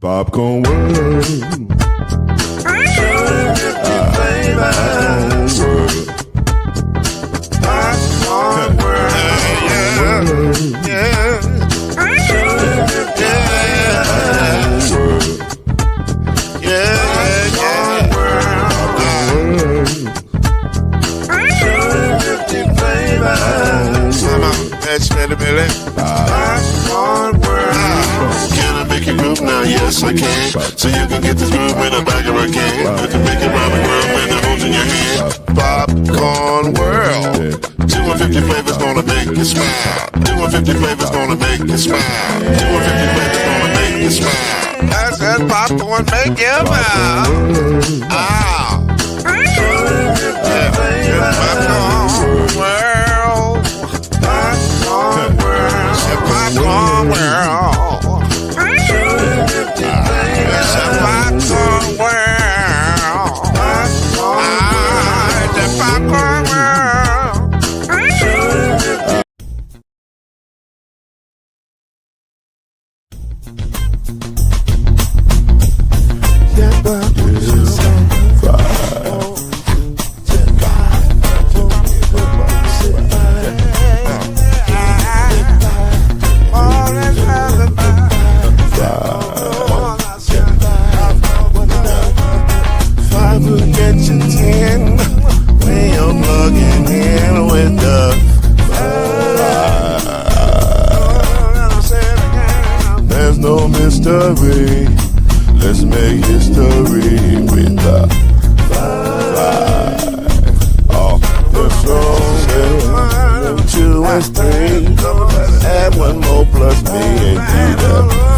Popcorn World. Popcorn World. Yeah. Can I make you groove now? Yes, I can. So you can get this groove in the back of a can. You can make it round the world when it holds in your hand. Popcorn World. 250 flavors gonna make you smile. 250 flavors gonna make you smile. 250 flavors gonna make you smile. I said popcorn make you smile. Ah. Popcorn World. Popcorn World. Popcorn World. Popcorn World. Popcorn World. There's no mystery. Let's make history with the five. Oh, the song 2 and 3. Add 1 more plus me and do the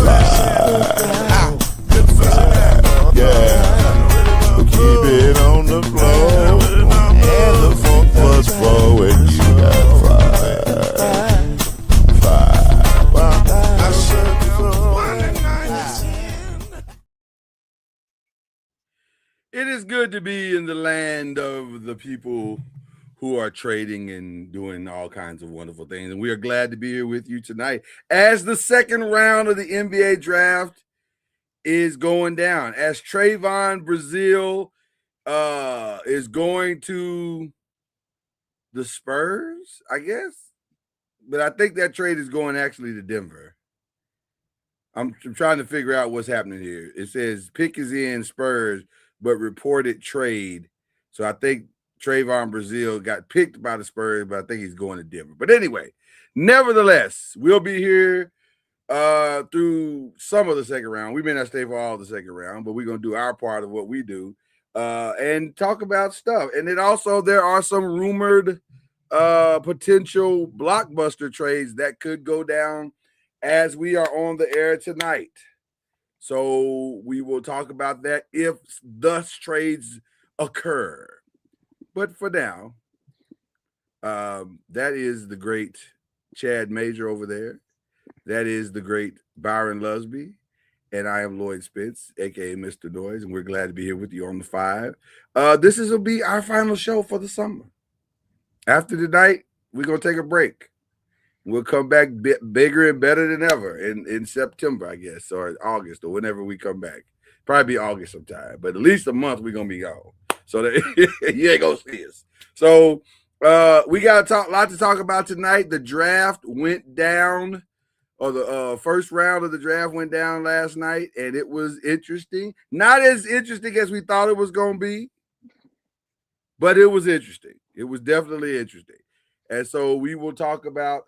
5. The 5. Yeah. We'll keep it on the floor. And the funk was 4 and you got 5. It is good to be in the land of the people who are trading and doing all kinds of wonderful things. And we are glad to be here with you tonight as the second round of the NBA draft is going down, as Trayvon Brazile is going to the Spurs, I guess. But I think that trade is going actually to Denver. I'm trying to figure out what's happening here. It says pick is in Spurs, but reported trade. So I think Trayvon Brazile got picked by the Spurs, but I think he's going to Denver. But anyway, nevertheless, we'll be here through some of the second round. We may not stay for all the second round, but we're going to do our part of what we do and talk about stuff. And then also there are some rumored potential blockbuster trades that could go down as we are on the air tonight. So we will talk about that if thus trades occur. But for now, that is the great Chad Major over there. That is the great Byron Lusby. And I am Lloyd Spence, a.k.a. Mr. Noise. And we're glad to be here with you on the 5. This will be our final show for the summer. After tonight, we're going to take a break. We'll come back bigger and better than ever in September, I guess, or August, or whenever we come back. Probably be August sometime, but at least a month we're going to be gone. So that you ain't going to see us. So we got a lot to talk about tonight. The draft went down, or the first round of the draft went down last night, and it was interesting. Not as interesting as we thought it was going to be, but it was interesting. It was definitely interesting. And so we will talk about,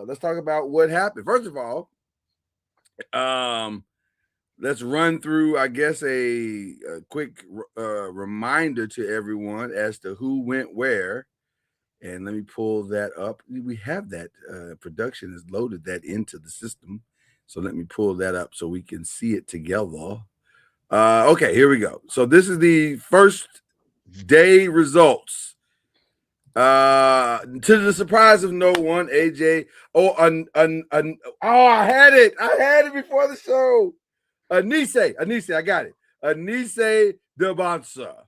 let's talk about what happened. First of all, let's run through, I guess, a quick reminder to everyone as to who went where. And let me pull that up. We have that. Production has loaded that into the system. So let me pull that up so we can see it together. Okay, here we go. So this is the first day results. To the surprise of no one, AJ. I had it. I had it before the show. Anise, I got it. Anise Debansa.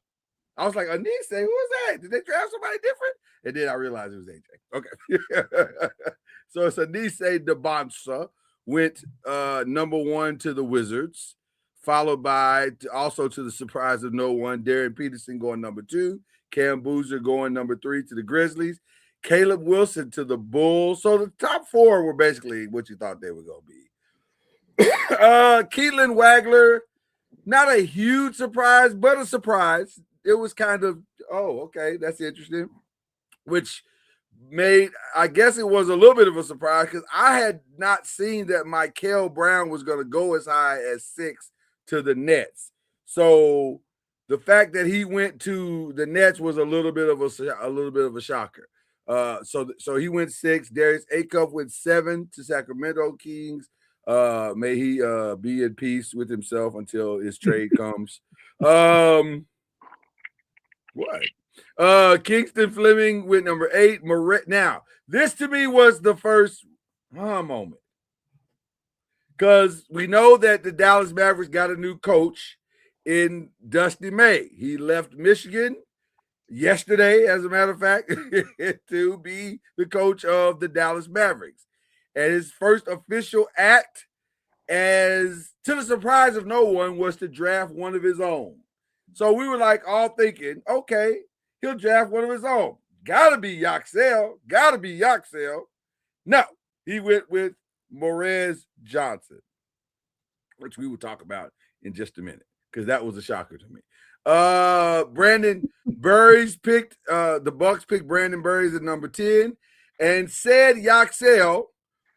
I was like, Anise, who is that? Did they draft somebody different? And then I realized it was AJ. Okay. So it's Anise Debansa went number 1 to the Wizards, followed by, also to the surprise of no one, Darren Peterson going number 2, Cam Boozer going number 3 to the Grizzlies, Caleb Wilson to the Bulls. So the top 4 were basically what you thought they were going to be. Keelan Wagler, not a huge surprise, but a surprise. It was kind of, oh, okay, that's interesting, which made, I guess it was a little bit of a surprise because I had not seen that Michael Brown was going to go as high as 6 to the Nets. So the fact that he went to the Nets was a little bit of a shocker. So he went 6. Darius Acuff went 7 to Sacramento Kings. May he be in peace with himself until his trade comes. What? Kingston Fleming with number 8. Now, this to me was the first moment. Because we know that the Dallas Mavericks got a new coach in Dusty May. He left Michigan yesterday, as a matter of fact, to be the coach of the Dallas Mavericks. And his first official act, as to the surprise of no one, was to draft one of his own. So we were like all thinking, okay, he'll draft one of his own. Gotta be Yaxel. No, he went with Morez Johnson, which we will talk about in just a minute, because that was a shocker to me. Brandon Burries picked, the Bucks picked Brandon Burries at number 10, and said Yaxel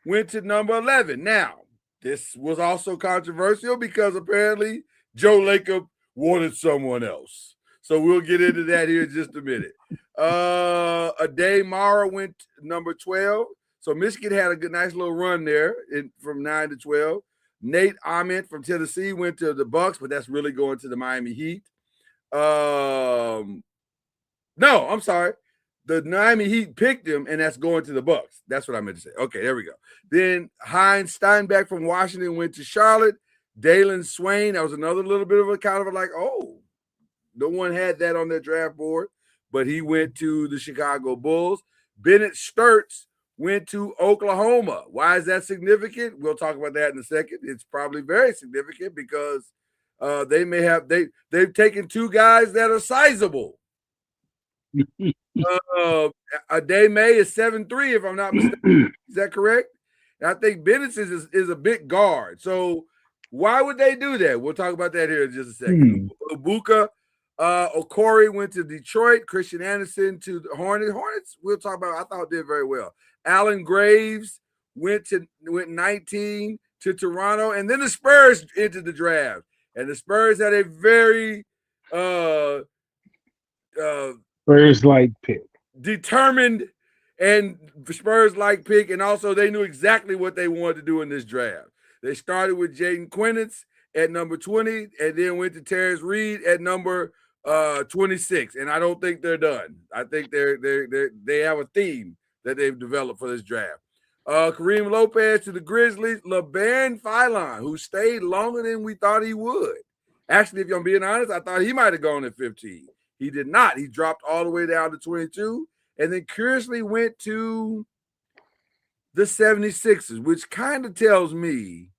went to number 11. Now, this was also controversial because apparently Joe Lacob wanted someone else. So we'll get into that here in just a minute. Ade Mara went number 12. So Michigan had a nice little run there from 9 to 12. Nate Ament from Tennessee went to the Bucks, but that's really going to the Miami Heat. No, I'm sorry. The Miami Heat picked him, and that's going to the Bucks. That's what I meant to say. Okay, there we go. Then Heinz Steinbeck from Washington went to Charlotte. Dalen Swain, that was another little bit of a kind of like, oh, no one had that on their draft board, but he went to the Chicago Bulls. Bennett Sturts went to Oklahoma. Why is that significant? We'll talk about that in a second. It's probably very significant because they've taken 2 guys that are sizable. Ade May is 7'3", if I'm not mistaken. Is that correct? And I think Bennett is a big guard. So why would they do that? We'll talk about that here in just a second. Ibuka Okori went to Detroit. Christian Anderson to the Hornets. Hornets, we'll talk about. I thought did very well. Alan Graves went 19 to Toronto, and then the Spurs entered the draft. And the Spurs had a very Spurs-like pick. Determined and Spurs-like pick, and also they knew exactly what they wanted to do in this draft. They started with Jaden Quinitz at number 20, and then went to Terrence Reed at number 26. And I don't think they're done. I think they have a theme that they've developed for this draft. Kareem Lopez to the Grizzlies. LeBaron Philon, who stayed longer than we thought he would. Actually, if I'm being honest, I thought he might have gone at 15. He did not. He dropped all the way down to 22, and then curiously went to the 76ers, which kind of tells me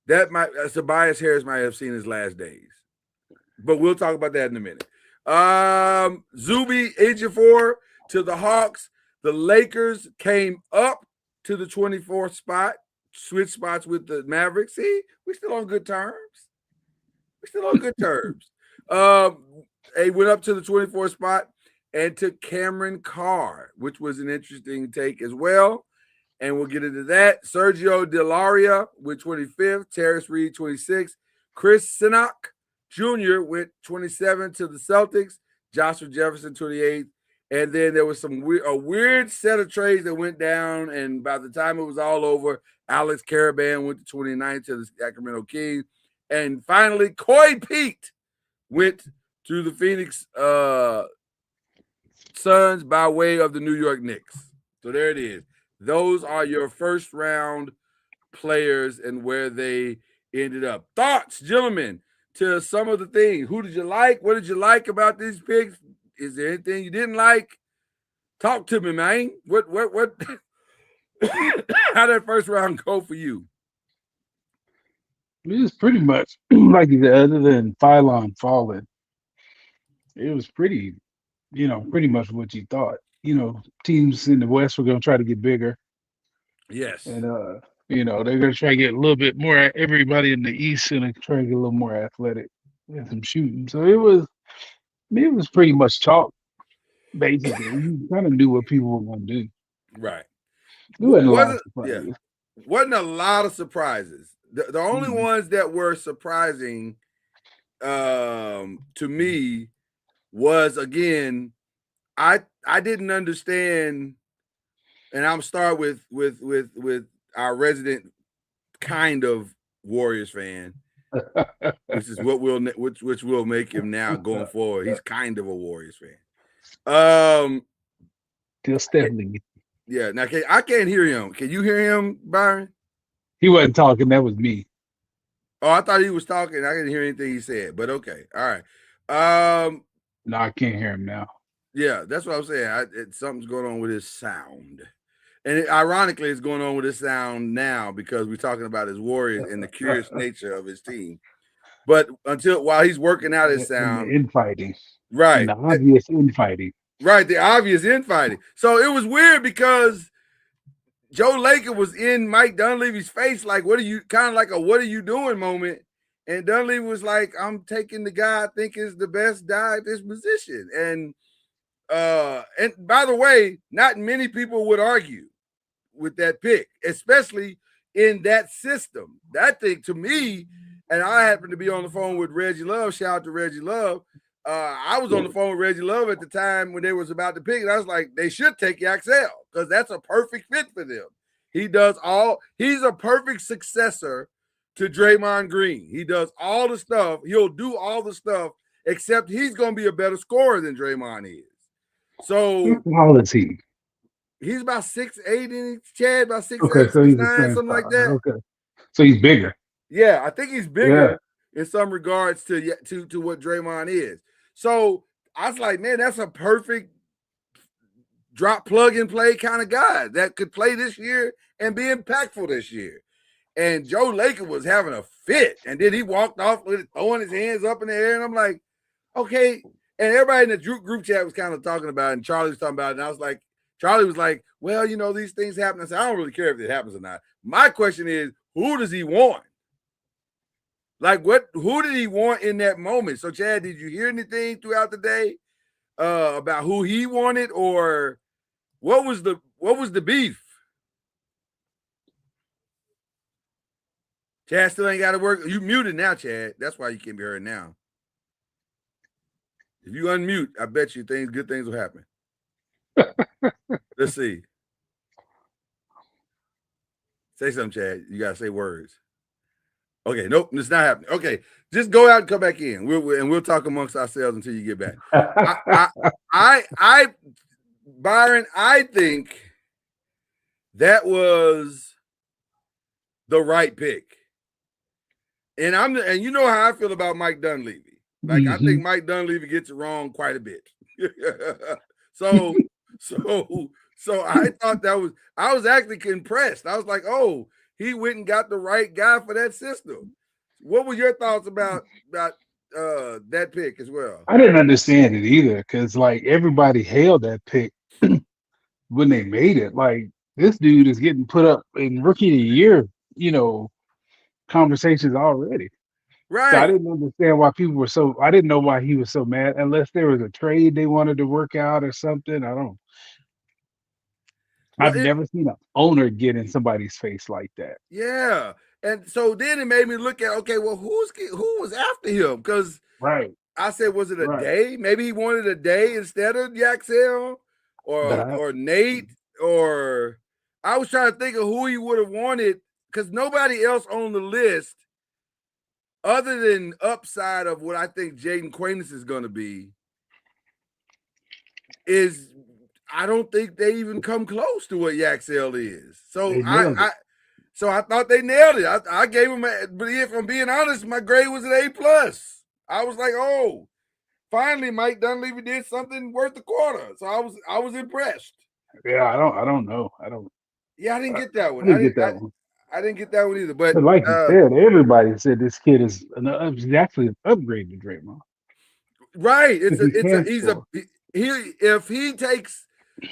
that Tobias Harris might have seen his last days. But we'll talk about that in a minute. Zuby Ejiofor to the Hawks. The Lakers came up to the 24th spot, switch spots with the Mavericks. See, we're still on good terms. They went up to the 24th spot and took Cameron Carr, which was an interesting take as well. And we'll get into that. Sergio Delaria with 25th, Terrence Reed 26th, Chris Sinnock Jr. went 27 to the Celtics, Joshua Jefferson 28th. And then there was a weird set of trades that went down. And by the time it was all over, Alex Caravan went to 29th to the Sacramento Kings. And finally, Coy Pete went to the Phoenix Suns by way of the New York Knicks. So there it is. Those are your first round players and where they ended up. Thoughts, gentlemen, to some of the things. Who did you like? What did you like about these picks? Is there anything you didn't like? Talk to me, man. What how did that first round go for you? It was pretty much like you said, other than Phylon falling, it was pretty, pretty much what you thought. Teams in the West were going to try to get bigger, Yes. and they're going to try to get a little bit more. Everybody in the East going to try to get a little more athletic and some shooting. So it was pretty much chalk. Basically, you kind of knew what people were going to do. Right. There wasn't a lot of Wasn't yeah. surprises. Wasn't a lot of surprises. The only Mhm. ones that were surprising to me was again, I didn't understand, and I'm start with our resident kind of Warriors fan, which is what which will make him now going forward. He's kind of a Warriors fan. Just definitely, Yeah. Now I can't hear him. Can you hear him, Byron? he wasn't talking. That was me. Oh, I thought he was talking. I didn't hear anything he said, but okay. All right. No, I can't hear him now. Yeah, that's what I'm saying. Something's going on with his sound. And ironically, it's going on with his sound now because we're talking about his Warriors and the curious nature of his team. But while he's working out his And the sound, infighting, and right, the obvious infighting. right, the obvious infighting. So it was weird because Joe Laker was in Mike Dunleavy's face, like, what are you doing moment? And Dunleavy was like, I'm taking the guy I think is the best guy at this position. And by the way, not many people would argue with that pick, especially in that system. That thing to me, and I happened to be on the phone with Reggie Love. Shout out to Reggie Love. I was on the phone with Reggie Love at the time when they was about to pick, and I was like, they should take Yaxel because that's a perfect fit for them. He's a perfect successor to Draymond Green. He does all the stuff. He'll do all the stuff, except he's going to be a better scorer than Draymond is. So How old is he? he's about 6'8", and Chad about 6'8", Okay, so he's the 6'9", same something like size. that. Okay, so he's bigger. Yeah, I think he's Yeah, bigger in some regards to what Draymond is. So I was like, man, that's a perfect drop, plug and play kind of guy that could play this year and be impactful this year. And Joe Laker was having a fit, and then he walked off with it, throwing his hands up in the air, and I'm like, okay. And everybody in the group chat was kind of talking about it, and Charlie was talking about it, and I was like, Charlie was like, well, these things happen. I said, I don't really care if it happens or not. My question is, who does he want? Like, who did he want in that moment? So, Chad, did you hear anything throughout the day about who he wanted, or what was the beef? Chad still ain't got to work. You muted now, Chad. That's why you can't be heard now. If you unmute, I bet you good things will happen. Let's see. Say something, Chad. You gotta say words. Okay, nope, it's not happening. Okay, just go out and come back in. We'll talk amongst ourselves until you get back. Byron, I think that was the right pick. And you know how I feel about Mike Dunleavy. Like, I think Mike Dunleavy gets it wrong quite a bit. so I thought I was actually impressed. I was like, oh, he went and got the right guy for that system. What were your thoughts about that pick as well? I didn't understand it either because like everybody hailed that pick when they made it. Like this dude is getting put up in rookie of the year, conversations already. So I Right. didn't understand why people were so. I didn't know why he was so mad unless there was a trade they wanted to work out or something. I don't. Well, I've never seen an owner get in somebody's face like that. yeah. And so then it made me look at, okay, well, who was after him? Because Right. I said, was it a Right. day? Maybe he wanted a day instead of Yaxel But I, or Nate, or I was trying to think of who he would have wanted because nobody else on the list, other than upside of what I think Jaden Quainus is going to be, is I don't think they even come close to what Yaxel is. So they nailed it. I thought they nailed it. I gave him, but if I'm being honest, my grade was an A+. I was like, oh, finally, Mike Dunleavy did something worth the quarter. So I was impressed. Yeah, I don't know. I don't. Yeah, I didn't get that one. I didn't get that one. I didn't get that one either. But But like you said, everybody said this kid is actually an upgrade to Draymond. right, If he can he's score. if he takes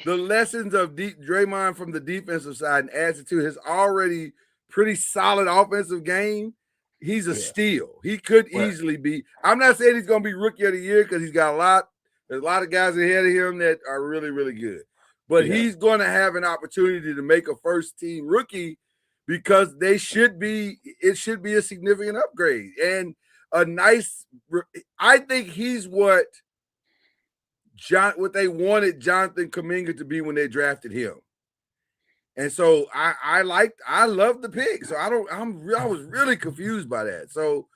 the lessons of Draymond from the defensive side and adds it to his already pretty solid offensive game, he's a steal. He could easily be. I'm not saying he's going to be rookie of the year because he's got a lot. There's a lot of guys ahead of him that are really, really good. But he's going to have an opportunity to make a first team rookie because it should be a significant upgrade and a nice. I think he's what they wanted Jonathan Kuminga to be when they drafted him. And so I love the pick. So I was really confused by that. So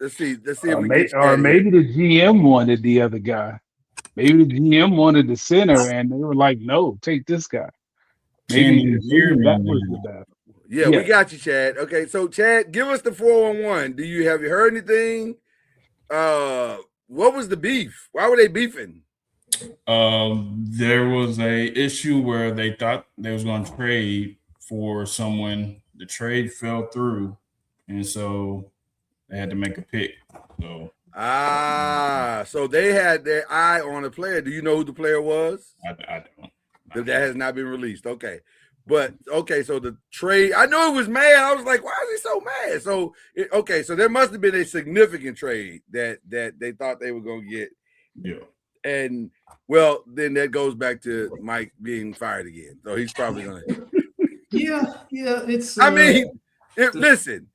let's see if we get maybe the GM wanted the other guy. Maybe the GM wanted the center, and they were like, "No, take this guy." Maybe that was the battle. Yeah, we got you, Chad. Okay, so Chad, give us the 411. Have you heard anything? What was the beef? Why were they beefing? There was a issue where they thought they was going to trade for someone. The trade fell through, and so they had to make a pick. So they had their eye on a player. Do you know who the player was? I don't. That has not been released. Okay. But okay, so the trade, I know it was mad. I was like, why is he so mad? So so there must have been a significant trade that they thought they were gonna get. Yeah. And well, then that goes back to Mike being fired again. So he's probably gonna Yeah, it's listen,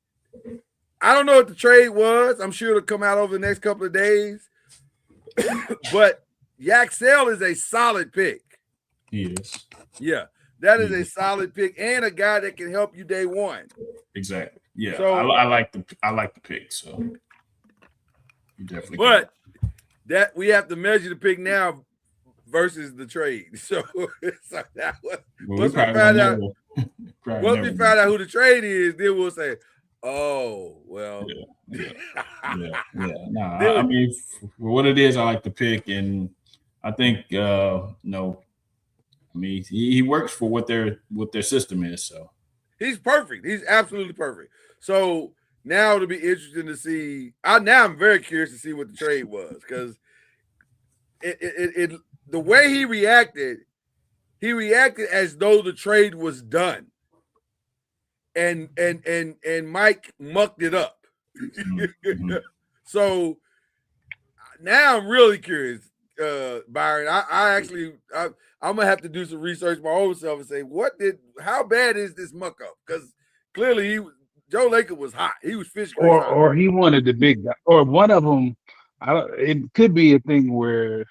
I don't know what the trade was. I'm sure it'll come out over the next couple of days. But Yaxel is a solid pick. He is. Yeah. That is a solid pick and a guy that can help you day one. Exactly. Yeah. So, I like the pick. So you definitely. But that we have to measure the pick now versus the trade. So that was, once we find out who the trade is, then we'll say, oh well. Yeah. No, I mean, for what it is, I like the pick, and I think I mean, he works for what their system is. So he's perfect. He's absolutely perfect. So now it'll be interesting to see. I'm very curious to see what the trade was because it the way he reacted as though the trade was done, and Mike mucked it up. Mm-hmm. So now I'm really curious. Byron, I'm gonna have to do some research my own self and say how bad is this muck up? Because clearly Joe Laker was hot. He was fish grease or he wanted the big guy, or one of them. It could be a thing where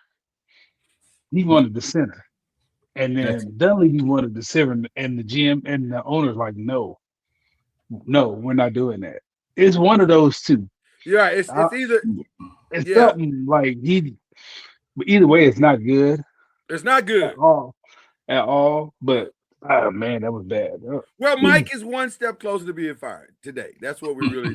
he wanted the center, and then Dunleavy wanted the center, and the GM and the owner's like, no, we're not doing that. It's one of those two. Yeah, it's either something like either way, it's not good. It's not good at all. But man, that was bad. Well, Mike is one step closer to being fired today. That's what we're really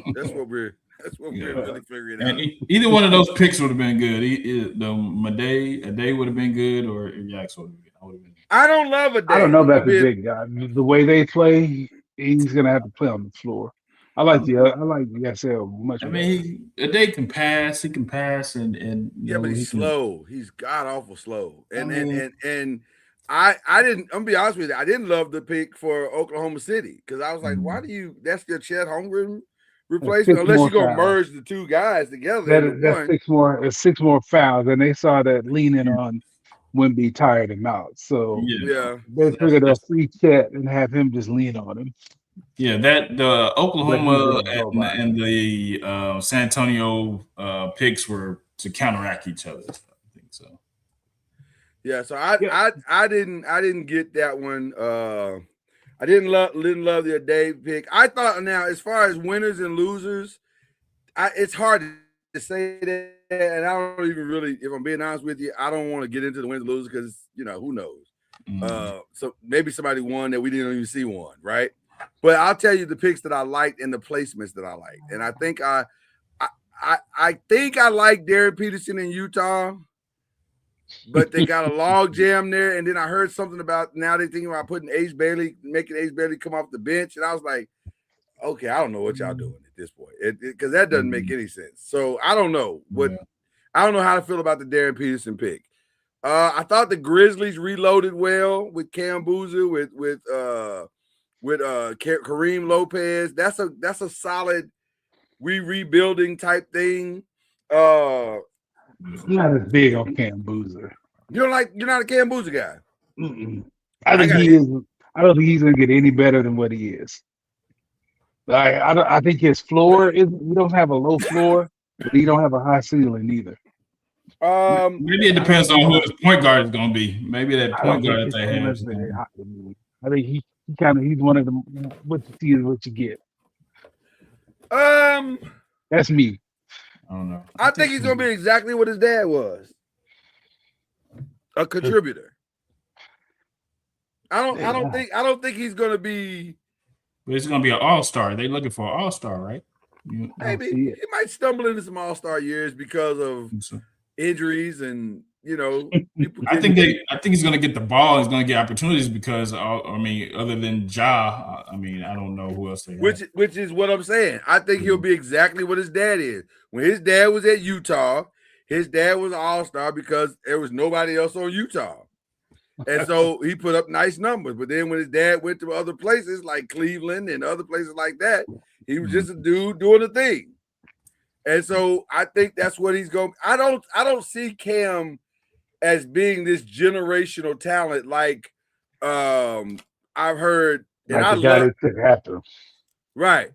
figuring out. And either one of those picks would have been good. A day would have been good, or Yax would have been. I don't love a day. I don't know about the big guy. The way they play, he's gonna have to play on the floor. I like Yaxel much. I mean, a day can pass. He can pass, and but he's slow. He's god awful slow. And I didn't. I'm gonna be honest with you. I didn't love the pick for Oklahoma City because I was like, why do you? That's your Chet Holmgren replacement, unless you're gonna merge the two guys together. That's six more fouls, and they saw that leaning on Wemby tired him out. So they figured a free Chet and have him just lean on him. Yeah, that the Oklahoma and the San Antonio picks were to counteract each other. I think so. Yeah, so I didn't get that one. I didn't love the Dave pick. I thought now as far as winners and losers, it's hard to say that, and I don't even really, if I'm being honest with you, I don't want to get into the winners and losers because who knows. Mm-hmm. So maybe somebody won that we didn't even see won, right? But I'll tell you the picks that I liked and the placements that I liked. And I think I like Derek Peterson in Utah. but they got a log jam there. And then I heard something about now they thinking about putting Ace Bailey, making Ace Bailey come off the bench. And I was like, okay, I don't know what y'all doing at this point because that doesn't make any sense. So I don't know I don't know how to feel about the Darren Peterson pick. I thought the Grizzlies reloaded well with Cam Boozer, with Kareem Lopez. That's a solid rebuilding type thing. I'm not as big on Cam Boozer. You're not a Cam Boozer guy. I don't think he's gonna get any better than what he is. I think his floor is. We don't have a low floor, but he don't have a high ceiling either. Maybe it depends on who his point guard is going to be. Maybe that point guard that they have. I think he's one of them. What you see is what you get. That's me. I don't know. I think he's going to be exactly what his dad was, a contributor. I don't think he's going to be. But it's going to be an all-star. They're looking for an all-star, right? Maybe he might stumble into some all-star years because of injuries and I think he's going to get the ball. He's going to get opportunities because other than Ja, I don't know who else they have. Which is what I'm saying. I think he'll be exactly what his dad is. When his dad was at Utah, his dad was an all-star because there was nobody else on Utah. And so he put up nice numbers. But then when his dad went to other places like Cleveland and other places like that, he was just a dude doing a thing. And so I think that's what he's going. I don't see Cam as being this generational talent like I've heard. And I love it happen. Right.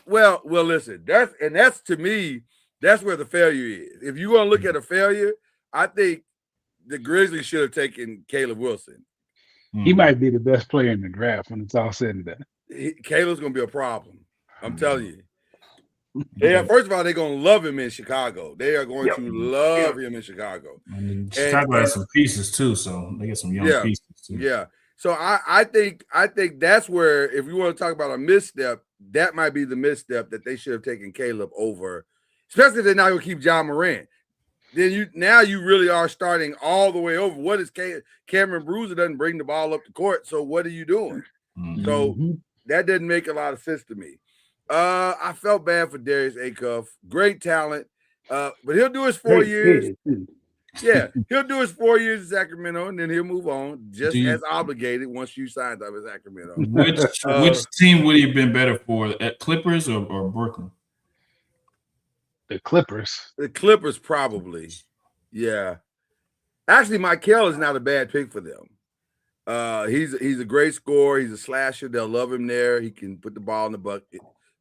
Well, listen, that's to me, that's where the failure is. If you're gonna look at a failure, I think the Grizzlies should have taken Caleb Wilson. He might be the best player in the draft when it's all said and done. Caleb's gonna be a problem. I'm telling you. First of all, they're gonna love him in Chicago. They are going to love him in Chicago. And Chicago has some pieces too, so they get some young pieces too. Yeah. So I think that's where, if you want to talk about a misstep, that might be the misstep that they should have taken Caleb over, especially if they're not gonna keep John Morant. Then you really are starting all the way over. What is Cameron Bruiser doesn't bring the ball up the court? So what are you doing? So that didn't make a lot of sense to me. I felt bad for Darius Acuff. Great talent, but he'll do his 4 years. Yeah, he'll do his 4 years in Sacramento, and then he'll move on, just as obligated once you signed up in Sacramento. Which team would he have been better for, at Clippers or Brooklyn? The Clippers. The Clippers, probably. Yeah. Actually, Michael is not a bad pick for them. He's a great scorer. He's a slasher. They'll love him there. He can put the ball in the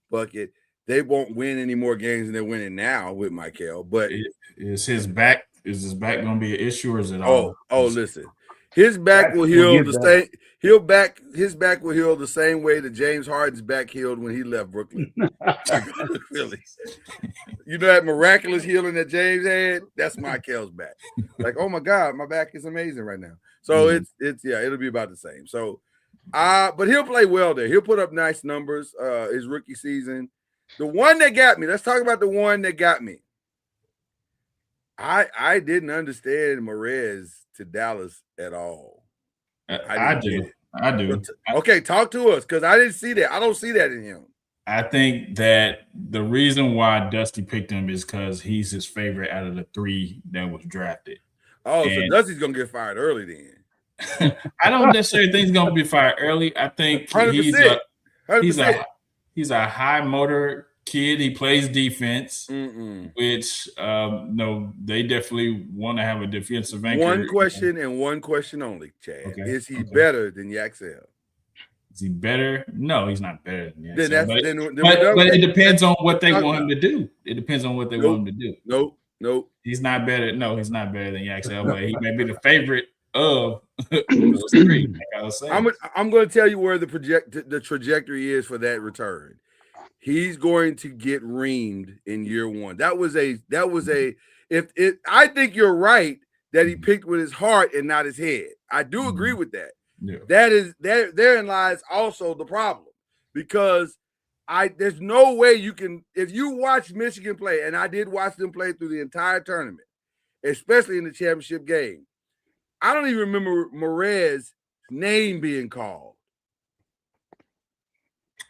bucket. They won't win any more games than they're winning now with Michael. But is his back going to be an issue, or is it all? Oh, listen. His back will heal the same. His back will heal the same way that James Harden's back healed when he left Brooklyn. Really. You know that miraculous healing that James had? That's Michael's back. Like, oh my God, my back is amazing right now. So it'll be about the same. So but he'll play well there. He'll put up nice numbers his rookie season. The one that got me, let's talk about the one that got me. I didn't understand Morez to Dallas at all. I do. Okay, talk to us, because I didn't see that. I don't see that in him. I think that the reason why Dusty picked him is because he's his favorite out of the three that was drafted. Oh, so Dusty's going to get fired early then. I don't necessarily think he's going to be fired early. I think 100%. he's a high motor kid. He plays defense, which they definitely want to have a defensive anchor. One question and one question only, Chad. Okay. Is he better than Yaxel? Is he better? No, he's not better than Yaxel. But it depends on what they want him to do. It depends on what they want him to do. Nope. He's not better. No, he's not better than Yaxel, but he may be the favorite of those three. Like I was saying. I'm going to tell you where the trajectory is for that return. He's going to get reamed in year one. I think you're right that he picked with his heart and not his head. I do agree with that. Yeah. Therein lies also the problem, because there's no way you can, if you watch Michigan play, and I did watch them play through the entire tournament, especially in the championship game. I don't even remember Morez's name being called.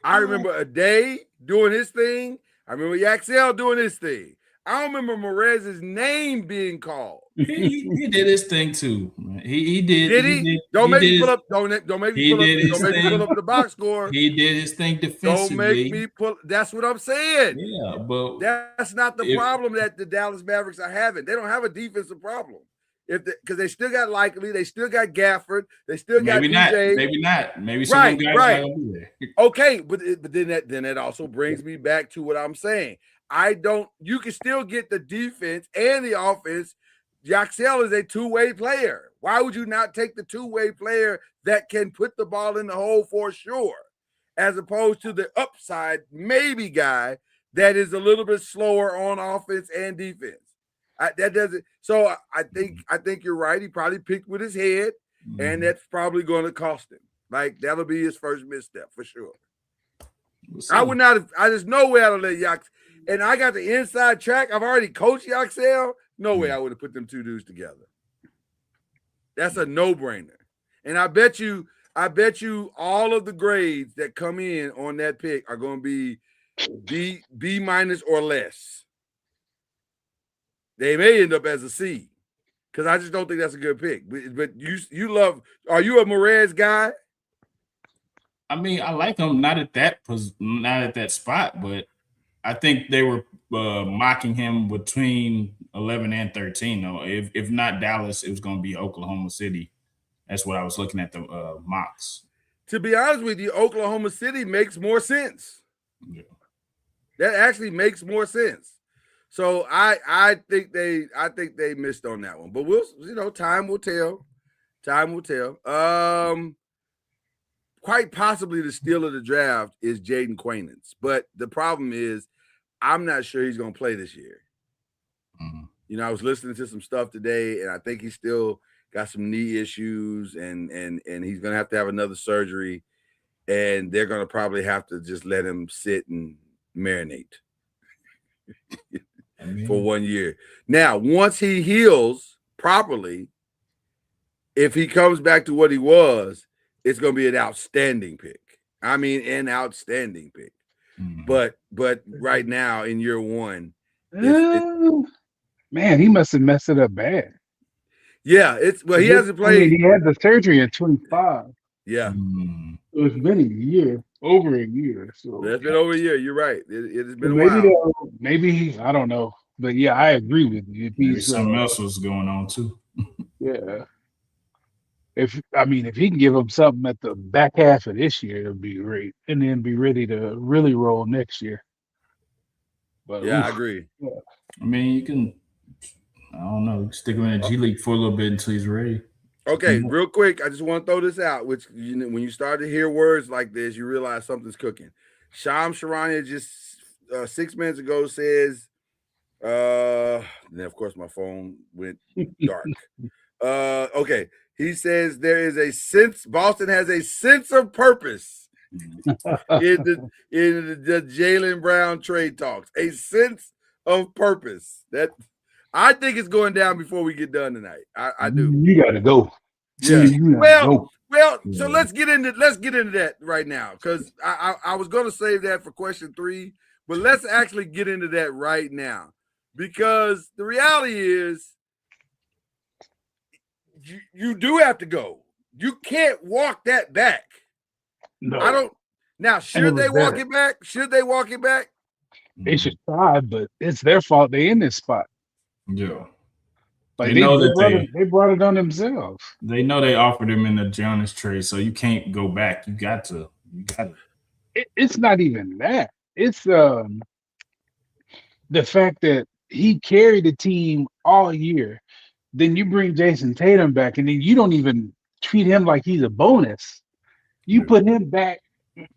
I remember a day doing his thing. I remember Yaxel doing his thing. I don't remember Morez's name being called. He did his thing too. He did. Did he? Don't make me pull up. Don't make me pull up. Don't make me pull up the box score. He did his thing defensively. Don't make me pull. That's what I'm saying. Yeah, but that's not the problem that the Dallas Mavericks are having. They don't have a defensive problem. Because they still got Likely, they still got Gafford, they still got DJ. Maybe not. Maybe right. There. Okay, but then that also brings me back to what I'm saying. You can still get the defense and the offense. Yaxel is a two-way player. Why would you not take the two-way player that can put the ball in the hole for sure, as opposed to the upside maybe guy that is a little bit slower on offense and defense? That doesn't. So I think you're right. He probably picked with his head, and that's probably going to cost him. Like that'll be his first misstep for sure. I would not have. There's no way I'd have let Yax. And I got the inside track. I've already coached Yaxel. No way I would have put them two dudes together. That's a no-brainer. And I bet you all of the grades that come in on that pick are going to be B minus or less. They may end up as a C, because I just don't think that's a good pick. But you love. Are you a Morez guy? I mean, I like him not at that spot, but I think they were mocking him between 11 and 13. Though, if not Dallas, it was going to be Oklahoma City. That's what I was looking at the mocks. To be honest with you, Oklahoma City makes more sense. Yeah. That actually makes more sense. So I think they missed on that one, but time will tell. Time will tell. Quite possibly the steal of the draft is Jaden Quainance, but the problem is I'm not sure he's going to play this year. Mm-hmm. I was listening to some stuff today, and I think he's still got some knee issues, and he's going to have another surgery, and they're going to probably have to just let him sit and marinate. For 1 year. Now, once he heals properly, if he comes back to what he was, it's going to be an outstanding pick. I mean, an outstanding pick. Mm-hmm. But right now in year one, man, he must have messed it up bad. Yeah, he hasn't played. He had the surgery at 25. Yeah, so it's been a year. Over a year. So that's been over a year. You're right. It has been a while. Maybe I don't know. But yeah, I agree with you. If maybe something else was going on too. Yeah. If he can give them something at the back half of this year, it'll be great. And then be ready to really roll next year. But yeah, I agree. Yeah. I mean, you can stick him in the G League for a little bit until he's ready. Okay, real quick, I just want to throw this out, which when you start to hear words like this, you realize something's cooking. Sham Sharania just 6 minutes ago says, then of course my phone went dark. Okay, he says there is a sense, Boston has a sense of purpose in the Jaylen Brown trade talks. A sense of purpose. That I think it's going down before we get done tonight. I do. You got to go. Yeah. Well. So let's get into that right now, because I was going to save that for question 3, but let's actually get into that right now, because the reality is you do have to go. You can't walk that back. No, I don't. Now, should they walk it back? Should they walk it back? They should try, but it's their fault. They in this spot. Yeah. Like they brought it on themselves. They know they offered him in the Giannis trade, so you can't go back. You got to. It's not even that. It's the fact that he carried the team all year. Then you bring Jason Tatum back, and then you don't even treat him like he's a bonus. You put him back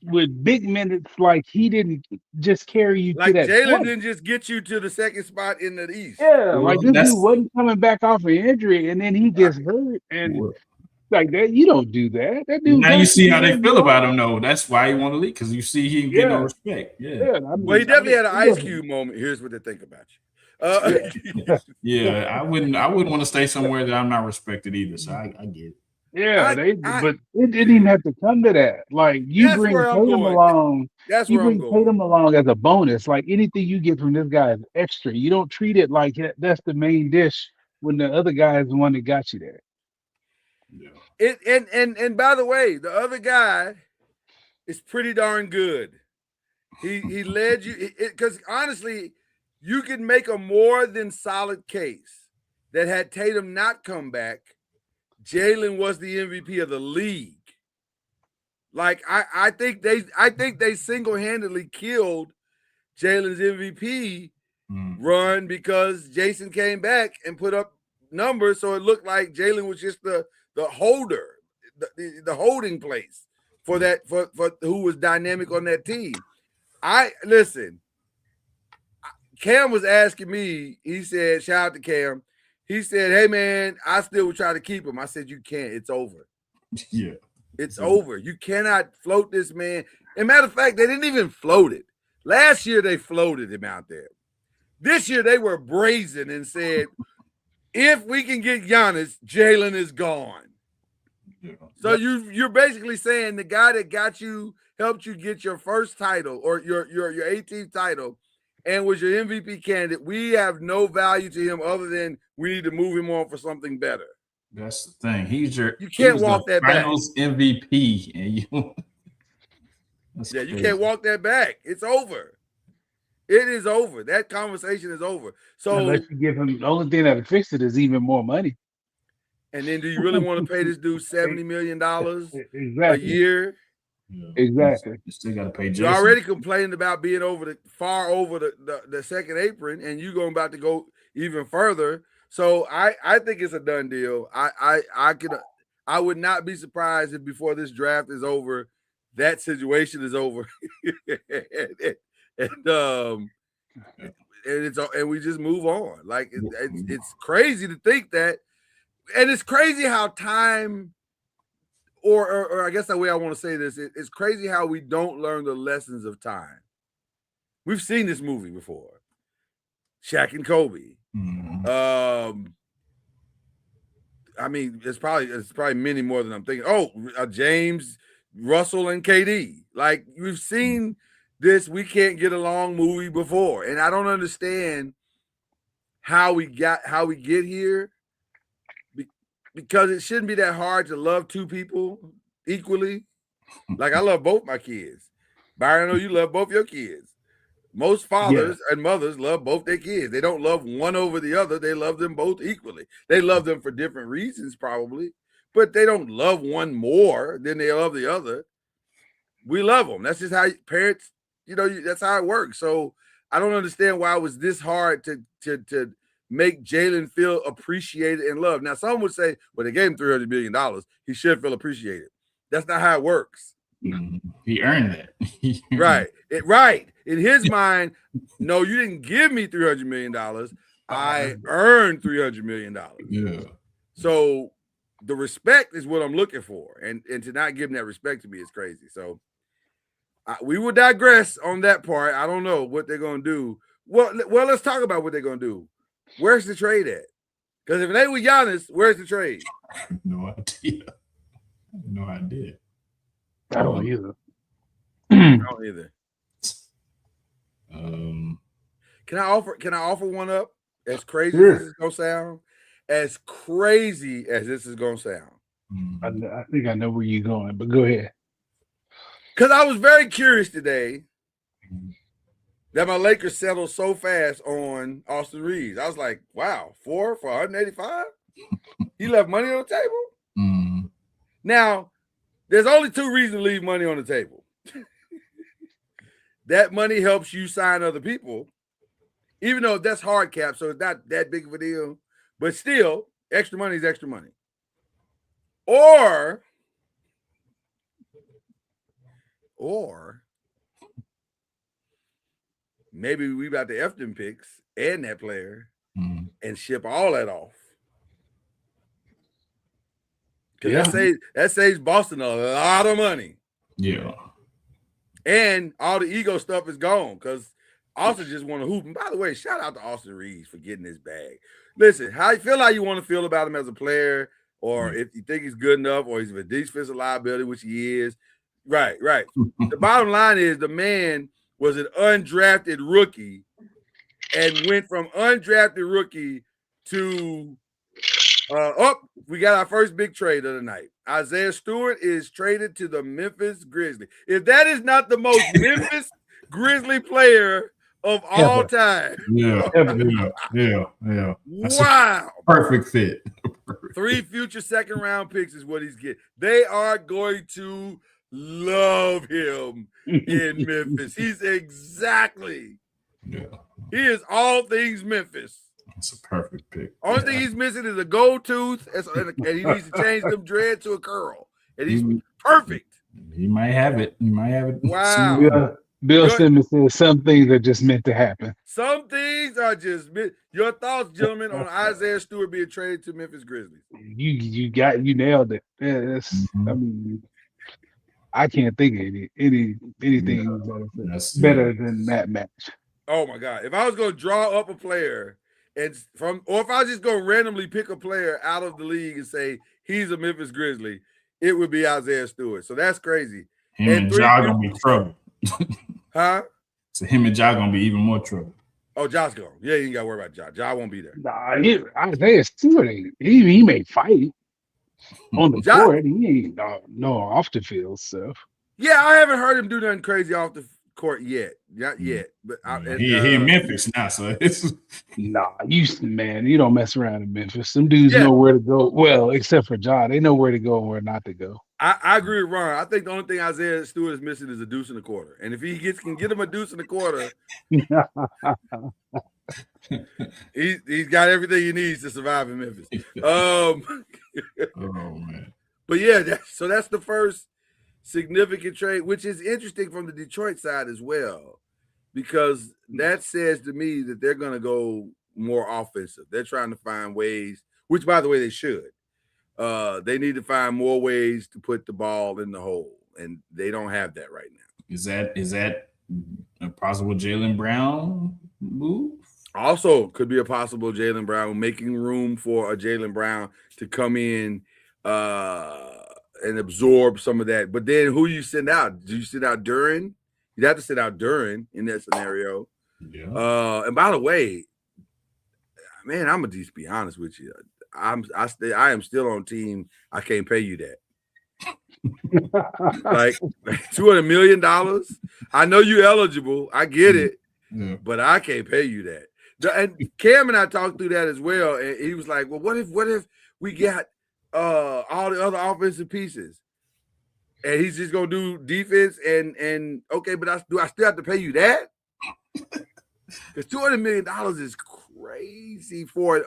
with big minutes, like he didn't just carry you like to that Jalen point. didn't just get you to the second spot in the East. Yeah, like this dude wasn't coming back off an injury, and then he gets hurt, and like that. You don't do that. That dude. Now you see how they feel about him, though. That's why he want to leave, because you see he can get no respect. Yeah. Well, he definitely had an Ice Cube moment. Here's what they think about you. Yeah, I wouldn't want to stay somewhere that I'm not respected either. So I get it. Yeah, I but it didn't even have to come to that. Like you That's bring where I'm Tatum going. along, That's you where I'm bring going. Tatum along as a bonus. Like anything you get from this guy is extra. You don't treat it like that's the main dish when the other guy is the one that got you there. Yeah. And by the way, the other guy is pretty darn good. He led you because honestly, you can make a more than solid case that had Tatum not come back, Jalen was the MVP of the league. Like I think they single-handedly killed Jalen's MVP run because Jason came back and put up numbers, so it looked like Jalen was just the holder, the holding place for that for who was dynamic on that team. Listen. Cam was asking me. He said, "Shout out to Cam." He said, "Hey man, I still would try to keep him." I said, "You can't. It's over. Yeah, it's over. You cannot float this man." And matter of fact, they didn't even float it. Last year they floated him out there. This year they were brazen and said, "If we can get Giannis, Jalen is gone." Yeah. So you're basically saying the guy that helped you get your first title or your 18th title and was your MVP candidate, we have no value to him other than we need to move him on for something better. That's the thing. You can't walk that back. Finals MVP, and you. You can't walk that back. It's over. It is over. That conversation is over. So unless you give him, the only thing that would fix it is even more money. And then, do you really want to pay this dude $70 million exactly. a year? Yeah. Exactly. You still got to pay Jason. You're already complaining about being far over the second apron, and you're going about to go even further. So I think it's a done deal. I would not be surprised if before this draft is over, that situation is over, and we just move on. Like it's crazy to think that, and it's crazy how time. Or I guess the way I want to say this, it's crazy how we don't learn the lessons of time. We've seen this movie before. Shaq and Kobe. Mm-hmm. I mean, it's probably many more than I'm thinking. James, Russell, and KD. Like we've seen this "we can't get along" movie before, and I don't understand how we get here. Because it shouldn't be that hard to love two people equally. Like I love both my kids. Byron, I know you love both your kids. Most fathers and mothers love both their kids. They don't love one over the other. They love them both equally. They love them for different reasons probably, but they don't love one more than they love the other. We love them. That's just how parents, that's how it works. So I don't understand why it was this hard to make Jalen feel appreciated and loved. Now, some would say, well, they gave him $300 million. He should feel appreciated. That's not how it works. He earned that. Right. Right. In his mind, no, you didn't give me $300 million. I earned $300 million. Yeah. So the respect is what I'm looking for. And to not give him that respect to me is crazy. So we will digress on that part. I don't know what they're going to do. Well, let's talk about what they're going to do. Where's the trade at? Because if it ain't with Giannis, where's the trade? No idea. No idea. I don't either. I don't either. Can I offer one up? As crazy as this is gonna sound, as crazy as this is gonna sound. I think I know where you're going, but go ahead. Because I was very curious today that my Lakers settled so fast on Austin Reeves. I was like, wow, 4 for 185? He left money on the table? Now, there's only two reasons to leave money on the table. That money helps you sign other people, even though that's hard cap, so it's not that big of a deal. But still, extra money is extra money. Or maybe we about to F them picks and that player and ship all that off. Because that saves Boston a lot of money. Yeah. And all the ego stuff is gone because Austin just want to hoop. And by the way, shout out to Austin Reeves for getting his bag. Listen, how you want to feel about him as a player, or if you think he's good enough, or he's a defensive liability, which he is. Right. The bottom line is the man was an undrafted rookie and went from undrafted rookie to we got our first big trade of the night. Isaiah Stewart is traded to the Memphis Grizzlies. If that is not the most Memphis Grizzly player of all time. Yeah. Wow. Perfect fit. 3 future second-round picks is what he's getting. They are going to love him in Memphis. He's exactly. Yeah. He is all things Memphis. It's a perfect pick. Only thing he's missing is a gold tooth, and he needs to change them dread to a curl. And he's perfect. He might have it. Wow. Yeah. Bill Simmons said some things are just meant to happen. Some things are just your thoughts, gentlemen, on Isaiah Stewart being traded to Memphis Grizzlies. You nailed it. Yeah, I mean, I can't think of anything better than that match. Oh my God! If I was going to draw up a player or if I was just going to randomly pick a player out of the league and say he's a Memphis Grizzly, it would be Isaiah Stewart. So that's crazy. Him and Ja gonna be trouble. Huh? So him and Ja gonna be even more trouble. Oh, Josh gone. Yeah, you ain't got to worry about Ja. Ja won't be there. Nah, Isaiah Stewart he may fight on the court. He ain't no off the field stuff. Yeah, I haven't heard him do nothing crazy off the court yet. Not yet. But he in Memphis now, so it's you don't mess around in Memphis. Some dudes know where to go. Well, except for Ja, they know where to go and where not to go. I agree with Ron. I think the only thing Isaiah Stewart is missing is a deuce in the quarter. And if he can get him a deuce in the quarter, he's got everything he needs to survive in Memphis. oh man. But yeah, so that's the first significant trade, which is interesting from the Detroit side as well, because that says to me that they're going to go more offensive. They're trying to find ways, which by the way they should. They need to find more ways to put the ball in the hole, and they don't have that right now. Is that a possible Jaylen Brown move? Also, could be a possible Jaylen Brown, making room for a Jaylen Brown to come in and absorb some of that. But then who you send out? Do you send out Duren? You'd have to send out Duren in that scenario. Yeah. And by the way, man, I'm gonna just be honest with you. I am still on team. I can't pay you that. Like $200 million. I know you're eligible. I get it, but I can't pay you that. And Cam and I talked through that as well. And he was like, "Well, what if we got all the other offensive pieces, and he's just gonna do defense and okay, but I still have to pay you that? Because $200 million is crazy for it.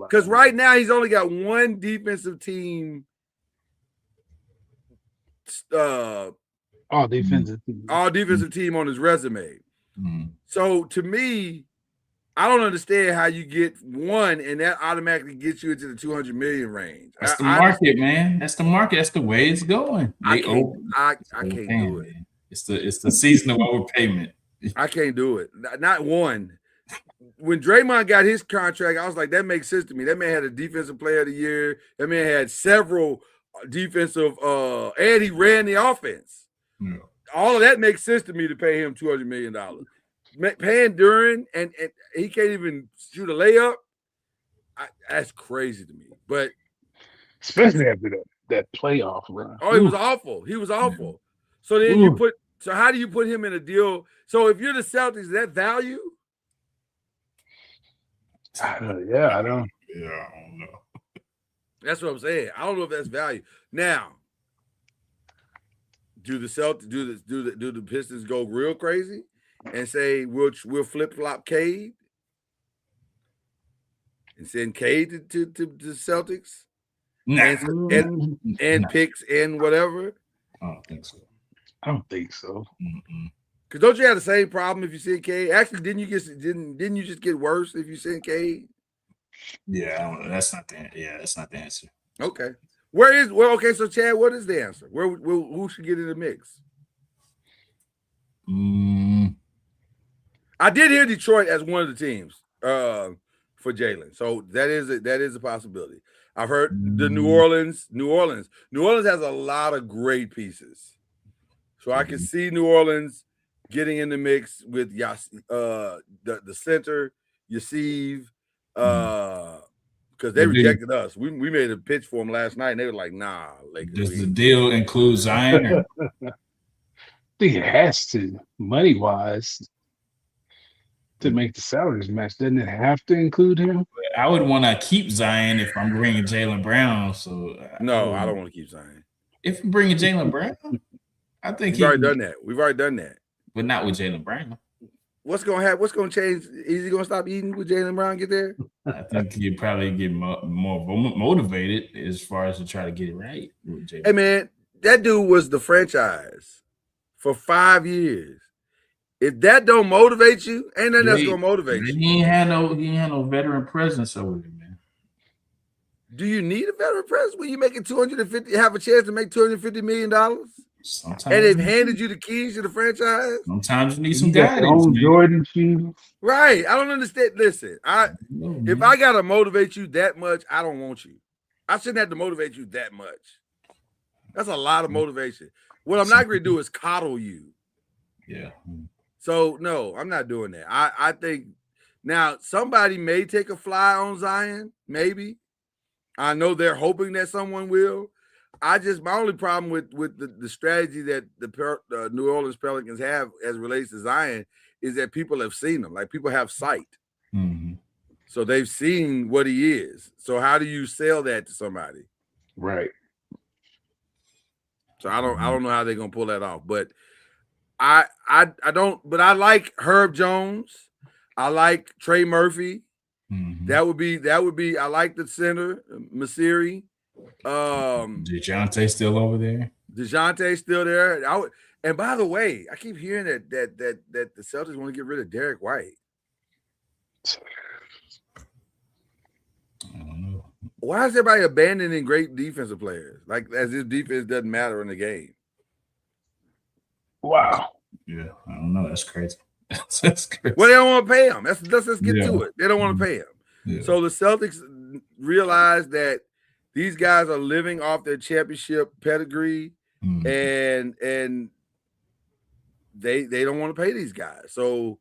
Because right now he's only got one defensive team. All defensive team on his resume. Mm-hmm. So to me, I don't understand how you get one and that automatically gets you into the 200 million range. That's the market, man. That's the market. That's the way it's going. I can't do it. It's the season of overpayment. I can't do it. Not one. When Draymond got his contract, I was like, that makes sense to me. That man had a defensive player of the year. That man had several defensive and he ran the offense. Yeah. All of that makes sense to me to pay him $200 million. Paying Duren and he can't even shoot a layup. That's crazy to me. But especially after that playoff run. Oh, he was awful. He was awful. So then how do you put him in a deal? So if you're the Celtics, is that value? I don't know. That's what I'm saying. I don't know if that's value. Now, do the Celtics do the Pistons go real crazy and say we'll flip-flop Cade and send Cade to the Celtics? And picks and whatever? I don't think so. Because don't you have the same problem if you send Cade? Actually, didn't you just get worse if you send Cade? Yeah, that's not the answer. Okay. So Chad, what is the answer? Who should get in the mix? I did hear Detroit as one of the teams for Jalen, so that is a possibility. I've heard the New Orleans has a lot of great pieces, so I can see New Orleans getting in the mix with the center Yasiv, because they rejected us. We made a pitch for them last night, and they were like, "Nah, Lakers." Does the deal include Zion? Or? I think it has to, money wise, to make the salaries match. Doesn't it have to include him? I would want to keep Zion if I'm bringing Jalen Brown. So no, I don't want to keep Zion. If I'm bringing Jalen Brown, I think we've already done that. We've already done that, but not with Jalen Brown. What's going to happen? What's going to change? Is he going to stop eating with Jalen Brown get there? I think he'd probably get more motivated as far as to try to get it right. Hey, man, that dude was the franchise for 5 years. If that don't motivate you, ain't nothing that's going to motivate you. He ain't had no veteran presence over there, man. Do you need a veteran presence when you making have a chance to make $250 million? Sometimes, and they've handed you the keys to the franchise. Sometimes you need some guidance. Jordan shoes. Right. I don't understand. Listen, if I gotta motivate you that much, I don't want you. I shouldn't have to motivate you that much. That's a lot of motivation. What I'm not going to do is coddle you. Yeah. So no, I'm not doing that. I think now somebody may take a fly on Zion. Maybe. I know they're hoping that someone will. My only problem with the strategy that the New Orleans Pelicans have as it relates to Zion is that people have seen him. Like, people have sight. Mm-hmm. So they've seen what he is. So how do you sell that to somebody? Right. So I don't know how they're gonna pull that off. But I like Herb Jones. I like Trey Murphy. Mm-hmm. That would be I like the center, Masiri. DeJounte still over there. DeJounte still there. And by the way, I keep hearing that the Celtics want to get rid of Derek White. I don't know. Why is everybody abandoning great defensive players? Like, as if defense doesn't matter in the game. Wow. Yeah, I don't know. That's crazy. That's crazy. Well, they don't want to pay him. Let's get to it. They don't want to pay him. Yeah. So the Celtics realize that these guys are living off their championship pedigree, and they don't want to pay these guys. So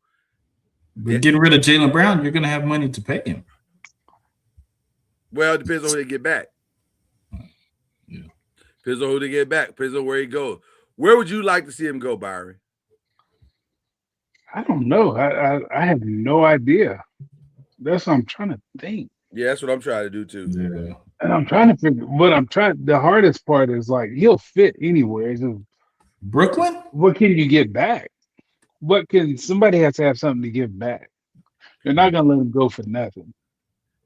getting rid of Jalen Brown, you're going to have money to pay him. Well, it depends on who they get back. Yeah. Depends on who they get back. Depends on where he goes. Where would you like to see him go, Byron? I don't know. I have no idea. That's what I'm trying to think. Yeah, that's what I'm trying to do too. Yeah. And I'm trying to figure the hardest part is, like, he'll fit anywhere. It's just, Brooklyn? What can you get back? Somebody has to have something to give back. They're not gonna let him go for nothing.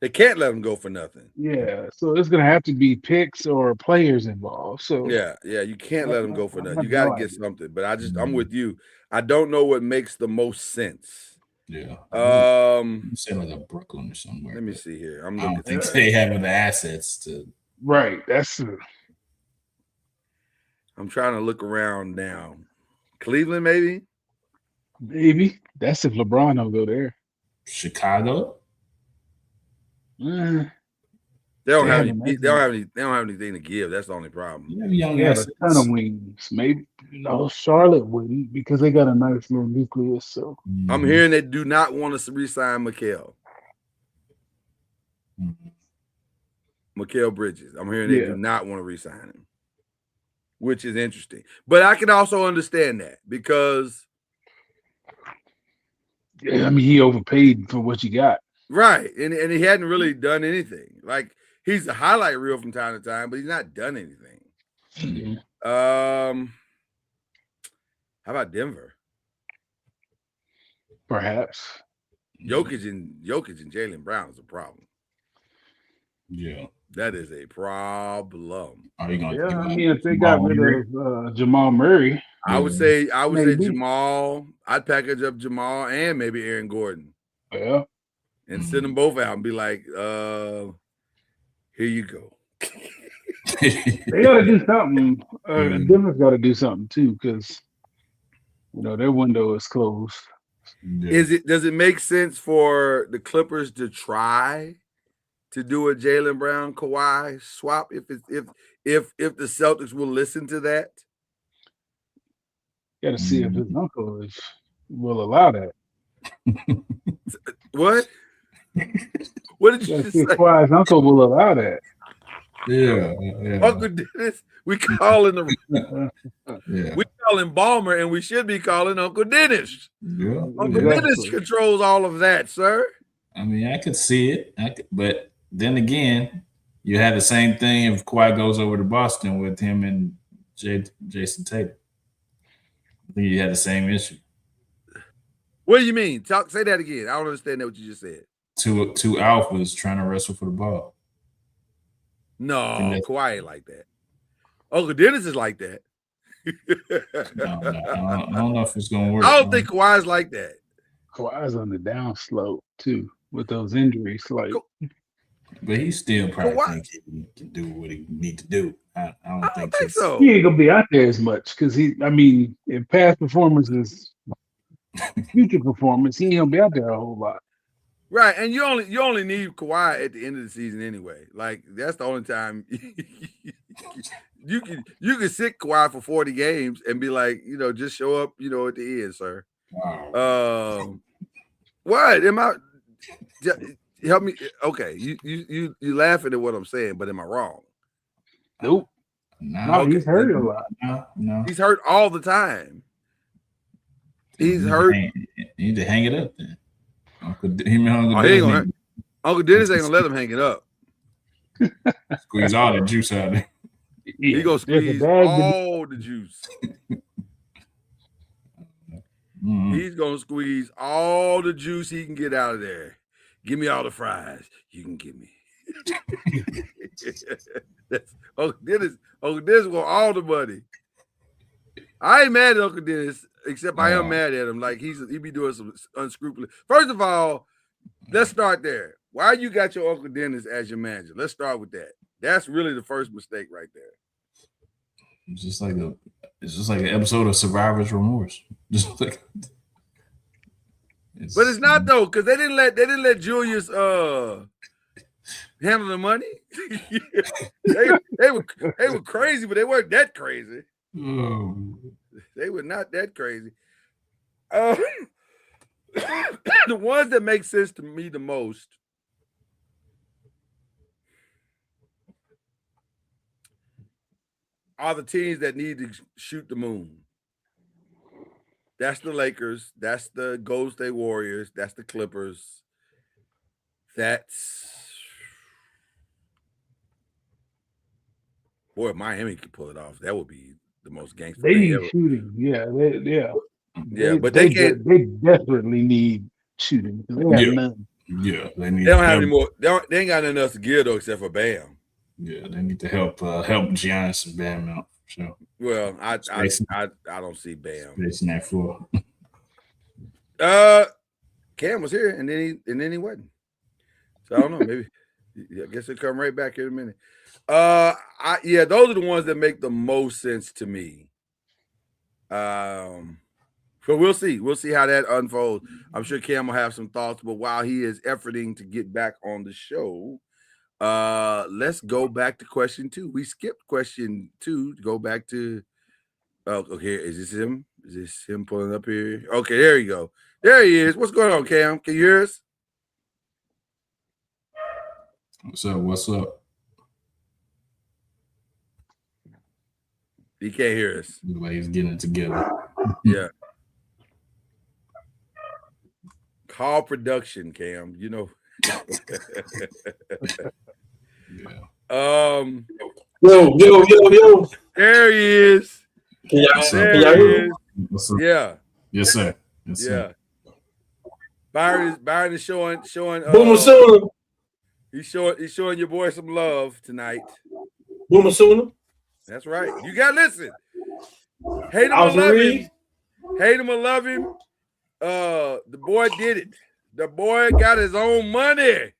They can't let him go for nothing. Yeah, so it's gonna have to be picks or players involved. So yeah, you can't let him go for nothing. You got to get something. But I'm with you. I don't know what makes the most sense. Yeah. You say like a Brooklyn or somewhere. Let me see here. I don't think they have the assets to. Right. I'm trying to look around now. Cleveland, maybe. Maybe that's if LeBron don't go there. Chicago. They don't have anything to give. That's the only problem. Yeah, a ton of wings. Maybe Charlotte wouldn't, because they got a nice little nucleus. So I'm hearing they do not want to re-sign Mikal. Mikal Bridges. I'm hearing they do not want to re-sign him, which is interesting. But I can also understand that, because he overpaid for what you got. Right. And he hadn't really done anything. Like, he's a highlight reel from time to time, but he's not done anything. Mm-hmm. How about Denver? Perhaps. Jokic and Jalen Brown is a problem. Yeah. That is a problem. Are you gonna if they got rid of Jamal Murray. I would say Jamal. I'd package up Jamal and maybe Aaron Gordon. Yeah. And send them both out and be like, here you go. They got to do something. Denver's got to do something too, because their window is closed. Yeah. Does it make sense for the Clippers to try to do a Jaylen Brown Kawhi swap if the Celtics will listen to that? Got to see if his uncle will allow that. What? What did Got you to see if say? Kawhi's uncle will allow that. Yeah. Uncle Dennis, we calling Yeah. we calling Balmer, and we should be calling Uncle Dennis. Yeah. Uncle Dennis controls all of that, sir. I mean, I could see it, but then again, you had the same thing if Kawhi goes over to Boston with him and Jason Tatum. I think you had the same issue. What do you mean? Say that again. I don't understand what you just said. Two alphas trying to wrestle for the ball. No, Kawhi ain't like that. Uncle Dennis is like that. I don't know if it's gonna work. I don't think Kawhi's like that. Kawhi's on the down slope too with those injuries. Like, but he still probably thinks he can do what he need to do. I don't think so. He ain't gonna be out there as much because in past performances, future performance, he ain't gonna be out there a whole lot. Right, and you only need Kawhi at the end of the season anyway. Like that's the only time you can sit Kawhi for 40 games and be like, just show up, at the end, sir. Wow. What am I? Help me. Okay, you laughing at what I'm saying, but am I wrong? Nope. No, he's hurt a lot. No, he's hurt all the time. He's hurt. You need to hang it up then. Uncle Dennis ain't gonna let him hang it up. Squeeze all the juice out of it. He gonna squeeze all the juice. He's gonna squeeze all the juice he can get out of there. Give me all the fries you can give me. Uncle Dennis want all the money. I ain't mad at Uncle Dennis, except I am mad at him. Like he be doing some unscrupulous. First of all, let's start there. Why you got your Uncle Dennis as your manager? Let's start with that. That's really the first mistake right there. It's just like an episode of Survivor's Remorse. But it's not though, because they didn't let Julius handle the money. they were crazy, but they weren't that crazy. They were not that crazy. The ones that make sense to me the most are the teams that need to shoot the moon. That's the Lakers. That's the Golden State Warriors. That's the Clippers. Boy, if Miami could pull it off, that would be the most gangster. They need shooting. But they can't. They desperately need shooting. They have none. Yeah, they don't have any more. They ain't got nothing else to give though, except for Bam. Yeah, they need to help Giannis and Bam out. So, well, I don't see Bam. It's not for. Cam was here, and then he wasn't. So I don't know. Maybe I guess he'll come right back in a minute. Those are the ones that make the most sense to me. So we'll see. We'll see how that unfolds. I'm sure Cam will have some thoughts, but while he is efforting to get back on the show, let's go back to question 2. We skipped question 2 to go back to. Oh, okay. Is this him? Is this him pulling up here? Okay, there you go. There he is. What's going on, Cam? Can you hear us? What's up? He can't hear us. The way he's getting it together. Yeah. Call production, Cam. Yeah. Yo. There he is. Can y'all hear me? Yeah. Yes, sir. Yeah. Byron is showing Boomer Sooner. He's showing your boy some love tonight. Boomer Sooner. That's right. You gotta listen. Hate him or love him. Hate him or love him. The boy did it. The boy got his own money.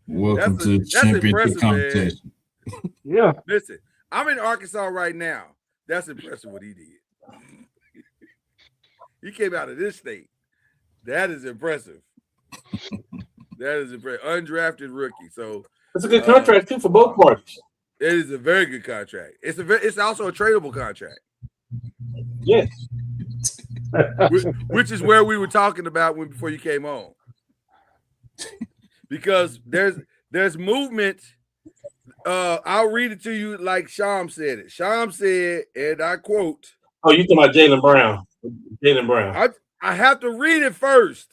Welcome to the championship competition. Yeah. Listen, I'm in Arkansas right now. That's impressive what he did. He came out of this state. That is impressive. That is impressive. Undrafted rookie. So It's a good contract too for both parties. it is a very good contract. It's also a tradable contract. Yes. Which is where we were talking about before you came on. Because there's movement. I'll read it to you like Sham said it. Sham said, and I quote. Oh, you talking about Jaylen Brown? Jaylen Brown. I have to read it first.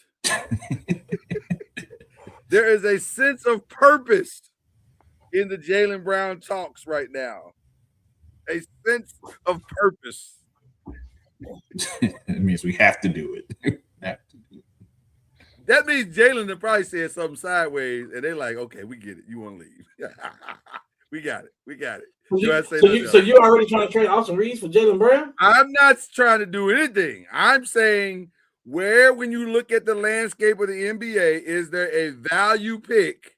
There is a sense of purpose in the Jaylen Brown talks right now. A sense of purpose. It means we have to do it. That means Jalen will probably said something sideways, and they're like, "Okay, we get it. You want to leave? We got it. We got it." So you're already trying to trade Austin Reeves for Jaylen Brown? I'm not trying to do anything. I'm saying when you look at the landscape of the NBA, is there a value pick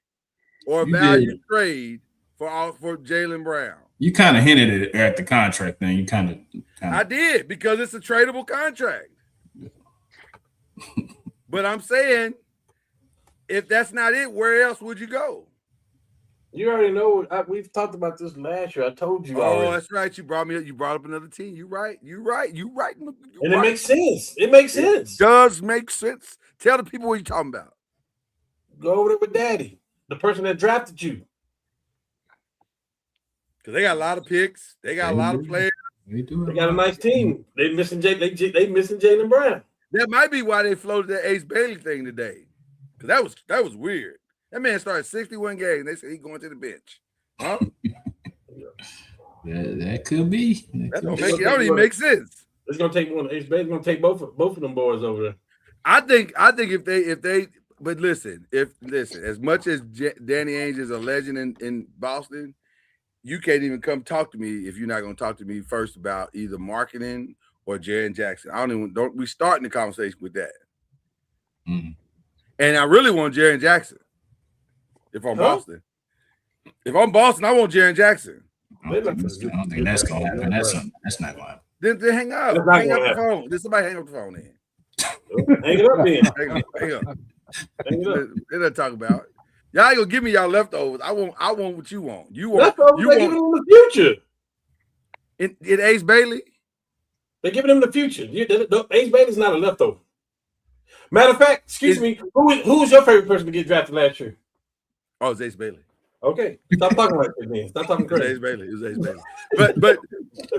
or a value trade for Jaylen Brown? You kind of hinted it at the contract thing. You kind of. I did, because it's a tradable contract. But I'm saying, if that's not it, where else would you go? You already know. We've talked about this last year. I told you. Oh, that's right. You brought up another team. You're right. And it makes sense. It makes sense. It does make sense. Tell the people what you're talking about. Go over there with Daddy, the person that drafted you. Because they got a lot of picks. They got a lot of players. They got a nice team. They missing Jaylen Brown. That might be why they floated that Ace Bailey thing today. Because that was weird. That man started 61 games. They said he's going to the bench. Huh? That could be. That don't even make sense. It's gonna take one. Ace Bailey's gonna take both of them boys over there. I think if they but listen, as much as Danny Ainge is a legend in Boston, you can't even come talk to me if you're not gonna talk to me first about either marketing or Jaren Jackson. Don't we starting the conversation with that. Mm-hmm. And I really want Jaren Jackson if I'm Boston. If I'm Boston, I want Jaren Jackson. I don't think that's gonna happen. That's not gonna happen. Then hang up. Hang up the phone. Then somebody hang up the phone then. Hang it up then. Hang up. They're not talking about it. Y'all ain't gonna give me y'all leftovers. I want what you want. You want leftovers. They're giving them the future. In Ace Bailey? They're giving them the future. Ace Bailey's not a leftover. Matter of fact, excuse me, who's your favorite person to get drafted last year? Oh, it's Ace Bailey. Okay, stop talking like that, man. Stop talking crazy. It was Ace Bailey.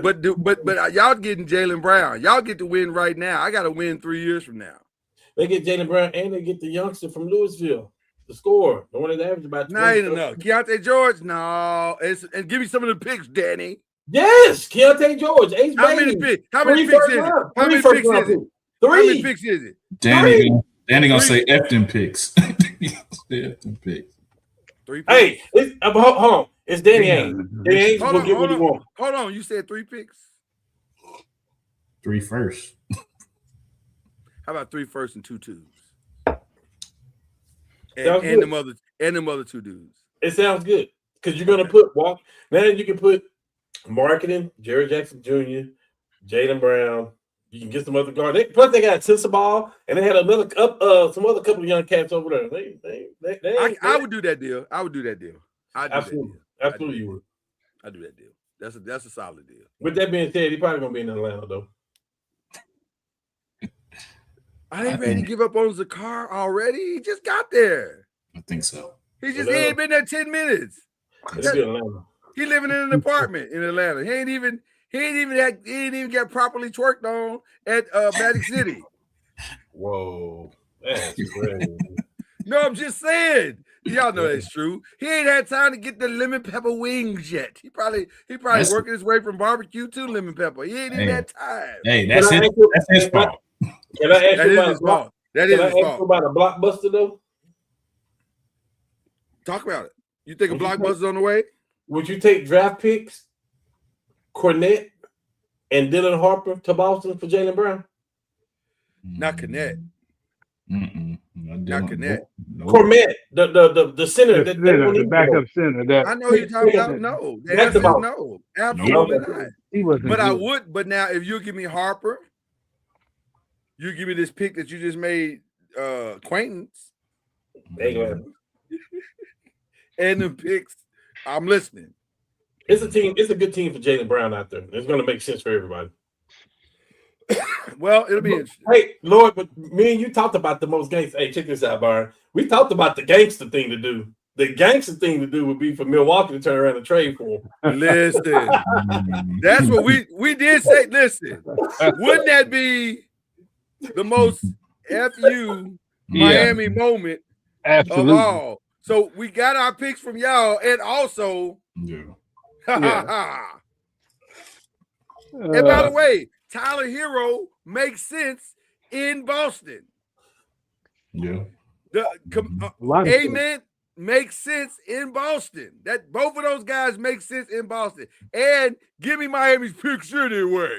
But y'all getting Jaylen Brown. Y'all get to win right now. I got to win 3 years from now. They get Jaylen Brown and they get the youngster from Louisville, the scorer, the one that averaged about 20. Not enough. Keontae George, no. And give me some of the picks, Danny. Yes, Keontae George. Ace How Bailey. many picks? How many picks is it? How many picks is it? How many picks is it? Danny gonna say F them picks. F them picks. 3 picks. Hey, hold on. It's Danny Ainge. Danny Ainge will get what he wants. Hold on. You said 3 picks? 3 first. How about 3 firsts and 2 twos? And them other 2 dudes. It sounds good. Because you're gonna put now you can put marketing, Jerry Jackson Jr., Jaylen Brown. You can get some other guard. Plus, they got Ball, and they had some other couple of young cats over there. I would do that deal. Absolutely, you would. I do that deal. That's a solid deal. With that being said, he's probably gonna be in Atlanta though. I ain't ready to give up on Zakar already. He just got there. I think so. He ain't been there 10 minutes. He living in an apartment in Atlanta. He ain't even got properly twerked on at Magic City. Whoa, that's crazy. No, I'm just saying. Y'all know that's true. He ain't had time to get the lemon pepper wings yet. He probably working his way from barbecue to lemon pepper. He ain't even had time. Hey, that's his fault. Can I ask you his fault. That is his fault. About a blockbuster though? Talk about it. You think a blockbuster's on the way? Would you take draft picks, Cornette, and Dylan Harper to Boston for Jaylen Brown? Not Cornette. Not Cornette. Cornette, the center, the backup center. I know you're talking about. No, the answer is no, absolutely not. He wasn't. But I would. But now, if you give me Harper, you give me this pick that you just made acquaintance They gonna happen. and the picks, I'm listening. It's a team. It's a good team for Jaylen Brown out there. It's going to make sense for everybody. Well, it'll be interesting. Hey, Lord, but me and you talked about the most gangster. Hey, check this out, Byron. We talked about the gangster thing to do. The gangster thing to do would be for Milwaukee to turn around and trade for him. Listen, that's what we did say. Listen, wouldn't that be the most FU Miami moment Absolutely. of all? So we got our picks from y'all, and also, Yeah. And by the way, Tyler Hero makes sense in Boston. Yeah. Amen makes sense in Boston. That both of those guys make sense in Boston. And give me Miami's picks anyway.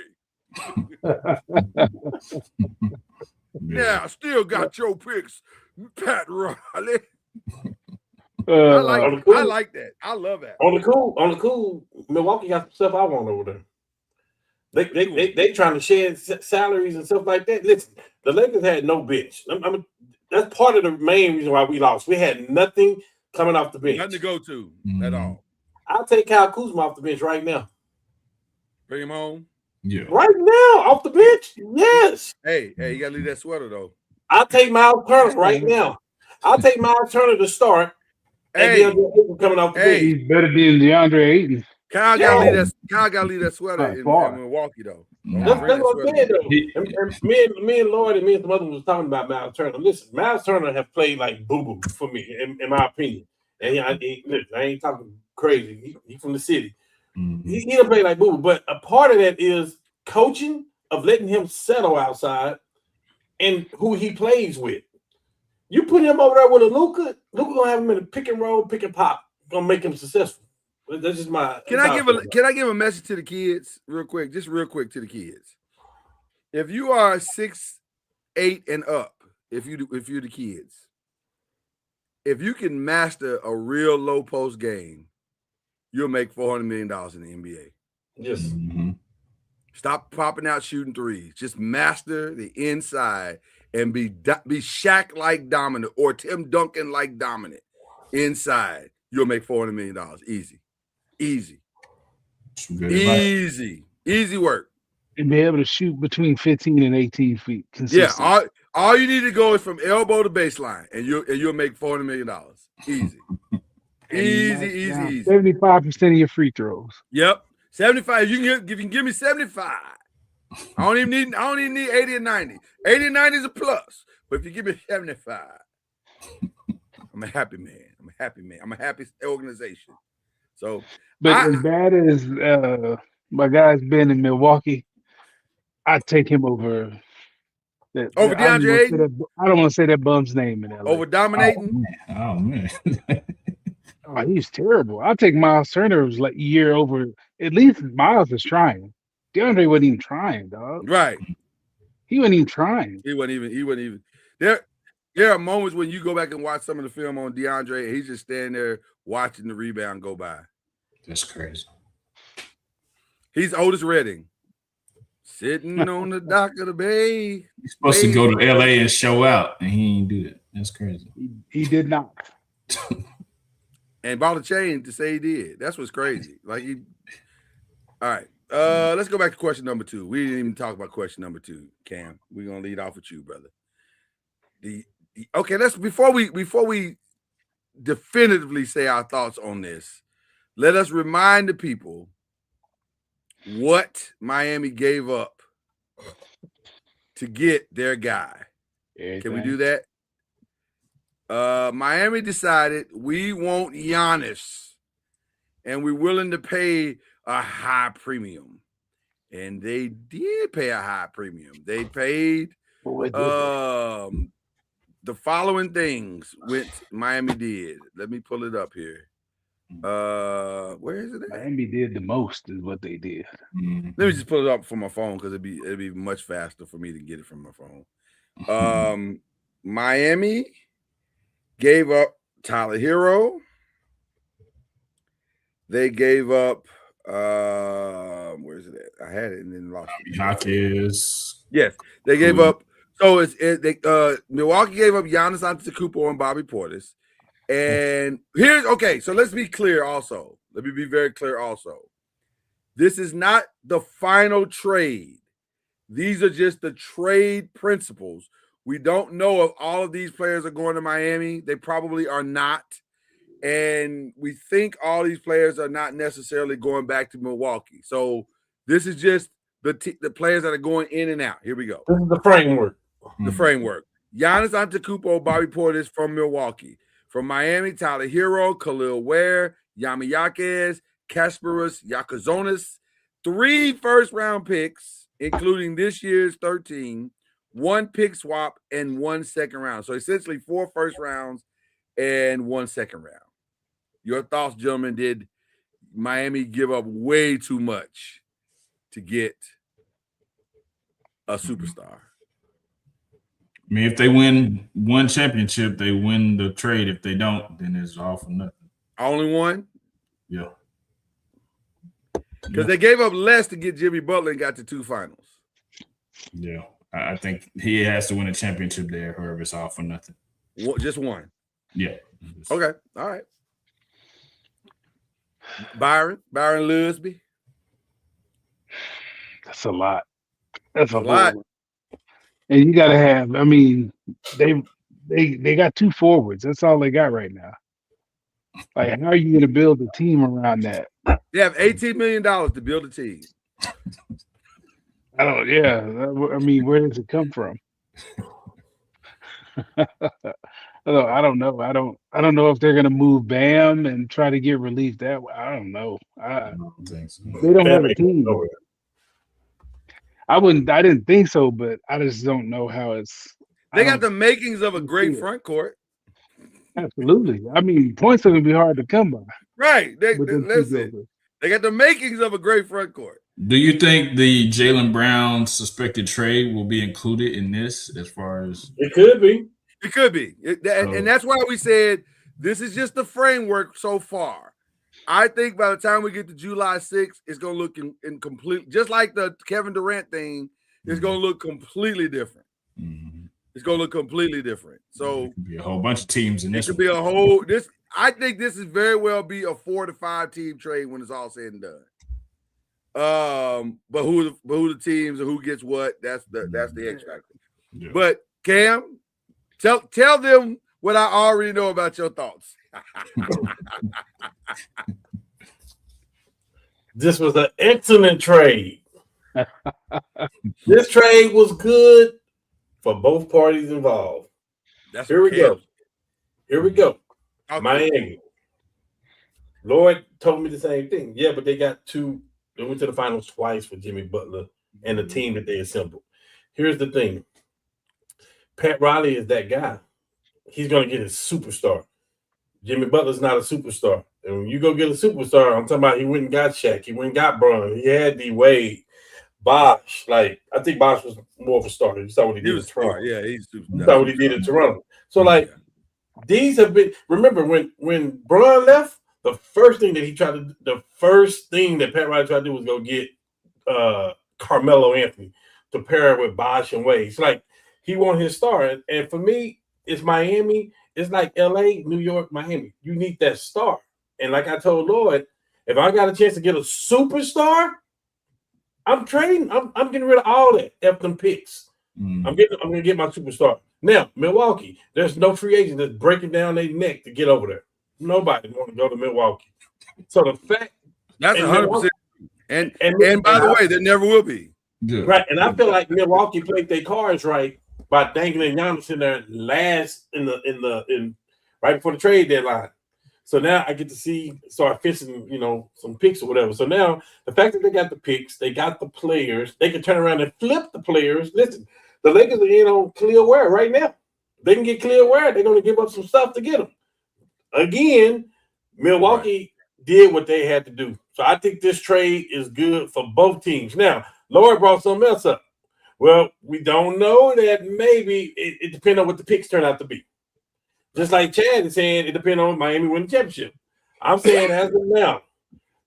Now, still got your picks, Pat Riley. I like that. I love that. On the cool, Milwaukee got some stuff I want over there. They trying to shed salaries and stuff like that. Listen, the Lakers had no bench. That's part of the main reason why we lost. We had nothing coming off the bench. Nothing to go to at all. I'll take Kyle Kuzma off the bench right now. Bring him home. Yeah. Right now, off the bench. Yes. Hey, you gotta leave that sweater though. I'll take Miles Turner right now. I'll take Miles Turner to start. Hey, coming off the bench. He's better than DeAndre Ayton. Kyle gotta leave that sweater in Milwaukee though. That's what I'm saying though. And me and Lloyd and me and some others was talking about Miles Turner. Listen, Miles Turner have played like boo-boo for me, in my opinion. And I ain't talking crazy. He from the city. Mm-hmm. He don't play like boo-boo. But a part of that is coaching, of letting him settle outside, and who he plays with. You put him over there with a Luka gonna have him in a pick and roll, pick and pop. Gonna make him successful. That's just my. Can I give a message to the kids real quick? Just real quick to the kids. If you are 6'8" and up, if you're the kids, if you can master a real low post game, you'll make $400 million in the NBA. Yes. Mm-hmm. Stop popping out shooting threes. Just master the inside and be Shaq like dominant or Tim Duncan like dominant inside. You'll make $400 million. Easy work. And be able to shoot between 15 and 18 feet. Consistent. Yeah, all you need to go is from elbow to baseline, and you'll make $400 million. Easy. Easy. 75% of your free throws. Yep. 75. If you can give me 75. I don't even need 80 and 90. 80 and 90 is a plus. But if you give me 75, I'm a happy man. I'm a happy organization. So, but as bad as my guy's been in Milwaukee, I'd take him over DeAndre Ayton. I don't want to say that bum's name in LA. Over dominating. Oh man. Oh, he's terrible. I'll take Miles Turner's like year over. At least Miles is trying. DeAndre wasn't even trying, dog. Right. He wasn't even trying. He wasn't even. There are moments when you go back and watch some of the film on DeAndre, and he's just standing there watching the rebound go by. That's crazy. He's Otis Redding. Sitting on the dock of the bay. He's supposed to go to LA and show out, and he ain't do it. That's crazy. He did not. And bought a chain to say he did. That's what's crazy. All right. Let's go back to question number 2. We didn't even talk about question number 2, Cam. We're gonna lead off with you, brother. Before we definitively say our thoughts on this, let us remind the people what Miami gave up to get their guy. Can we do that? Miami decided we want Giannis, and we're willing to pay a high premium. And they did pay a high premium. They paid the following things Miami did. Let me pull it up here. Where is it at? Miami did the most is what they did. Let me just pull it up from my phone because it'd be much faster for me to get it from my phone. Miami gave up Tyler Hero. They gave up where is it at? I had it and then lost it. Hawkins. Yes, they gave up. So Milwaukee gave up Giannis Antetokounmpo and Bobby Portis. And so let's be clear also. Let me be very clear also. This is not the final trade. These are just the trade principles. We don't know if all of these players are going to Miami. They probably are not. And we think all these players are not necessarily going back to Milwaukee. So this is just the players that are going in and out. Here we go. This is the framework. The framework. Giannis Antetokounmpo, Bobby Portis from Milwaukee. From Miami, Tyler Hero, Khalil Ware, Yami Yaquez, Kasparas Yakazonis. 3 first-round picks, including this year's 13, 1 pick swap, and 1 second round. So essentially 4 first rounds and 1 second round. Your thoughts, gentlemen? Did Miami give up way too much to get a superstar? I mean, if they win one championship, they win the trade. If they don't, then it's all for nothing. Only one? Yeah. Because they gave up less to get Jimmy Butler and got to 2 finals. Yeah. I think he has to win a championship there, or it's all for nothing. Just one? Yeah. Okay. All right. Byron Lusby. That's a lot. That's a lot. And you got to have. I mean, they got 2 forwards. That's all they got right now. Like, how are you going to build a team around that? They have $18 million to build a team. I don't. Yeah. I mean, where does it come from? I don't know. I don't know if they're going to move Bam and try to get relief that way. I don't know. I don't think so. They don't have a team. I didn't think so, but I just don't know how it's. They got the makings of a great front court. Absolutely. I mean, points are going to be hard to come by. Right. Listen, they got the makings of a great front court. Do you think the Jaylen Brown suspected trade will be included in this as far as? It could be. It could be. And that's why we said this is just the framework so far. I think by the time we get to July 6th, it's going to look in complete, just like the Kevin Durant thing, it's going to look completely different. Mm-hmm. It's going to look completely different. So it could be a whole bunch of teams in this. It could be a whole this. I think this is very well be a 4 to 5 team trade when it's all said and done. But who the teams and who gets what? That's the X factor. Yeah. But Cam, tell them what I already know about your thoughts. This was an excellent trade. This trade was good for both parties involved. Here we go. Miami. Lloyd told me the same thing. Yeah, but they got 2. They went to the finals twice with Jimmy Butler and the team that they assembled. Here's the thing. Pat Riley is that guy. He's going to get his superstar. Jimmy Butler's not a superstar. And when you go get a superstar, I'm talking about he went and got Shaq. He went and got Bron. He had D Wade. Bosh. Like, I think Bosh was more of a starter. You saw what he did in Toronto. Yeah, he's super. You saw what he did in Toronto. So, like, these have been – remember, when Bron left, the first thing that Pat Riley tried to do was go get Carmelo Anthony to pair with Bosh and Wade. It's like he won his star. And for me, it's Miami. It's like LA, New York, Miami. You need that star. And like I told Lloyd, if I got a chance to get a superstar, I'm trading. I'm getting rid of all that them picks. I'm going to get my superstar. Now, Milwaukee, there's no free agent that's breaking down their neck to get over there. Nobody want to go to Milwaukee. So the fact that's 100%. And by the way, there never will be. Yeah. Right. And I feel like Milwaukee played their cards right by dangling Giannis in there last in right before the trade deadline. So now I get to start fishing, some picks or whatever. So now the fact that they got the picks, they got the players, they can turn around and flip the players. Listen, the Lakers are in on Khalil Ware right now. They can get Khalil Ware. They're going to give up some stuff to get him. Again, Milwaukee did what they had to do. So I think this trade is good for both teams. Now, Lloyd brought something else up. Well, we don't know that. Maybe it depends on what the picks turn out to be. Just like Chad is saying, it depends on Miami winning the championship. I'm saying as of now,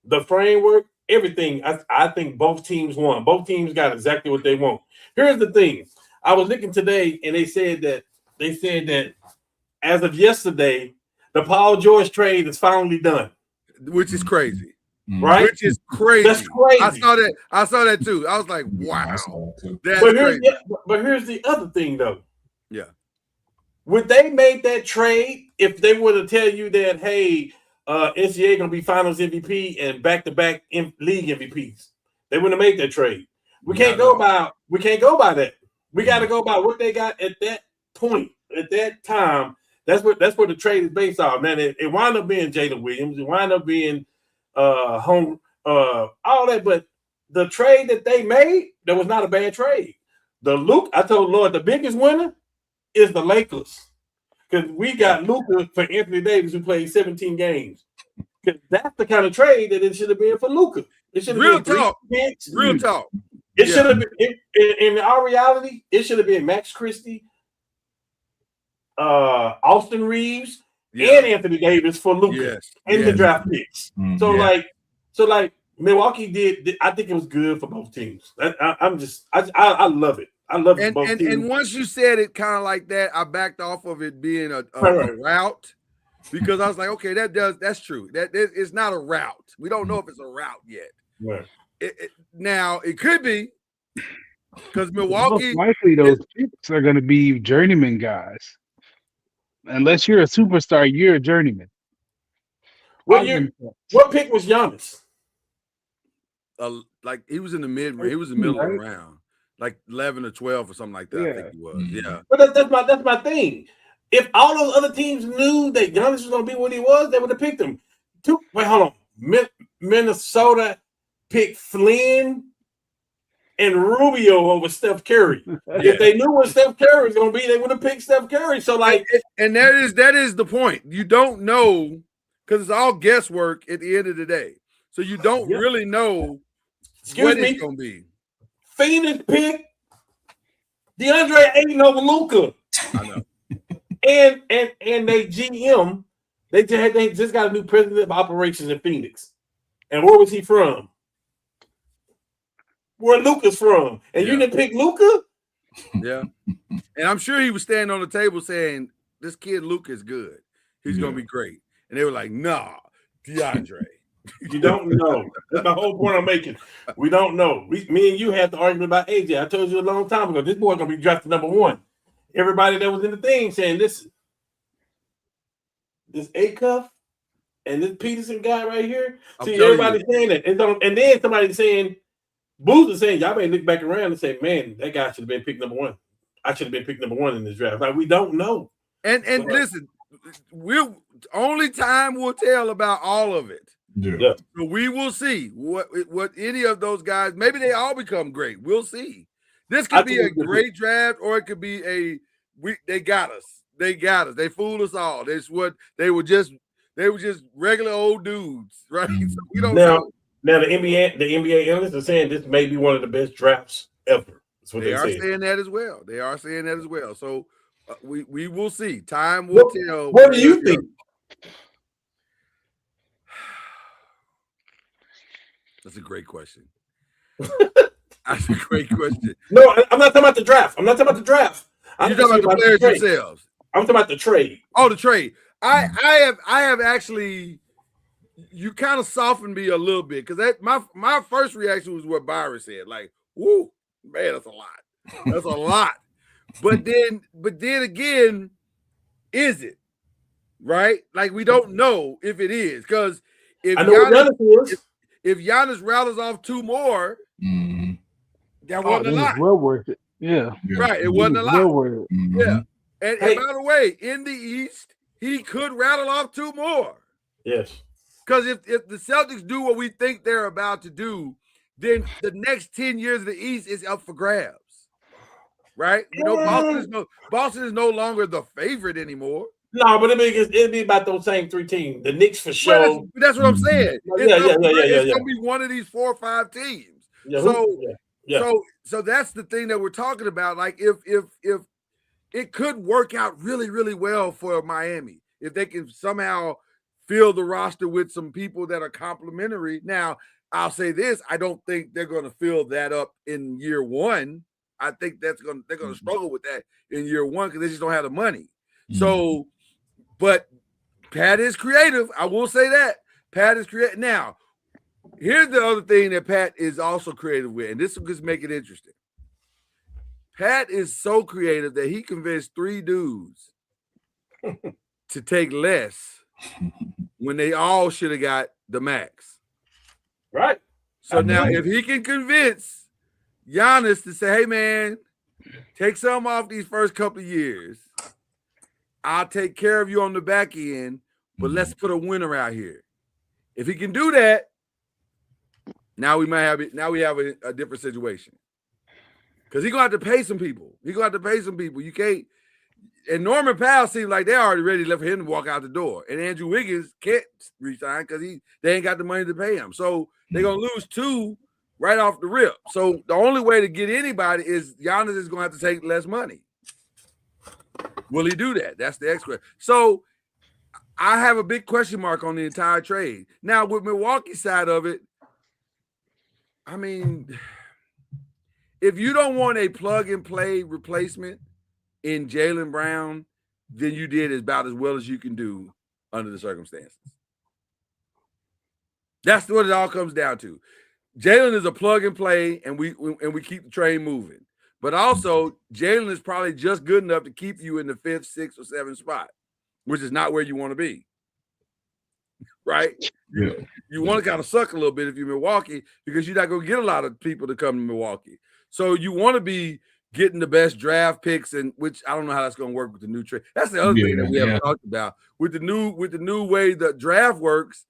the framework, everything, I think both teams won. Both teams got exactly what they want. Here's the thing. I was looking today, and they said that as of yesterday, the Paul George trade is finally done. Which is crazy. Right? Which is crazy. That's crazy. I saw that too. I was like, wow. That's But crazy. here's the other thing, though. Yeah. Would they make that trade if they were to tell you that, hey, NCAA gonna be Finals MVP and back-to-back league MVPs? They wouldn't have made that trade. We can't go by that. We got to go by what they got at that point, at that time. That's what the trade is based off. Man, it wound up being Jalen Williams. It wound up being all that, but the trade that they made, that was not a bad trade. I told Lord, the biggest winner is the Lakers, because we got Luka for Anthony Davis, who played 17 games. Because that's the kind of trade that it should have been for Luka. It should have been real talk. It should have been in our reality. It should have been Max Christie, Austin Reeves, and Anthony Davis for Luka in the draft picks. So Milwaukee did. I think it was good for both teams. I love it. I love it. And once you said it kind of like that, I backed off of it being a route, because I was like, okay, that's true. That it's not a route. We don't know if it's a route yet. Right. Now it could be, because Milwaukee, most likely those picks are going to be journeyman guys. Unless you're a superstar, you're a journeyman. What pick was Giannis? Like he was in the mid. He was in the middle of the round, like 11 or 12 or something like that. I think he was. Yeah. But that's my thing. If all those other teams knew that Giannis was going to be what he was, they would have picked him. Wait, hold on. Minnesota picked Flynn and Rubio over Steph Curry. If they knew what Steph Curry was going to be, they would have picked Steph Curry. So, and that is the point. You don't know, because it's all guesswork at the end of the day. So you don't really know what it's going to be. Phoenix picked DeAndre Ayton over Luka. I know. and they GM, they just got a new president of operations in Phoenix. And where was he from? Where Luka's from. And you didn't pick Luka? Yeah. And I'm sure he was standing on the table saying, this kid Luka is good. He's going to be great. And they were like, nah, DeAndre. You don't know. That's the whole point I'm making. We don't know. Me and you had the argument about AJ. I told you a long time ago, this boy's going to be drafted number 1. Everybody that was in the thing saying, listen, this A-Cuff and this Peterson guy right here. See, everybody saying that. And then somebody saying, Boozer saying, y'all may look back around and say, man, that guy should have been picked number 1. I should have been picked number 1 in this draft. Like, we don't know. And listen, only time will tell about all of it. Yeah. So we will see what any of those guys, maybe they all become great. We'll see. This could be a great draft, or it could be they got us. They got us. They fooled us all. That's what they were just regular old dudes, right? So we don't know. Now the NBA analysts are saying this may be one of the best drafts ever. That's what they are saying that as well. They are saying that as well. So we will see. Time will tell. What do you think? That's a great question. That's a great question. No, I'm not talking about the draft. I'm talking about the players themselves. I'm talking about the trade. Oh, the trade. I have actually. You kind of softened me a little bit, because my first reaction was what Byron said. Like, whoo, man, that's a lot. That's a lot. But then again, is it right? Like, we don't know if it is, because if Giannis rattles off 2 more, that wasn't a lot. Well worth it. Yeah. Right. It wasn't a lot. Well worth it. Yeah. And by the way, in the East, he could rattle off 2 more. Yes. Because if the Celtics do what we think they're about to do, then the next 10 years of the East is up for grabs. Right? You know, Boston is no longer the favorite anymore. No, but it'd be about those same 3 teams. The Knicks for sure. Well, that's what I'm saying. It's gonna be one of these 4 or 5 teams. So that's the thing that we're talking about. Like, if it could work out really, really well for Miami, if they can somehow fill the roster with some people that are complimentary. Now, I'll say this: I don't think they're going to fill that up in year 1. I think they're gonna struggle with that in year one because they just don't have the money. So, but Pat is creative. I will say that Pat is creative. Now, here's the other thing that Pat is also creative with, and this will just make it interesting. Pat is so creative that he convinced 3 dudes to take less when they all should have got the max. Right. So now, if he can convince Giannis to say, "Hey, man, take some off these first couple of years. I'll take care of you on the back end, but let's put a winner out here." If he can do that, now we might have it. Now we have a different situation because he's gonna have to pay some people. He's gonna have to pay some people. You can't. And Norman Powell seems like they're already ready for him to walk out the door. And Andrew Wiggins can't resign because they ain't got the money to pay him. So they're gonna lose 2 right off the rip. So the only way to get anybody is Giannis is gonna have to take less money. Will he do that? That's the next question. So I have a big question mark on the entire trade. Now, with Milwaukee's side of it, I mean, if you don't want a plug-and-play replacement in Jaylen Brown, then you did about as well as you can do under the circumstances. That's what it all comes down to. Jaylen is a plug-and-play, and we keep the train moving. But also, Jaylen is probably just good enough to keep you in the 5th, 6th, or 7th spot, which is not where you want to be. Right? Yeah. You want to kind of suck a little bit if you're Milwaukee because you're not going to get a lot of people to come to Milwaukee. So you want to be getting the best draft picks, and which I don't know how that's going to work with the new trade. That's the other thing that we haven't talked about. With the new way the draft works,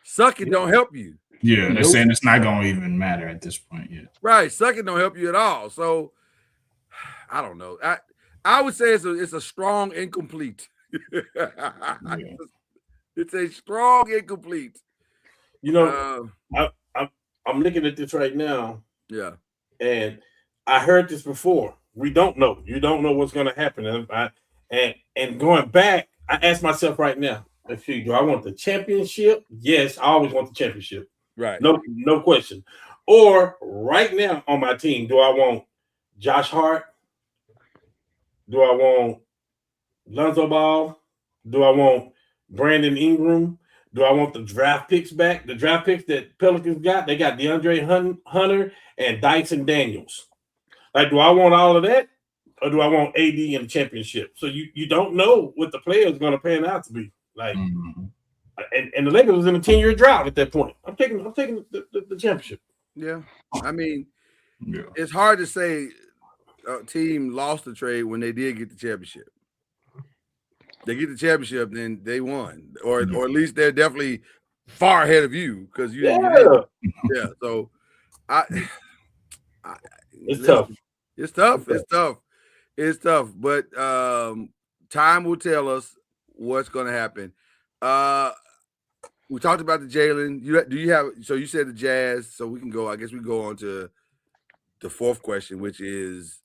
sucking don't help you. Yeah, they're saying it's not going to even matter at this point yet. Right, sucking don't help you at all. So I don't know. I would say it's a strong incomplete. It's a strong incomplete. You know, I'm looking at this right now. Yeah. And I heard this before. We don't know. You don't know what's going to happen. And going back, I ask myself right now, let's see, do I want the championship? Yes, I always want the championship. Right. No question. Or right now on my team, do I want Josh Hart? Do I want Lonzo Ball? Do I want Brandon Ingram? Do I want the draft picks back? The draft picks that Pelicans got, they got DeAndre Hunter and Dyson Daniels. Like, do I want all of that? Or do I want AD in the championship? So you don't know what the player is going to pan out to be. Like, and the Lakers was in a 10-year drought at that point. I'm taking the championship. Yeah. I mean, it's hard to say a team lost the trade when they did get the championship. They get the championship, then they won, or at least they're definitely far ahead of you because you. Yeah. So, it's tough. It's tough. It's tough. It's tough. But time will tell us what's going to happen. We talked about the Jaylen. Do you have? So you said the Jazz. So we can go. I guess we go on to the 4th question, which is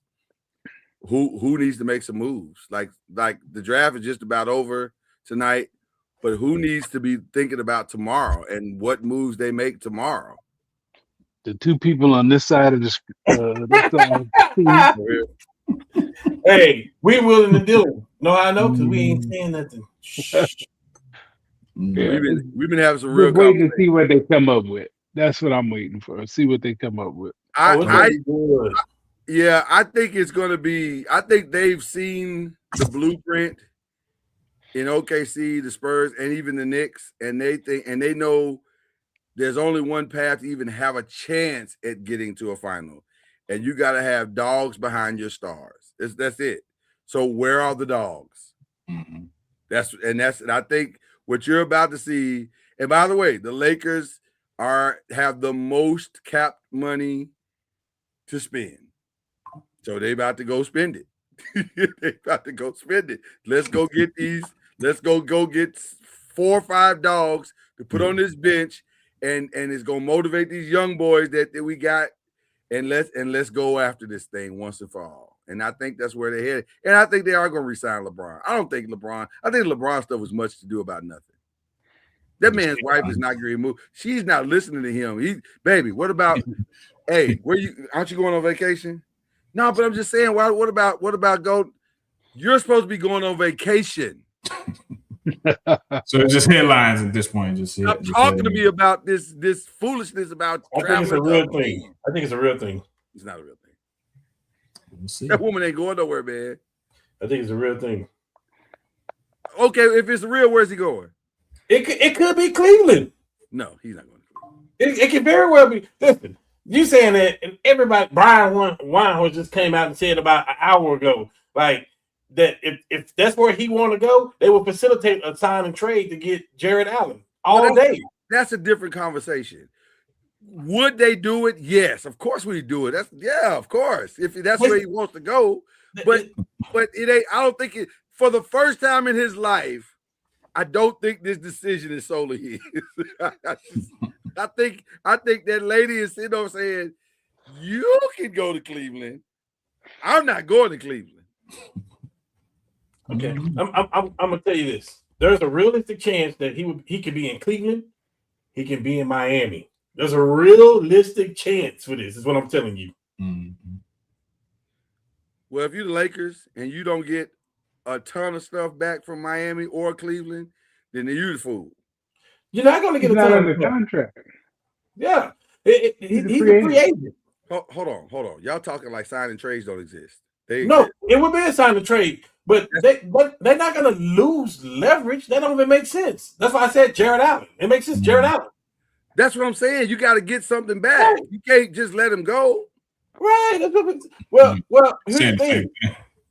who needs to make some moves? Like the draft is just about over tonight, but who needs to be thinking about tomorrow and what moves they make tomorrow? The 2 people on this side of this Hey, we willing to deal with. No, I know because we ain't saying nothing. Yeah. We've been having some real waiting to see what they come up with. That's what I'm waiting for. See what they come up with. Yeah, I think it's going to be. I think they've seen the blueprint in OKC, the Spurs, and even the Knicks, and they know there's only one path to even have a chance at getting to a final, and you got to have dogs behind your stars. That's it. So where are the dogs? And I think what you're about to see. And by the way, the Lakers have the most cap money to spend. So they about to go spend it. They about to go spend it. Let's go get these. Let's go get 4 or 5 dogs to put on this bench, and it's gonna motivate these young boys that we got, and let's go after this thing once and for all. And I think that's where they're headed. And I think they are gonna resign LeBron. I think LeBron stuff was much to do about nothing. That man's wife is not going to move. She's not listening to him. Baby, what about? Hey, aren't you going on vacation? No, but I'm just saying. Why? What about go? You're supposed to be going on vacation. So it's just headlines at this point. Stop talking to me about this foolishness about I think it's a traveling. real thing. I think it's a real thing. It's not a real thing. We'll see. That woman ain't going nowhere, man. I think it's a real thing. Okay, if it's real, where's he going? It could be Cleveland. No, he's not going to Cleveland. It could very well be. Listen, you saying that, and everybody, Brian Weinhorst just came out and said about an hour ago, like that if that's where he want to go, they will facilitate a sign and trade to get Jared Allen all day. That's a different conversation. Would they do it? Yes, of course we do it. Of course. If that's where he wants to go, but it ain't. I don't think it. For the first time in his life, I don't think this decision is solely his. I think that lady is sitting over saying, "You can go to Cleveland. I'm not going to Cleveland." Okay, I'm gonna tell you this. There's a realistic chance that he could be in Cleveland. He can be in Miami. There's a realistic chance for this. Is what I'm telling you. Mm-hmm. Well, if you're the Lakers and you don't get a ton of stuff back from Miami or Cleveland, then you're the fool. You're not going to get He's a not ton under of stuff. contract. Yeah, he's a free agent. Hold on. Y'all talking like signing trades don't exist. No, it would be a sign to trade, but they're not going to lose leverage. That don't even make sense. That's why I said Jared Allen. It makes sense, Jared Allen. That's what I'm saying. You got to get something back. Right. You can't just let him go. Right. Well. Here's the thing.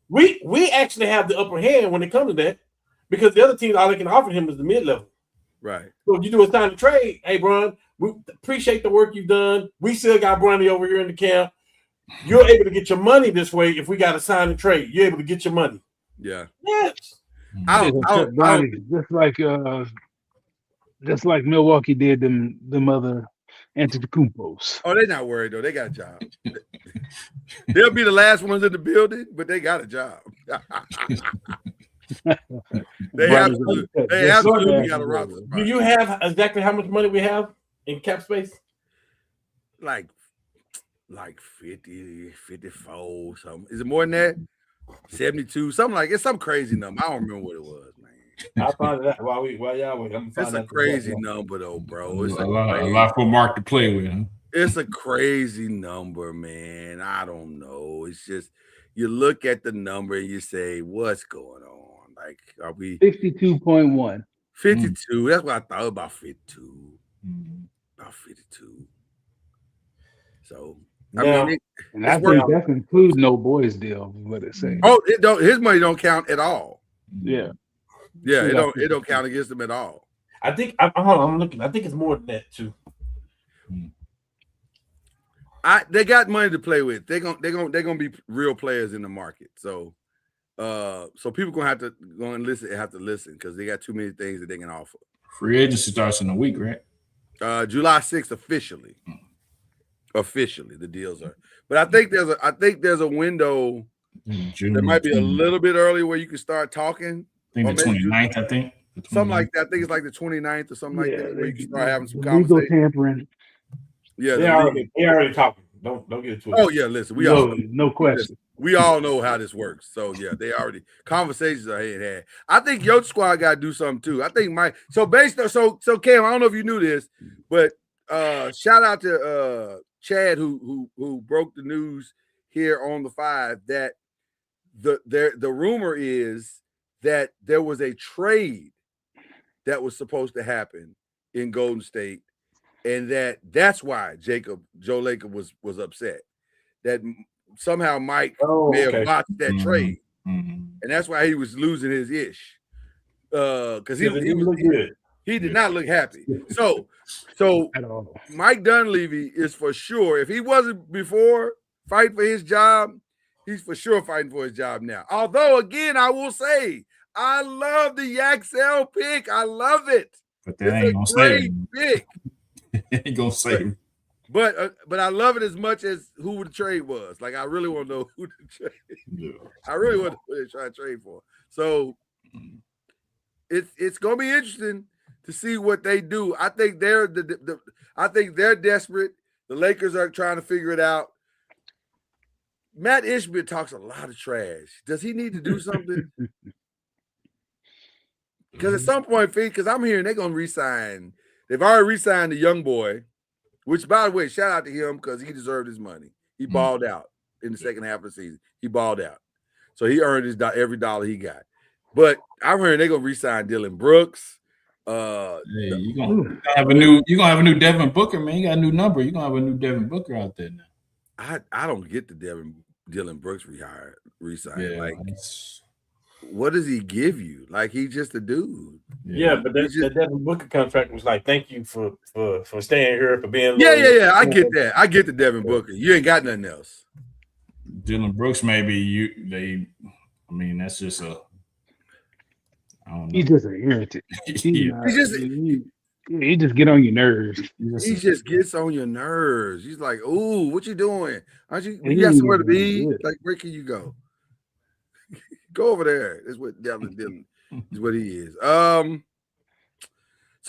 We actually have the upper hand when it comes to that, because the other teams, all they can offer him is the mid level. Right. So if you do a sign to trade, hey, Bron, we appreciate the work you've done. We still got Bronny over here in the camp. You're able to get your money this way. If we got a sign and trade, you're able to get your money. Yeah. Yes. Just like Milwaukee did them other Antetokounmpos. Oh, they're not worried though. They got a job. They'll be the last ones in the building, but they got a job. They absolutely got a roster. Do you have exactly how much money we have in cap space? Like 50, 54, something. Is it more than that? 72, something like it's some crazy number. I don't remember what it was, man. I'll find it out while y'all wait. It's a crazy number though, bro. It's a lot for Mark to play with. Huh? It's a crazy number, man. I don't know. It's just you look at the number and you say, what's going on? Like, are we 52.1? 52. That's what I thought about 52. About 52. So I mean, and I think that's include no boys deal. What it say? Oh, it don't. His money don't count at all. Yeah. Yeah, it don't count against them at all. I think I'm looking. I think it's more than that too. They got money to play with. They're gonna be real players in the market. So people have to listen because they got too many things that they can offer. Free agency starts in a week, right? July 6th officially. Officially, the deals are. But I think there's a window that might be a little bit early where you can start talking. I think the 29th, I think. Something like that. I think it's like the 29th or something like that, where you can start having some legal conversation. Tampering. Yeah, they already talking. Don't get it twisted. Oh yeah, listen, no question. We all know how this works. So yeah, they already conversations are had. I think your squad got to do something too. I think so Cam, I don't know if you knew this, but shout out to Chad who broke the news here on the 5 that the rumor is that there was a trade that was supposed to happen in Golden State, and that's why Joe Lacob was upset that somehow Mike may have botched that trade, and that's why he was losing his ish because he did not look happy. So Mike Dunleavy is for sure. If he wasn't before fighting for his job, he's for sure fighting for his job now. Although, again, I will say, I love the Yaxel pick. I love it. But that ain't gonna save him. Pick. Ain't gonna save him. But I love it as much as who the trade was. Like, I really want to know who the trade. Yeah. I really want to know who they're trying to trade for. So it's gonna be interesting to see what they do. I think they're I think they're desperate. The Lakers are trying to figure it out. Matt Ishbia talks a lot of trash. Does he need to do something? Because at some point, because I'm hearing they're gonna resign. They've already re-signed the young boy, which, by the way, shout out to him because he deserved his money. He balled out in the second half of the season. He balled out, so he earned his every dollar he got. But I'm hearing they're gonna re-sign Dylan Brooks. Hey, you're gonna have a new Devin Booker, man. You got a new number. You're gonna have a new Devin Booker out there now. I don't get the Dylan Brooks re-sign. Yeah, Like, what does he give you? Like, he's just a dude. Yeah, but that Devin Booker contract was like, thank you for staying here, for being loyal. Yeah. I get that. I get the Devin Booker. You ain't got nothing else. Dylan Brooks, maybe that's just a. I don't know. He's just an irritant. He just get on your nerves. He just gets on your nerves. He's like, "Ooh, what you doing? Aren't you? You got somewhere to be? Like, where can you go? Go over there." That's what Dylan is. What he is. So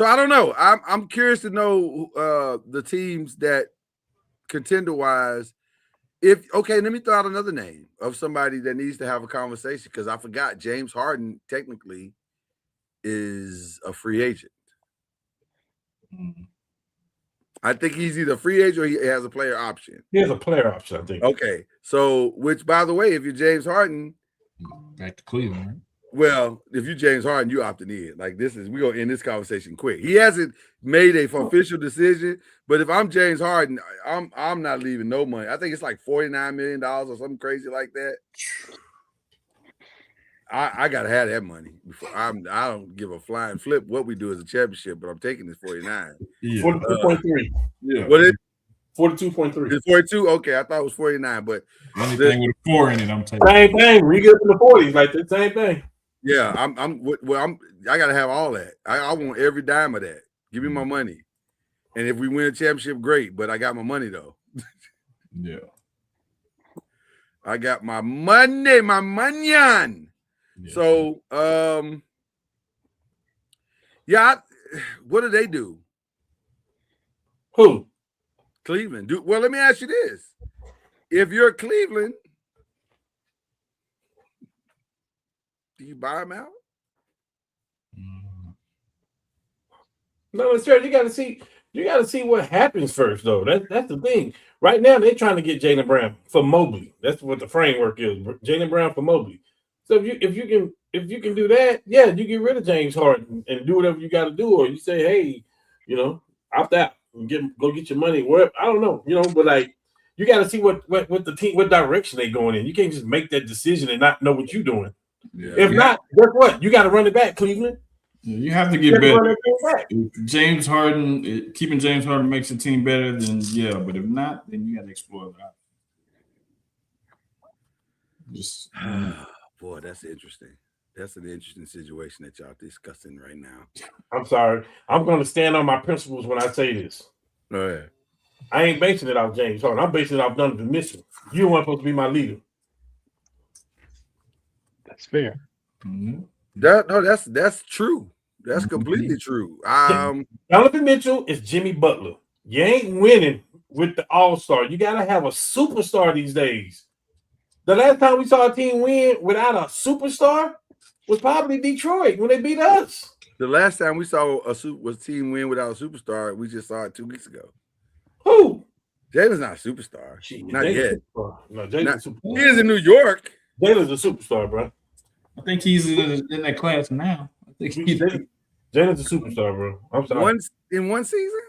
I don't know. I'm curious to know the teams that contender wise. Let me throw out another name of somebody that needs to have a conversation because I forgot James Harden technically is a free agent. I think he's either a free agent or he has a player option. He has a player option, I think. Okay. So, which, by the way, if you're James Harden, back to Cleveland, right? Well, if you're James Harden, you opting in. Like, we're going to end this conversation quick. He hasn't made a official decision, but if I'm James Harden, I'm not leaving no money. I think it's like $49 million or something crazy like that. I gotta have that money before I don't give a flying flip what we do as a championship, but I'm taking this 49. Yeah. 42.3. Yeah. What is 42.3? It's 42. Okay, I thought it was 49, but anything with a 4 in it, I'm taking. Same thing. We get up in the 40s, like the same thing. Yeah, I gotta have all that. I want every dime of that. Give me my money, and if we win a championship, great. But I got my money though. Yeah, I got my money, my money. Yeah. So, what do they do? Who? Cleveland. Well, let me ask you this: if you're Cleveland, do you buy them out? No, it's fair. You got to see what happens first, though. That's the thing. Right now, they're trying to get Jaylen Brown for Mobley. That's what the framework is. Jaylen Brown for Mobley. So if you can do that, yeah, you get rid of James Harden and do whatever you got to do, or you say, hey, opt out and go get your money. Wherever, I don't know, but like you got to see what the team, what direction they going in. You can't just make that decision and not know what you're doing. Yeah. If not, guess what? You got to run it back, Cleveland. You have to get better. If James Harden, keeping James Harden makes the team better, then yeah. But if not, then you got to explore that. Just boy, that's interesting. That's an interesting situation that y'all discussing right now. I'm sorry. I'm going to stand on my principles when I say this. Go ahead. I ain't basing it off James Harden. I'm basing it off Donovan Mitchell. You weren't supposed to be my leader. That's fair. Mm-hmm. That's true. That's completely true. Donovan Mitchell is Jimmy Butler. You ain't winning with the All-Star. You got to have a superstar these days. The last time we saw a team win without a superstar was probably Detroit when they beat us. The last time we saw a team win without a superstar, we just saw it 2 weeks ago. Who? Jalen's not a superstar. Not yet. No, Jalen's a superstar. He is in New York. Jalen's a superstar, bro. I think he's in that class now. I think Jalen's a superstar, bro. I'm sorry. In one season?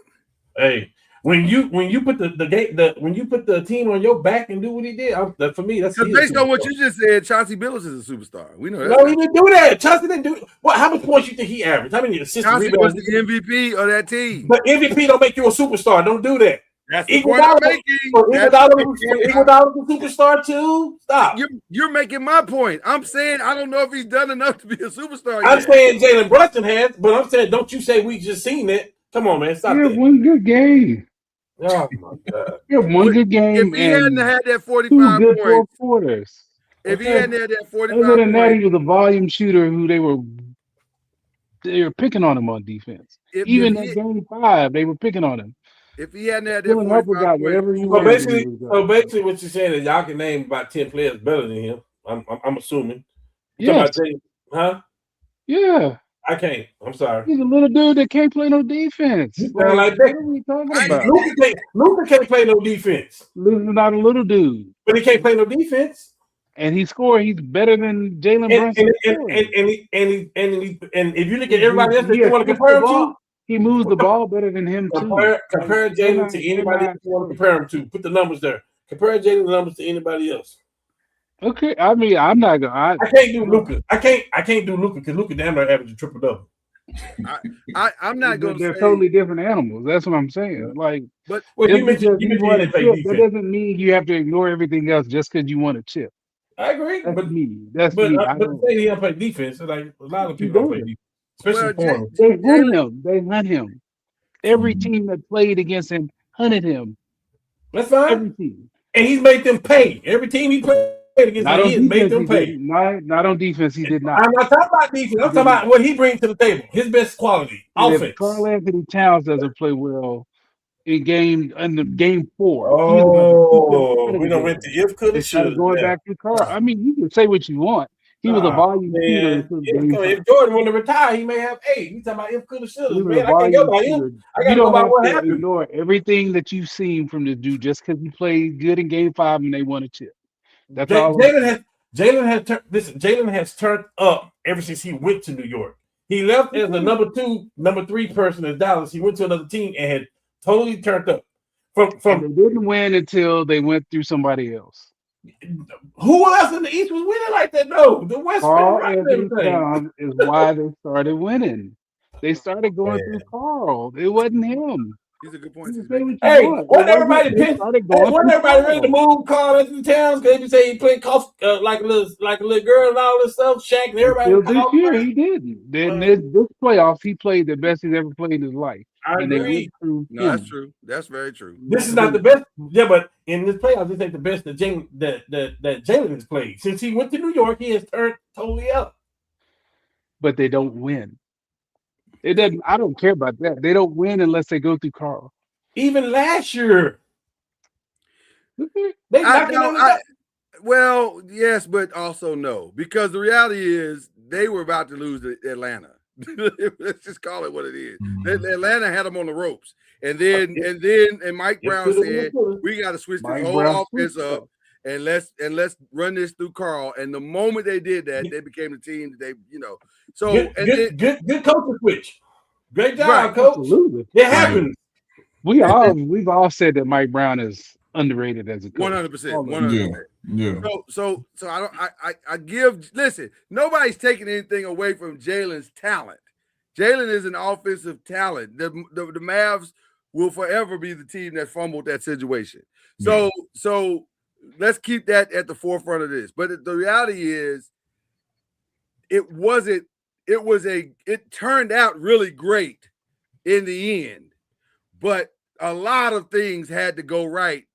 Hey, when you put the team on your back and do what he did, for me, that's based on what you just said. Chauncey Billups is a superstar. We know that. No, he didn't do that. Chauncey didn't do it. What? How many points you think he averaged? How many assists? Chauncey was the MVP of that team. But MVP don't make you a superstar. Don't do that. That's the point I'm making. Iguodala's a superstar too. Stop. You're making my point. I'm saying I don't know if he's done enough to be a superstar. I'm saying Jalen Brunson has, but I'm saying don't you say we just seen it. Come on, man. Stop that. One good game. Oh my God. One good game. If he hadn't had that 45 points, quarters. If he hadn't had that 45 other than that, he was a volume shooter who they were picking on him on defense. Even in game 5, they were picking on him. If he hadn't had that Dylan Harper 45 got point, whatever he So wanted. basically, what you're saying is y'all can name about 10 players better than him. I'm assuming. You Yes. talking about huh? Yeah. I can't. I'm sorry. He's a little dude that can't play no defense. You sound like what that. are we talking I- about? Luka can't play no defense, Luka's not a little dude. but he can't play no defense. And he's scoring. He's better than Jalen And Brunson. and if you look at everybody else that you want to compare him to, he moves the ball better than him too. compare Jalen to anybody else you want to compare him to. Put the numbers there. Compare Jalen's numbers to anybody else. Okay, I mean, I'm not gonna. I can't do Luka. I can't do Luka because Luka damn near averaged a triple double. I'm not going to They're say totally different animals. That's what I'm saying. Like, but Well, just you mentioned because you want a didn't play chip, that defense. doesn't mean you have to ignore everything else just because you want a chip. I agree, That's but me. That's but me. but to say he don't play defense, like a lot of He people don't play doesn't. defense, especially Well, for him. They hunt him. They hunt him. Every team that played against him hunted him. That's fine. Every team. And he's made them pay. Every team he played against, Not on he has made defense, them he pay. didn't. Not on defense, he did not. I'm not talking about defense. I'm talking about what he brings to the table. His best quality, And offense. if Karl Anthony Towns doesn't play well in game 4, Oh, we don't went to if could they have started should. going back to Karl. I mean, you can say what you want. He was a volume shooter until game 5. If Jordan want to retire, he may have 8. You talking about if could have should He have. was a Man, I can't go volume by shooter. him. I You got to go don't by have what to happened. ignore everything that you've seen from the dude just because he played good in game 5 and they won a chip. That's all. Jalen has turned up ever since he went to New York. He left as the number 3 person in Dallas. He went to another team and had totally turned up. And they didn't win until they went through somebody else. Who else in the East was winning like that? No, the West. Karl Anthony Towns is why they started winning. They started going through Karl. It wasn't him. he's a good point. You can say what you Hey, want. wasn't everybody They pissed? started going Wasn't through everybody ready to Karl. move Karl Anthony Towns? Because they say he played golf like a little girl and all this stuff. Shaq and everybody. Until this year, he didn't. Then this playoffs, he played the best he's ever played in his life. I And they agree. went through No, him. that's true. That's very true. This is not the best. Yeah, but in this playoffs, this ain't the best that Jalen has played. Since he went to New York, he has turned totally up. But they don't win. It doesn't. I don't care about that. They don't win unless they go through Karl. Even last year, they I knocking on know, the well, yes, but also no, because the reality is they were about to lose to Atlanta. Let's just call it what it is. Atlanta had them on the ropes, and Mike Brown said we got to switch this whole offense up, and let's run this through Karl. And the moment they did that, they became the team that they, So good coaching switch. Great job, Right, coach. Absolutely. It happens. We've all said that Mike Brown is underrated as a coach. 100%. 100%. Yeah. So I give. Listen, nobody's taking anything away from Jalen's talent. Jalen is an offensive talent. The Mavs will forever be the team that fumbled that situation. So let's keep that at the forefront of this. But the reality is, it turned out really great in the end, but a lot of things had to go right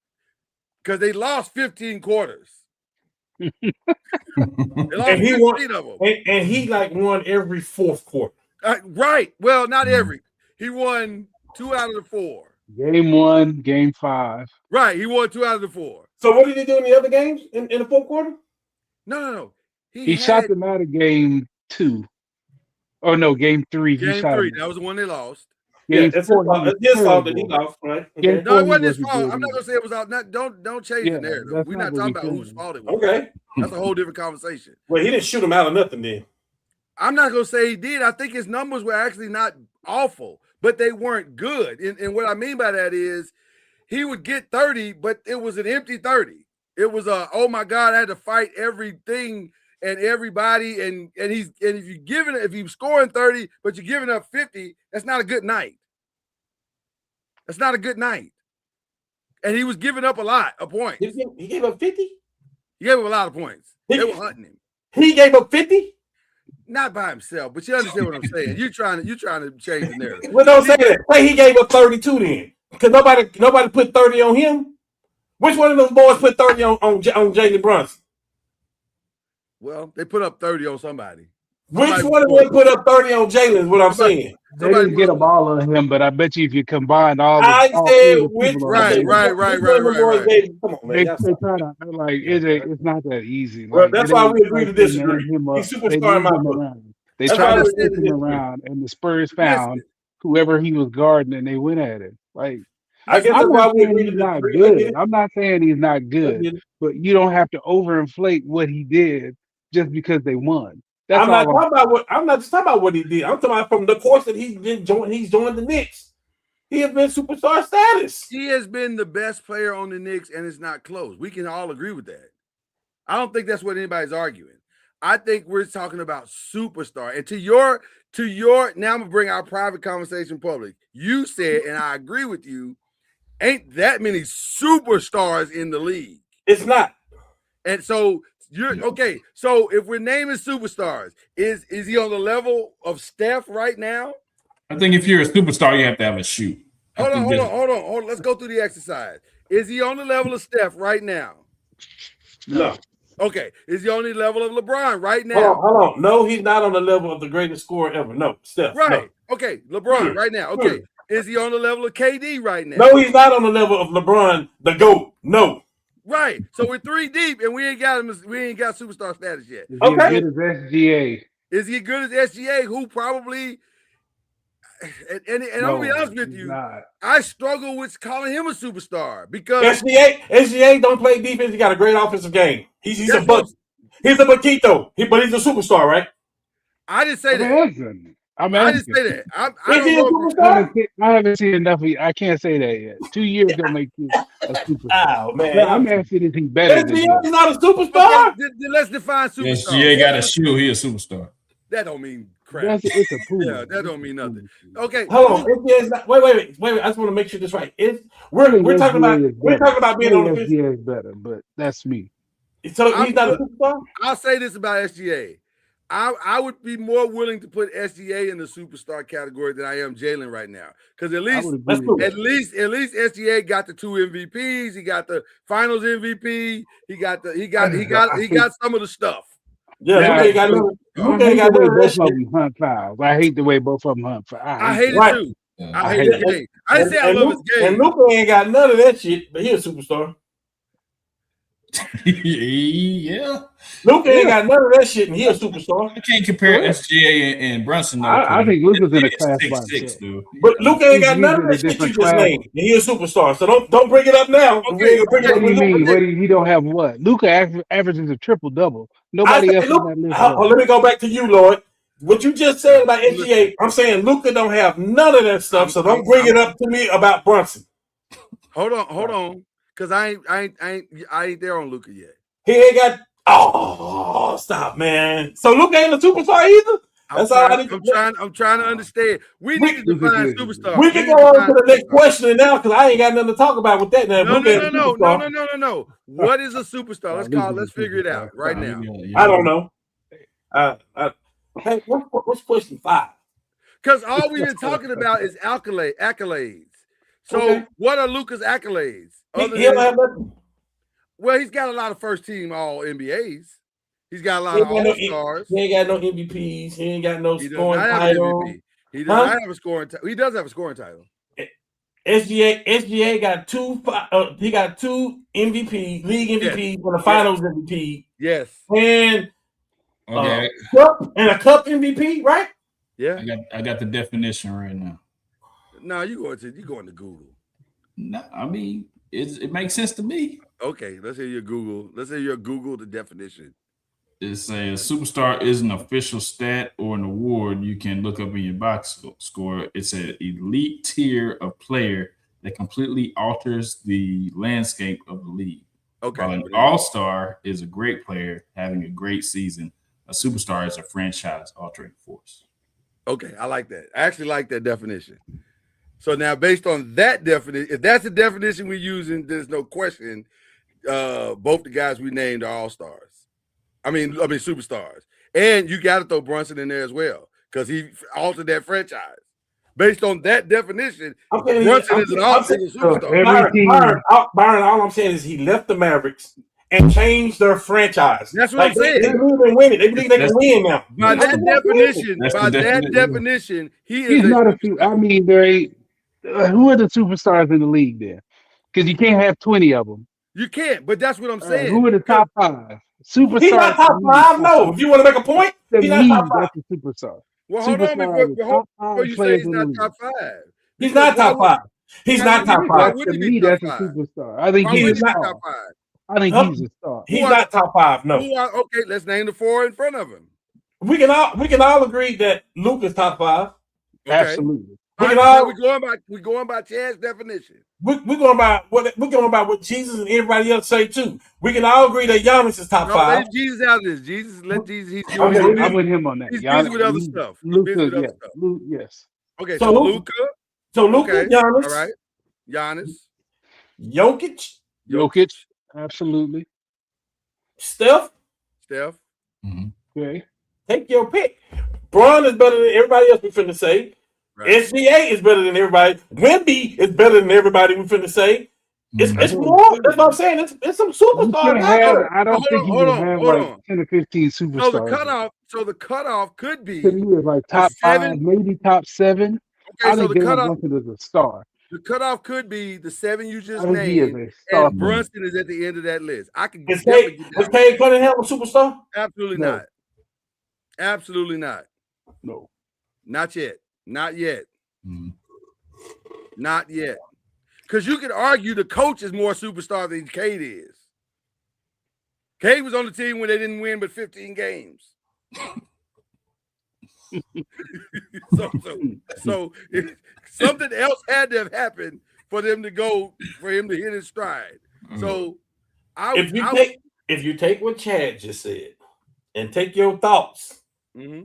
because they lost 15 quarters. They lost And he 15 won, of them. and he won every fourth quarter. Right. Well, not every. He won 2 out of the 4. Game 1, game 5. Right. He won 2 out of the 4. So what did he do in the other games in the fourth quarter? No. He shot them out of game 2. Oh no, game 3. Game 3. That was the one they lost. Game it's 4. his fault that he lost, right? Game No, it 4, wasn't his fault. I'm not gonna say it was all. Don't change Yeah, the narrative. that's We're not not what talking we about said. whose fault it was. Okay. That's a whole different conversation. Well, he didn't shoot him out of nothing then. I'm not gonna say he did. I think his numbers were actually not awful, but they weren't good. And what I mean by that is he would get 30, but it was an empty 30. It was oh my God, I had to fight everything and everybody. And if you're scoring 30, but you're giving up 50, that's not a good night. That's not a good night. And he was giving up a lot of points. He gave up 50? He gave up a lot of points. They were hunting him. He gave up 50? Not by himself, but you understand what I'm saying. You're trying to change the narrative. Well, don't say that. Say he gave up 32 then. Because nobody put 30 on him. Which one of those boys put 30 on Jalen Brunson? Well, they put up 30 on somebody. Which one of them put up 30 on Jalen? Is what I'm saying. They didn't get a ball on him, but I bet you if you combine all I three said of the which people on Right, the which team, one of them boys gave- Come on, man. they try to like it's not that easy. Well, Like, that's it why ain't we agree like to they disagree. named him up. He's They superstar in moved my him book. around. They That's tried why to we stick agree to him disagree. around, and the Spurs found whoever he was guarding, and they went at him. Like, I guess I'm that's why not we saying agree to he's not disagree. I get good. it. I'm not saying he's not I good, get it. but you don't have to overinflate what he did just because they won. That's I'm not all. talking about what I'm not just talking about what he did. I'm talking about from the course that he's joined the Knicks. He has been superstar status. He has been the best player on the Knicks, and it's not close. We can all agree with that. I don't think that's what anybody's arguing. I think we're talking about superstar. And to your now I'm gonna bring our private conversation public. You said, and I agree with you, ain't that many superstars in the league. It's not. And so you're okay. So if we're naming superstars, is he on the level of Steph right now? I think if you're a superstar, you have to have a shoot. Hold on. Let's go through the exercise. Is he on the level of Steph right now? No. Okay. Is he on the level of LeBron right now? Hold on. No, he's not on the level of the greatest scorer ever. No, Steph. Right. No. Okay. LeBron right now. Okay. Is he on the level of KD right now? No, he's not on the level of LeBron, the GOAT. No. Right. So we're 3 deep, and we ain't got superstar status yet. Is he as good as SGA? Is he good as SGA? Who probably and I'll be honest with you, I struggle with calling him a superstar because SGA don't play defense. He got a great offensive game. He's a buck. He's a Baquito. But he's a superstar, right? I didn't say that. I didn't say that. I haven't seen enough of you. I can't say that yet. 2 years don't make you a superstar. Oh man, I'm asking if he's better than you. He's not a superstar. Okay, let's define superstar. SGA got a shoe. He a superstar. That don't mean crap. It's a pool. Yeah, that don't mean nothing. Okay, hold on. Wait. I just want to make sure this right. We're talking about being on the fence. SGA is better, but that's me. So he's not a superstar. I'll say this about SGA. I would be more willing to put SGA in the superstar category than I am Jalen right now, because at least SGA got the 2 MVPs. He got the Finals MVP. He got some of the stuff. Yeah, I hate the way both of them hunt fouls. I hate it too. I hate his game. I didn't say I love his game. And Luka ain't got none of that shit, but he's a superstar. Yeah. Luka ain't got none of that shit, and he's a superstar. You can't compare SGA and Brunson. I think Luka's in a class by himself. But Luka ain't got none of that shit you just named, and he's a superstar. So don't bring it up now. Okay, what do you mean? He don't have what? Luka averages a triple double. Nobody else on that list. Let me go back to you, Lord. What you just said about SGA, I'm saying Luka don't have none of that stuff. So don't bring it up to me about Brunson. Hold on. Because I ain't there on Luka yet. He ain't got. Oh, stop, man. So Luka ain't a superstar either. I'm trying to understand. We need to define superstar. We can go on to the next question now because I ain't got nothing to talk about with that. Now. No. What is a superstar? Let's figure it out right now. I don't know. Hey, what's question 5? Because all we've been talking about is accolades. So what are Luka's accolades? Well, he's got a lot of first team all NBAs. He's got a lot of all stars. He ain't got no MVPs. He ain't got no scoring title. He does not have a scoring title. He does have a scoring title. SGA got 2. He got 2 MVP, league MVP, for the Finals MVP. Yes, and a cup MVP, right? Yeah, I got the definition right now. No, you going to Google. No, I mean it makes sense to me. Okay, let's hear your Google. Let's hear your Google the definition. It's a superstar is an official stat or an award you can look up in your box score. It's an elite tier of player that completely alters the landscape of the league. Okay. While an all-star is a great player having a great season, a superstar is a franchise-altering force. Okay, I like that. I actually like that definition. So now, based on that definition, if that's the definition we're using, there's no question. Both the guys we named are all-stars. I mean, superstars. And you got to throw Brunson in there as well because he altered that franchise. Based on that definition, Brunson is an all-superstar. Byron, all I'm saying is he left the Mavericks and change their franchise. That's what I'm saying. They believe they win it. They believe they can win now. By that definition, he is He's a not a super. I mean, there ain't. Who are the superstars in the league then? Because you can't have 20 of them. You can't, but that's what I'm saying. Who are the top 5 superstars? He's not top 5. No, if you want to make a point, he's not top 5. That's a superstar. Well, hold on before you say he's not top 5. He's not top 5. He's not top 5. To me, that's a superstar. I think he's a star. I think he's a star. He's not top 5. No. Okay, let's name the 4 in front of him. We can all agree that Luke is top 5. Okay. Absolutely. We're going by Chad's definition. We're going by what Jesus and everybody else say too. We can all agree that Giannis is top 5. Let Jesus out of this. Let Jesus. I'm with him on that. He's busy with other stuff. Luka, yes. Okay, so Luka. Giannis. All right. Giannis. Jokic. Absolutely. Steph. Mm-hmm. Okay. Take your pick. Braun is better than everybody else we finna say. Right. SGA is better than everybody. Wemby is better than everybody we finna say. It's more. That's what I'm saying. It's some superstars. I don't think you can have like 10 or 15 superstars. So the cutoff could be to me, like top 5, maybe top 7. Okay, I think the cutoff is a star. The cutoff could be the 7 you just named, he is a star. and Brunson is at the end of that list. I can. Is Cade Cunningham a superstar? Absolutely not. Absolutely not. No. Not yet. Not yet. Mm-hmm. Not yet. Because you could argue the coach is more superstar than Cade is. Cade was on the team when they didn't win but 15 games. so something else had to have happened for him to hit his stride. So if you take what Chad just said and take your thoughts. Mm-hmm.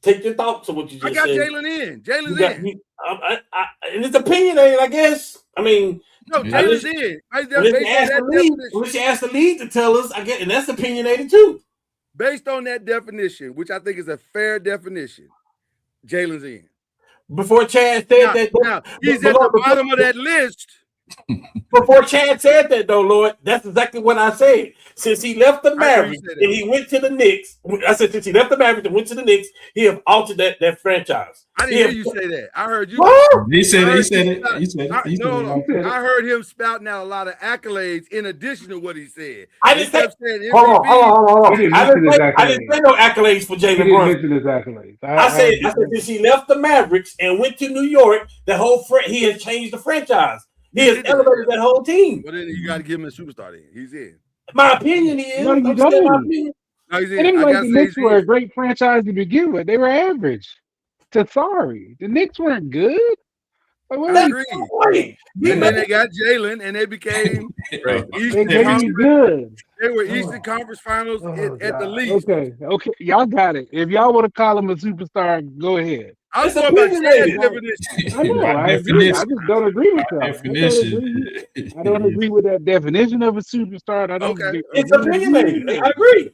Take your thoughts on what you just said. I got Jalen in. Jalen's in. And it's opinionated, I guess. I mean, no, Jalen's in. Unless you ask the league to tell us, I guess, and that's opinionated too. Based on that definition, which I think is a fair definition, Jalen's in. Before Chad said he's at the bottom of that list. Before Chad said that, though, Lord, that's exactly what I said. Since he left the Mavericks and he went to the Knicks, I said since he left the Mavericks and went to the Knicks, he have altered that franchise. I didn't hear you say that. I heard you. He said it. I heard him spouting out a lot of accolades in addition to what he said. I didn't say. Hold on. I didn't say no accolades for Jalen Brunson. I said since he left the Mavericks and went to New York, he has changed the franchise. He has elevated that whole team. Well, then you got to give him a superstar. Then he's in. My opinion is. No, you don't. No, he's in. The Knicks were a great franchise to begin with. They were average. Sorry, the Knicks weren't good. I agree. And then they got Jalen, and they became good. They were Eastern Conference Finals at the least. Okay, y'all got it. If y'all want to call him a superstar, go ahead. I was talking about Chad's definition. I know. I agree. I just don't agree with that. I don't agree with that definition of a superstar. I don't. Okay. It's opinionated. I agree.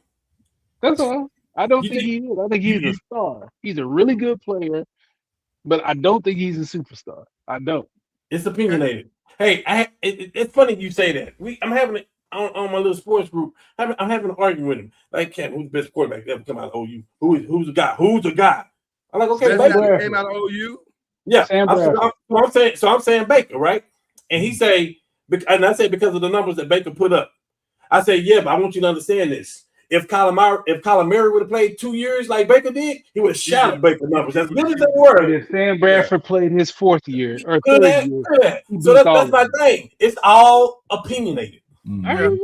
That's all. I don't think he is. I think he's a star. He's a really good player, but I don't think he's a superstar. I don't. It's opinionated. Hey, it's funny you say that. I'm having it on my little sports group. I'm having an argument with him. Like, who's the best quarterback ever come out of OU? Who's the guy? Who's the guy? I'm like, okay, Baker came out of OU. Yeah, I'm saying Baker, right? And he say, and I say because of the numbers that Baker put up. I say, yeah, but I want you to understand this. If Kyler Murray would have played 2 years like Baker did, he would have shot Baker numbers as good as they were. If Sam Bradford played his 4th year or 3rd year, so that's my thing. It's all opinionated. Mm-hmm.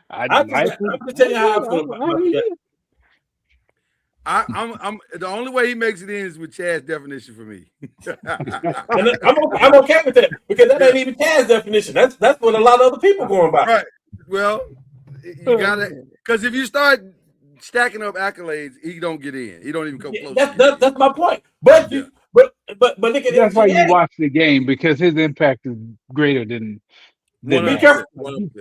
I'm just telling you how I feel about that. I'm the only way he makes it in is with Chad's definition for me. And I'm okay with that because that ain't even Chad's definition. That's what a lot of other people going by. Right. Well, you gotta because if you start stacking up accolades, he don't get in. He don't even come close. That's my point. But look at that's why you watch the game because his impact is greater than. Be careful.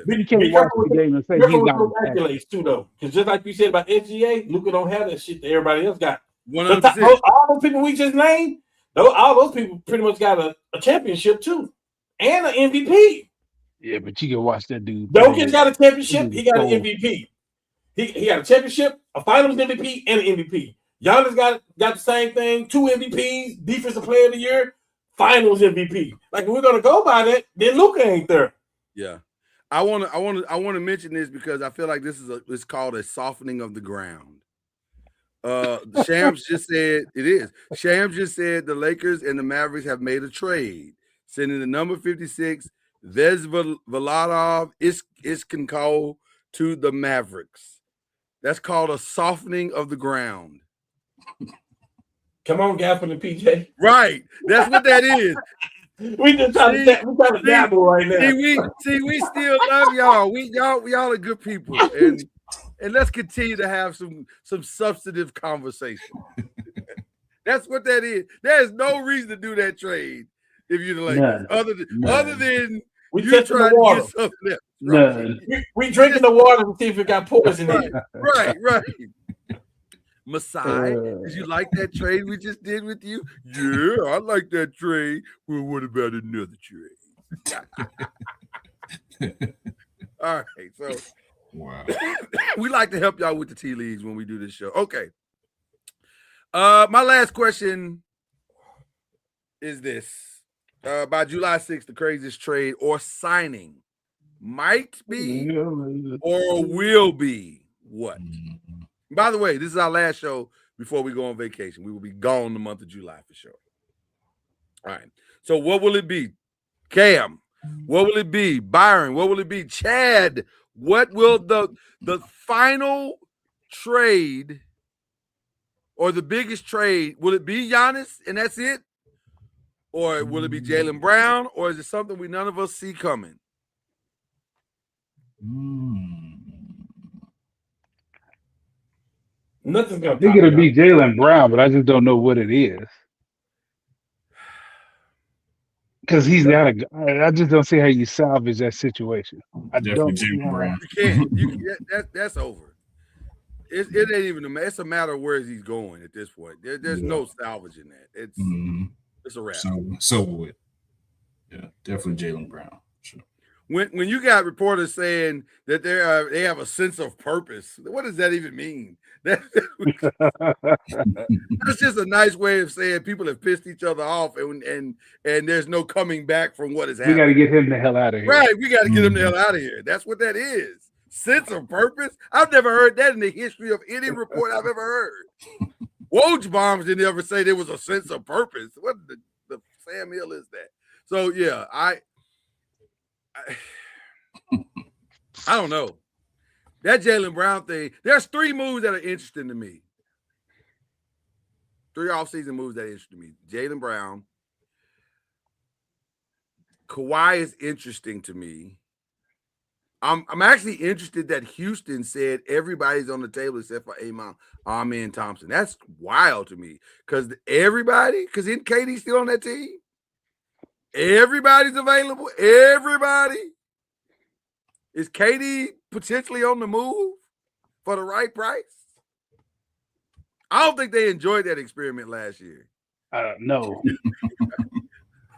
You can't watch the game and say he's not accolades too, though, because just like you said about SGA, Luka don't have that shit that everybody else got. 100%. All those people we just named, all those people pretty much got a championship too, and an MVP. Yeah, but you can watch that dude. Jokic got a championship. He got an Cold. MVP. He got a championship, a Finals MVP, and an MVP. Giannis got the same thing. 2 MVPs, Defensive Player of the Year, Finals MVP. Like if we're gonna go by that, then Luka ain't there. Yeah. I want to mention this because I feel like it's called a softening of the ground. Shams just said it is. Shams just said the Lakers and the Mavericks have made a trade, sending the number 56 Vezveladov Iskinko to the Mavericks. That's called a softening of the ground. Come on, Gafford and PJ. Right. That's what that is. We just trying to dabble right now. We still love y'all. Y'all are good people. And let's continue to have some substantive conversation. That's what that is. There's no reason to do that trade if you're the Lakers. Other than we you trying to get something else. Right? We drinking the water to see if it got poison in it. Right. Masai, did you like that trade we just did with you? Yeah, I like that trade. Well, what about another trade? All right, so wow. We like to help y'all with the tea leaves when we do this show. Okay. My last question is this. By July 6th, the craziest trade or signing might be or will be what? By the way, this is our last show before we go on vacation. We will be gone the month of July for sure. All right. So what will it be? Cam, what will it be? Byron, what will it be? Chad, what will the final trade or the biggest trade, will it be Giannis and that's it? Or will it be Jaylen Brown? Or is it something none of us see coming? Nothing's gonna. I think it'll be Jaylen Brown, but I just don't know what it is. Because he's got I just don't see how you salvage that situation. I Definitely don't see Jaylen Brown. You can't. That's over. It ain't even it's a matter of where he's going at this point. There's no salvaging that. It's a wrap. So would. Yeah, definitely Jaylen Brown. Sure. When you got reporters saying that they have a sense of purpose, what does that even mean? That's just a nice way of saying people have pissed each other off and there's no coming back from what has happened. We got to get him the hell out of here. Right, we got to get him the hell out of here. That's what that is. Sense of purpose. I've never heard that in the history of any report I've ever heard. Woj bombs didn't ever say there was a sense of purpose. What the Sam Hill is that? So yeah, I don't know. That Jaylen Brown thing, there's 3 moves that are interesting to me. 3 offseason moves that are interesting to me. Jaylen Brown. Kawhi is interesting to me. I'm actually interested that Houston said everybody's on the table except for Amen Thompson. That's wild to me. Because isn't KD still on that team? Everybody's available. Everybody. Is KD potentially on the move for the right price? I don't think they enjoyed that experiment last year. No.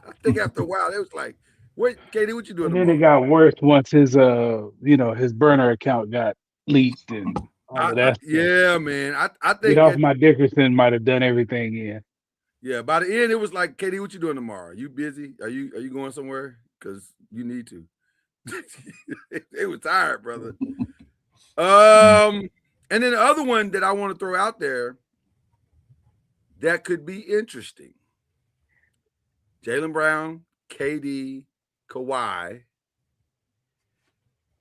I think after a while, it was like, wait, KD, what you doing? And then it got worse once his his burner account got leaked and all of that. Yeah, man. I think Get off my Dickerson might have done everything in. Yeah, by the end, it was like, KD, what you doing tomorrow? You busy? Are you going somewhere? Because you need to. They were tired, brother. And then the other one that I want to throw out there that could be interesting. Jaylen Brown, KD, Kawhi.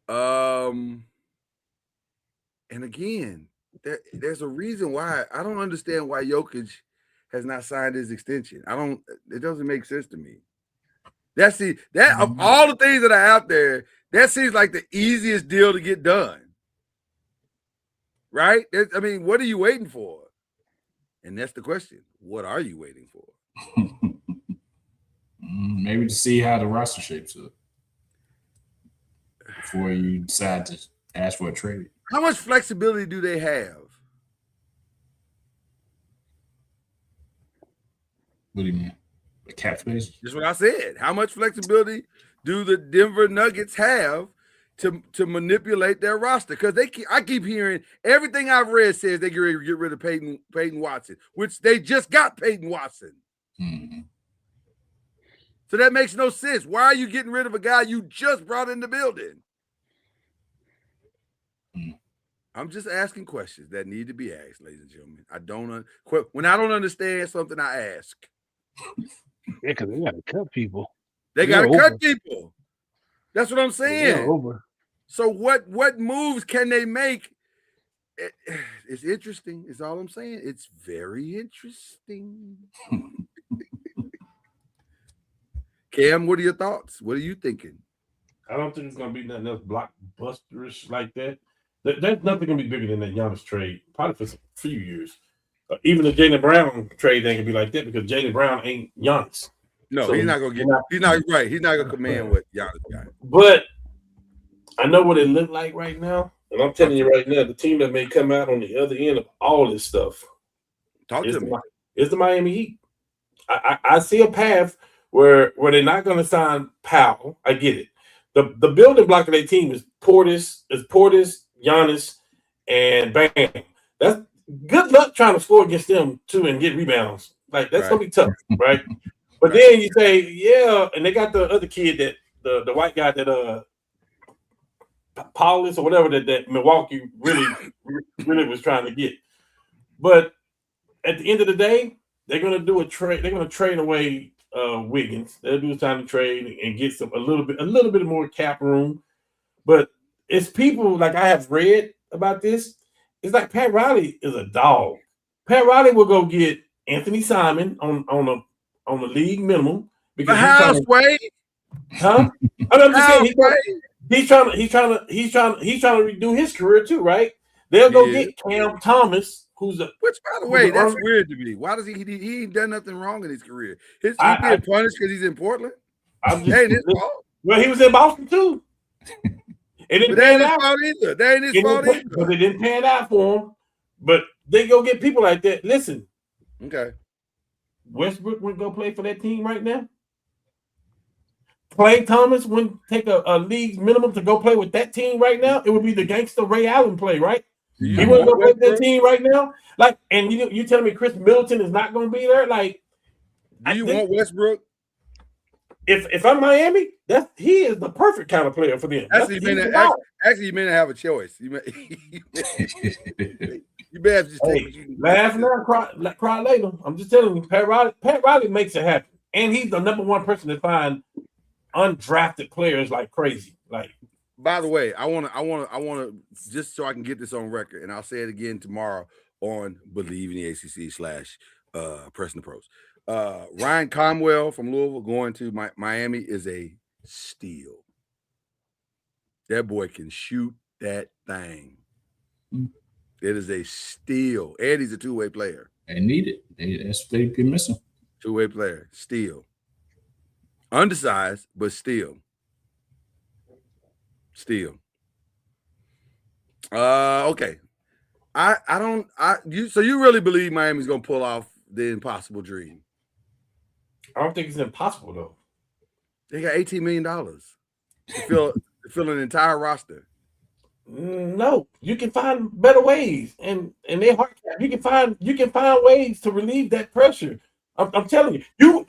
And again, there's a reason why I don't understand why Jokic has not signed his extension. It doesn't make sense to me. Of all the things that are out there, that seems like the easiest deal to get done. Right? What are you waiting for? And that's the question. What are you waiting for? Maybe to see how the roster shapes up before you decide to ask for a trade. How much flexibility do they have? What do you mean? The cap space? That's what I said. How much flexibility do the Denver Nuggets have to manipulate their roster? Because I keep hearing everything I've read says they get ready to get rid of Peyton Watson, which they just got Peyton Watson. Mm-hmm. So that makes no sense. Why are you getting rid of a guy you just brought in the building? I'm just asking questions that need to be asked, ladies and gentlemen. When I don't understand something, I ask. Yeah, because they got to cut people. They got to cut people. That's what I'm saying. Over. So what moves can they make? It's interesting. Is all I'm saying. It's very interesting. Cam, what are your thoughts? What are you thinking? I don't think it's going to be nothing else blockbusterish like that. There's nothing going to be bigger than that Giannis trade, probably for a few years. Even the Jaylen Brown trade ain't going to be like that because Jaylen Brown ain't Giannis. No, So he's not going to get – he's not right. He's not going to command what Giannis got. But I know what it looked like right now. And I'm telling you right now, the team that may come out on the other end of all this stuff is the Miami Heat. I see a path where they're not going to sign Powell. I get it. The building block of their team is Portis, Giannis, and Bam. That's good luck trying to score against them too and get rebounds. Like that's gonna be tough, right? But then you say, yeah, and they got the other kid that the white guy that Paulus or whatever that Milwaukee really was trying to get. But at the end of the day, they're gonna do a trade. They're gonna trade away Wiggins. They'll do time to trade and get a little bit more cap room. But it's people like I have read about this. It's like Pat Riley is a dog. Pat Riley will go get Anthony Simon on the league minimum because huh? I'm just saying he's trying to redo his career too, right? They'll go get Cam Thomas, which by the way, that's weird to me. Why does he ain't done nothing wrong in his career? He being punished because he's in Portland. Ain't his fault. Well, he was in Boston too. It didn't pan out either. That ain't his fault either. But it didn't pan out for him. But they go get people like that. Listen. Okay. Westbrook would go play for that team right now. Klay Thomas wouldn't take a league minimum to go play with that team right now. It would be the gangster Ray Allen play, right? He wouldn't go play with that team right now. Like, and you telling me Chris Middleton is not going to be there? Like, do you want Westbrook? If I'm Miami, he is the perfect kind of player for them. Actually, you may not have a choice. You may have to just take what you laugh now, cry later. I'm just telling you, Pat Riley makes it happen, and he's the number one person to find undrafted players like crazy. Like, by the way, I want to just so I can get this on record, and I'll say it again tomorrow on Believe in the ACC / Pressing the Pros. Ryan Conwell from Louisville going to Miami is a steal. That boy can shoot that thing. It is a steal. And he's a two-way player. They need it. That's what they've been missing. Two-way player. Steal. Undersized, but still. Okay. So you really believe Miami's gonna pull off the impossible dream? I don't think it's impossible though. They got $18 million to fill an entire roster. No, you can find better ways, and they hard cap. You can find ways to relieve that pressure. I'm telling you,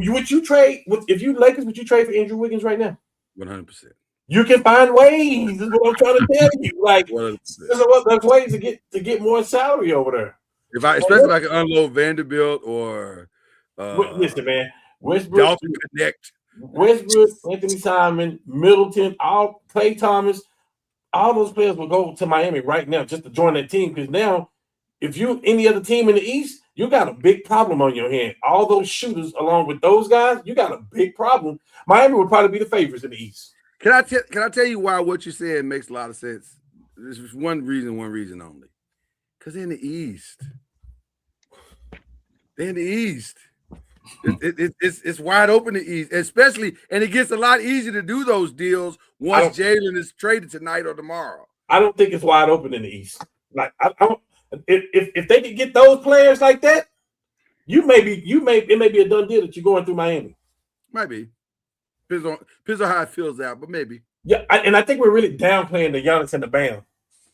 would you trade if you Lakers? Would you trade for Andrew Wiggins right now? 100%. You can find ways. Is what I'm trying to tell you. Like, 100%. There's ways to get more salary over there. Especially if I can unload Vanderbilt or listen, man, Westbrook, Dalton Connect, Anthony Simon, Middleton, Klay Thomas, all those players will go to Miami right now just to join that team. Because now, if you any other team in the East, you got a big problem on your hand. All those shooters, along with those guys, you got a big problem. Miami would probably be the favorites in the East. Can I tell you why what you're saying makes a lot of sense? There's just one reason only. Because they're in the East. It's wide open in the East, especially, and it gets a lot easier to do those deals once Jalen is traded tonight or tomorrow. I don't think it's wide open in the East. Like, if they could get those players like that, it may be a done deal that you're going through Miami. Might be. Depends on how it feels out, but maybe. Yeah, and I think we're really downplaying the Giannis and the Bam.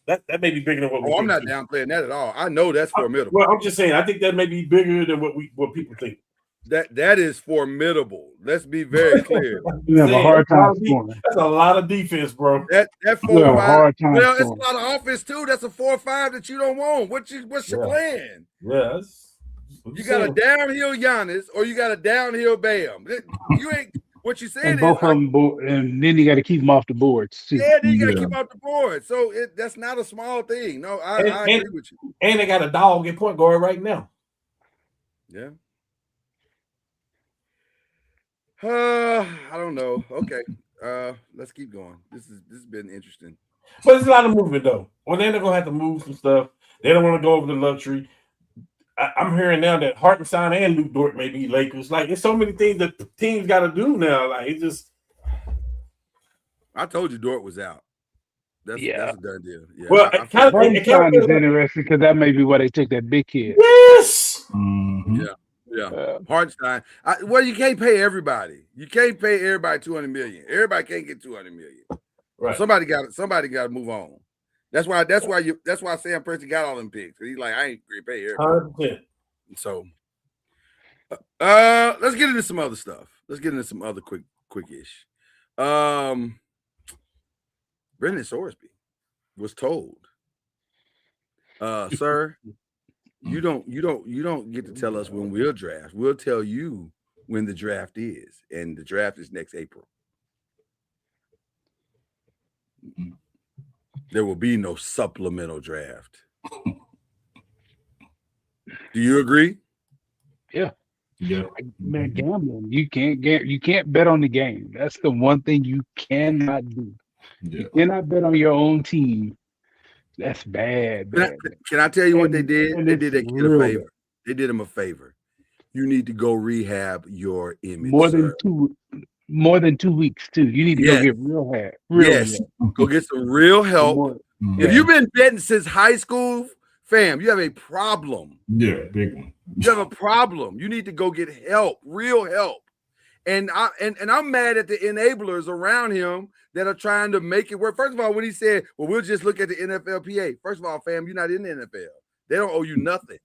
That may be bigger than what we Oh, I'm think. not downplaying that at all. I know that's formidable. Well, I'm just saying, I think that may be bigger than what people think. That is formidable. Let's be very clear. You have a hard time scoring. That's a lot of defense, bro. That You 4 have or a 5. hard time Well, it's a scoring. lot of offense too. That's a 4 or 5 that you don't want. What's your plan? Yeah, that's You got a downhill Giannis or you got a downhill Bam. You ain't what you said And is both of them, and then you got to keep them off the boards too. yeah, then you got to keep off the board. So that's not a small thing. No, I agree with you. And they got a dog at point guard right now. Yeah. I don't know. Okay. Let's keep going. This has been interesting. But there's a lot of movement though. Well, then they're gonna have to move some stuff. They don't want to go over the luxury. I'm hearing now that Hartenstein and Luke Dort may be Lakers. Like, there's so many things that teams got to do now. Like, it's just. I told you Dort was out. That's a done deal. Yeah. Well, Hartenstein is interesting because that may be why they took that big kid. Yes. Mm-hmm. Yeah. Hartenstein. Well, you can't pay everybody. You can't pay everybody $200 million. Everybody can't get $200 million. Right. Somebody got to move on. That's why Sam Presti got all them picks. He's like, I ain't gonna pay everybody. 100%. So let's get into some other stuff. Let's get into some other quickish. Brendan Sorsby was told, sir, you don't get to tell us when we'll draft. We'll tell you when the draft is, and the draft is next April. There will be no supplemental draft. Do you agree? Yeah. Yeah. Man, gambling. You can't bet on the game. That's the one thing you cannot do. Yeah. You cannot bet on your own team. That's bad. Can I tell you what they did? They did that kid a favor. Bad. They did him a favor. You need to go rehab your image. More than 2 weeks too. You need to go get real help. Go get some real help. If you've been betting since high school, fam, you have a problem. Yeah, big one. You have a problem. You need to go get help, real help. And I'm mad at the enablers around him that are trying to make it work. First of all, when he said, well, we'll just look at the NFLPA. First of all, fam, you're not in the NFL. They don't owe you nothing.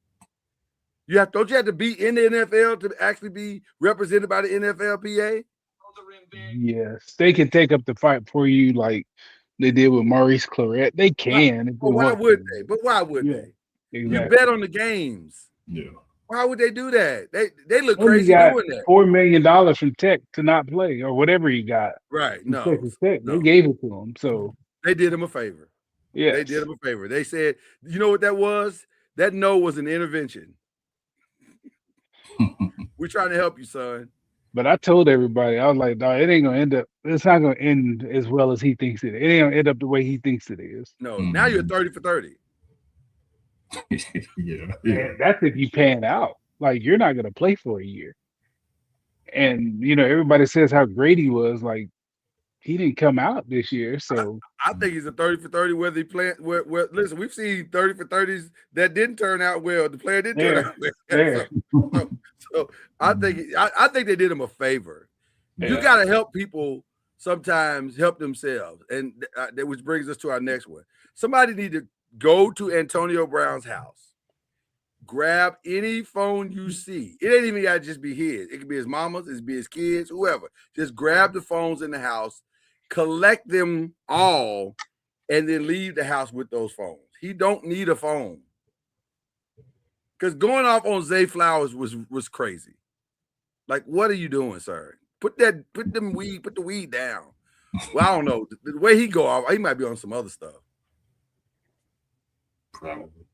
Don't you have to be in the NFL to actually be represented by the NFLPA? Yes, they can take up the fight for you like they did with Maurice Claret. They can. Well, why would they? But why would they? Exactly. You bet on the games. Yeah. Why would they do that? They look And crazy doing that. $4 million from Tech to not play or whatever he got. Right. No. They gave it to him. So they did him a favor. Yeah. They did him a favor. They said, you know what that was? That no was an intervention. We're trying to help you, son. But I told everybody, I was like, dog, it ain't gonna end up. It's not gonna end as well as he thinks it. It ain't gonna end up the way he thinks it is. No, now you're 30 for 30. Yeah. And that's if you pan out. Like you're not gonna play for a year. And everybody says how great he was. Like he didn't come out this year, so I think he's a 30 for 30. Whether he playing, listen, we've seen 30 for 30s that didn't turn out well. The player didn't turn out well. So I think they did him a favor. Yeah. You got to help people sometimes help themselves, and which brings us to our next one. Somebody need to go to Antonio Brown's house, grab any phone you see. It ain't even got to just be his. It could be his mama's, it could be his kids, whoever. Just grab the phones in the house, collect them all, and then leave the house with those phones. He don't need a phone. Because going off on Zay Flowers was crazy. Like, what are you doing, sir? Put the weed down. Well, I don't know. The way he go off, he might be on some other stuff. Probably.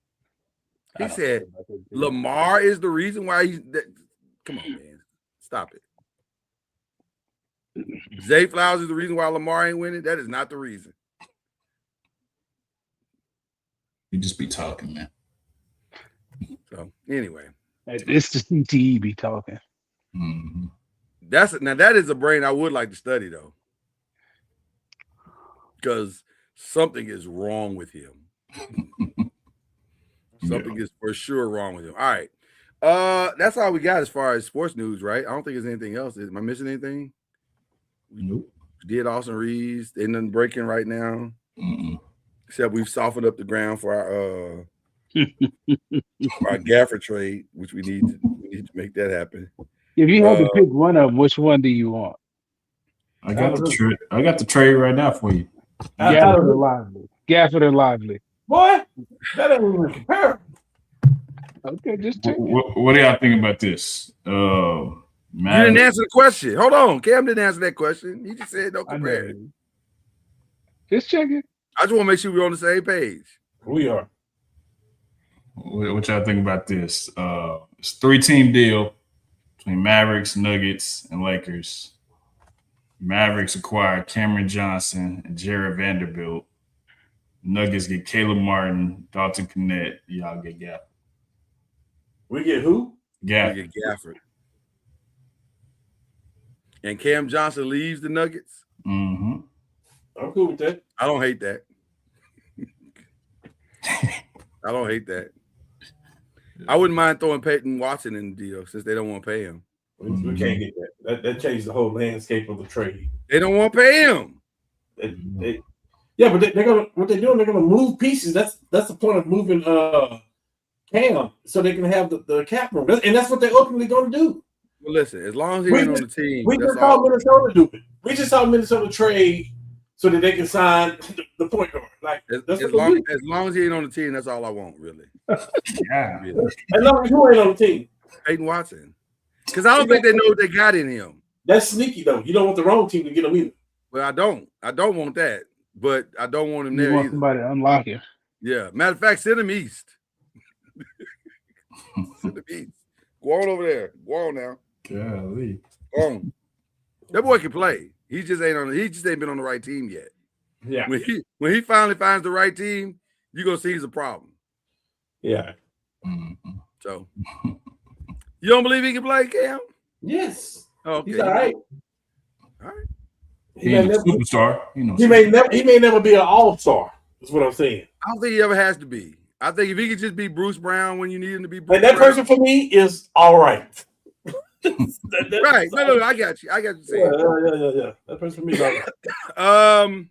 He said Lamar is the reason why he's come on, man. Stop it. Zay Flowers is the reason why Lamar ain't winning. That is not the reason. You just be talking, man. So anyway, it's the CTE be talking. Mm-hmm. That is a brain I would like to study though, because something is wrong with him. Something is for sure wrong with him. All right, that's all we got as far as sports news, right? I don't think there's anything else. Am I missing anything? Nope. We did Austin Reeves. Ain't nothing breaking right now. Except we've softened up the ground for our Gaffer trade, which we need to make that happen. If you had to pick one of them, which one do you want? I got the trade right now for you. Gafford or Lively? Gafford or Lively? Boy, that ain't even comparable. Okay, just check. What do y'all think about this? You didn't answer the question. Hold on. Cam didn't answer that question. He just said don't compare. Just check it. I just want to make sure we're on the same page. We are. What y'all think about this? It's a 3-team deal between Mavericks, Nuggets, and Lakers. Mavericks acquire Cameron Johnson and Jared Vanderbilt. Nuggets get Caleb Martin, Dalton Connect. Y'all get Gafford. We get who? Gafford. We get Gafford. And Cam Johnson leaves the Nuggets. Mm-hmm. I'm cool with that. I don't hate that. I don't hate that. I wouldn't mind throwing Peyton Watson in the deal since they don't want to pay him. We can't get that. That changed the whole landscape of the trade. They don't want to pay him. Yeah, but they're gonna what they're doing. They're gonna move pieces. That's the point of moving Cam so they can have the cap room, and that's what they're ultimately gonna do. Well, listen, as long as he ain't on the team, we just saw Minnesota do it. We just saw Minnesota trade so that they can sign the point guard. Like as long as he ain't on the team, that's all I want, really. Yeah. As long as you ain't on the team, Peyton Watson, because I don't think they know what they got in him. That's sneaky though. You don't want the wrong team to get him either. Well, I don't want that, but I don't want him You there want either. somebody to unlock him. Yeah, matter of fact, send him east. Send him east. Go on over there. Go on now. Golly. Go on. That boy can play. He just ain't been on the right team yet. Yeah. When he finally finds the right team, you're gonna see he's a problem. Yeah. So you don't believe he can play, Cam? Yes. Okay. He's all right. All right. He ain't a superstar. He may never be an all-star. That's what I'm saying. I don't think he ever has to be. I think if he could just be Bruce Brown when you need him to be Bruce And that Brown. person for me is all right. Right. No, I got you. Yeah. That person for me is all right.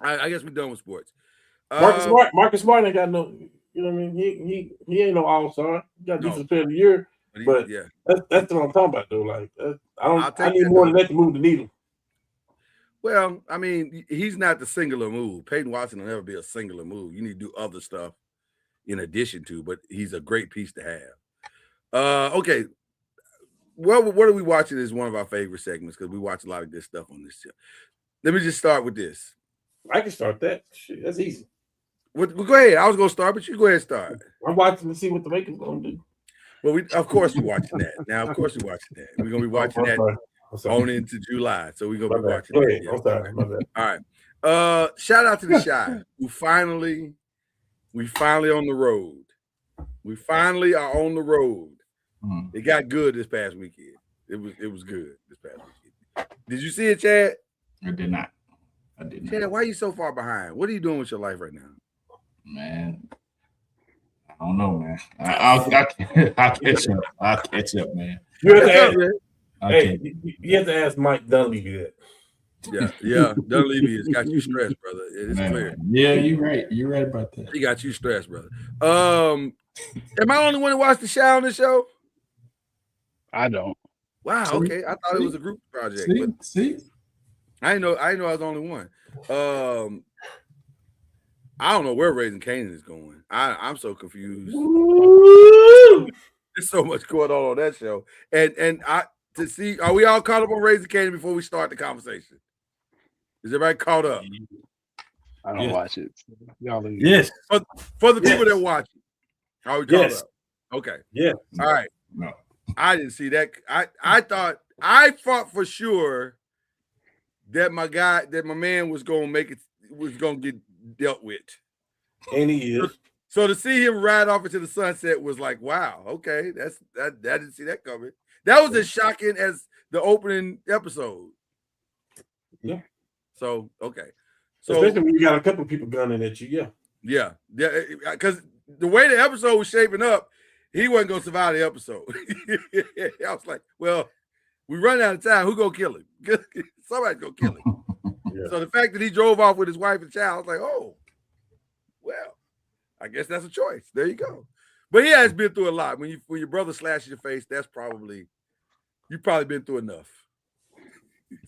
I guess we're done with sports. Marcus Smart ain't got no, you know what I mean? He ain't no all-star. He got defensive player of the year. But yeah, that's what I'm talking about though. Like I need that more than that to move the needle. Well, I mean, he's not the singular move. Peyton Watson will never be a singular move. You need to do other stuff in addition to, but he's a great piece to have. Okay. Well, what are we watching is one of our favorite segments because we watch a lot of good stuff on this show. Let me just start with this. I can start that. Shit, that's easy. Well, go ahead. I was going to start, but you go ahead and start. I'm watching to see what the Lakers going to do. Well, of course we're watching that. Now, of course we're watching that. We're going to be watching that on into July. So we're going to be watching that. Yeah. I'm sorry. My bad. All right. Shout out to the Shy, who we finally on the road. We finally are on the road. It got good this past weekend. It was good this past weekend. Did you see it, Chad? I did not. Chad, why are you so far behind? What are you doing with your life right now? Man, I don't know, man. I'll catch up. I'll catch up, man. You have to ask Mike Dunleavy that. Yeah. Dunleavy has got you stressed, brother. It's clear. Yeah, you're right. You're right about that. He got you stressed, brother. Am I the only one who watched the Shy on this show? I don't. Wow. Okay. I thought it was a group project. See? I didn't know I was the only one. I don't know where Raising Canaan is going. I'm so confused. There's so much going on that show. And to see, are we all caught up on Raising Canaan before we start the conversation? Is everybody caught up? I don't watch it. Y'all Yes. For the people that watch it, are we caught up? Okay. Yeah. All right. No. I didn't see that. I thought for sure that my man was gonna get dealt with. And he is. So to see him ride off into the sunset was like, wow, okay, I didn't see that coming. That was as shocking as the opening episode. Yeah. So okay. So especially when you got a couple of people gunning at you, yeah, because the way the episode was shaping up, he wasn't gonna survive the episode. I was like, well, We run out of time. Who gonna kill him? Somebody's gonna kill him. Yeah. So the fact that he drove off with his wife and child, I was like, oh, well, I guess that's a choice. There you go. But he has been through a lot. When your brother slashes your face, you've probably been through enough.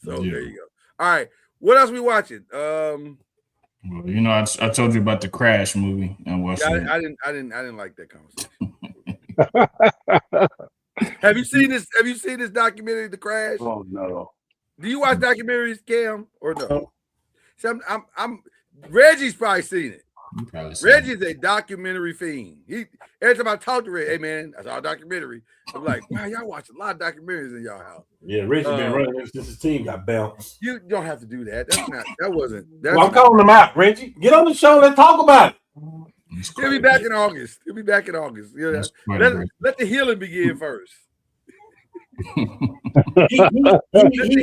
So there you go. All right. What else we watching? Well, you know, I told you about the Crash movie and watching. I didn't like that conversation. Have you seen this documentary, The Crash? Oh no. Do you watch documentaries, Cam, or no? See, I'm Reggie's probably seen it. Reggie's a documentary fiend. Every time I talk to Reggie, hey man, I saw a documentary. I'm like, wow, y'all watch a lot of documentaries in y'all house. Yeah, Reggie been running since his team got bounced. You don't have to do that. I'm calling him out, Reggie. Get on the show. Let's talk about it. He'll be back in August. You know, let the healing begin first. he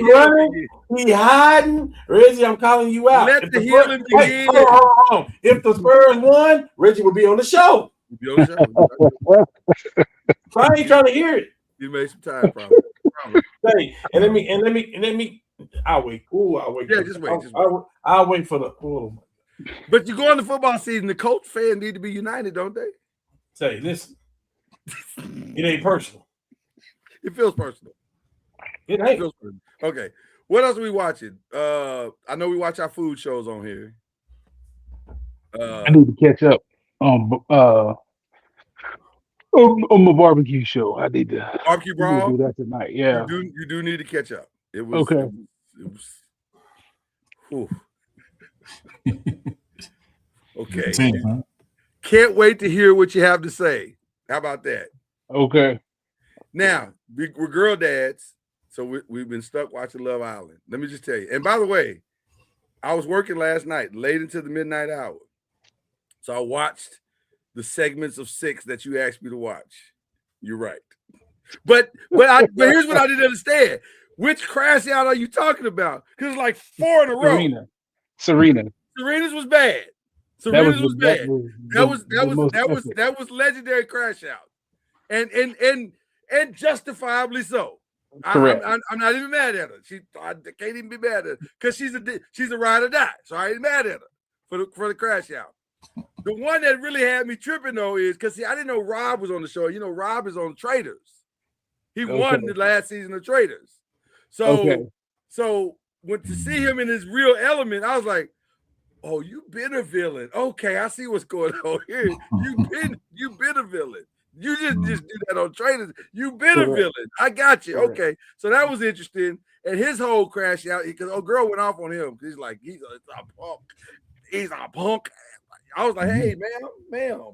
running, he hiding. Reggie, I'm calling you out. Let the healing begin. Hold on. If the Spurs won, Reggie will be on the show. So I ain't trying to hear it. You made some time, probably. Hey, and let me. I'll wait. I'll wait. Yeah, just wait. I'll wait for the. But you go in the football season. The Colts fans need to be united, don't they? Say, listen. It ain't personal. It feels personal. It ain't. Okay. What else are we watching? I know we watch our food shows on here. I need to catch up on my barbecue show. I need to Barbecue Brawl. do that tonight. Yeah. You do need to catch up. It was okay. Okay. Can't wait to hear what you have to say. How about that? Okay. Now, we're girl dads, so we've been stuck watching Love Island. Let me just tell you. And by the way, I was working last night, late into the midnight hour. So I watched the segments of 6 that you asked me to watch. You're right. But here's what I didn't understand. Which crash out are you talking about? Because it's like 4 in a row. Serena's was bad. Serena's was bad. That was legendary crash out. And justifiably so. Correct. I'm not even mad at her. I can't even be mad at her because she's a ride or die. So I ain't mad at her for the crash out. The one that really had me tripping though is because I didn't know Rob was on the show. You know, Rob is on Traders. He won the last season of Traders. So when to see him in his real element, I was like, oh, you've been a villain. Okay, I see what's going on here. You've been a villain. You just do that on Traders. You've been a villain. I got you. Okay. So that was interesting. And his whole crash out, because girl went off on him. He's like, he's a punk. He's a punk. I was like, hey, ma'am.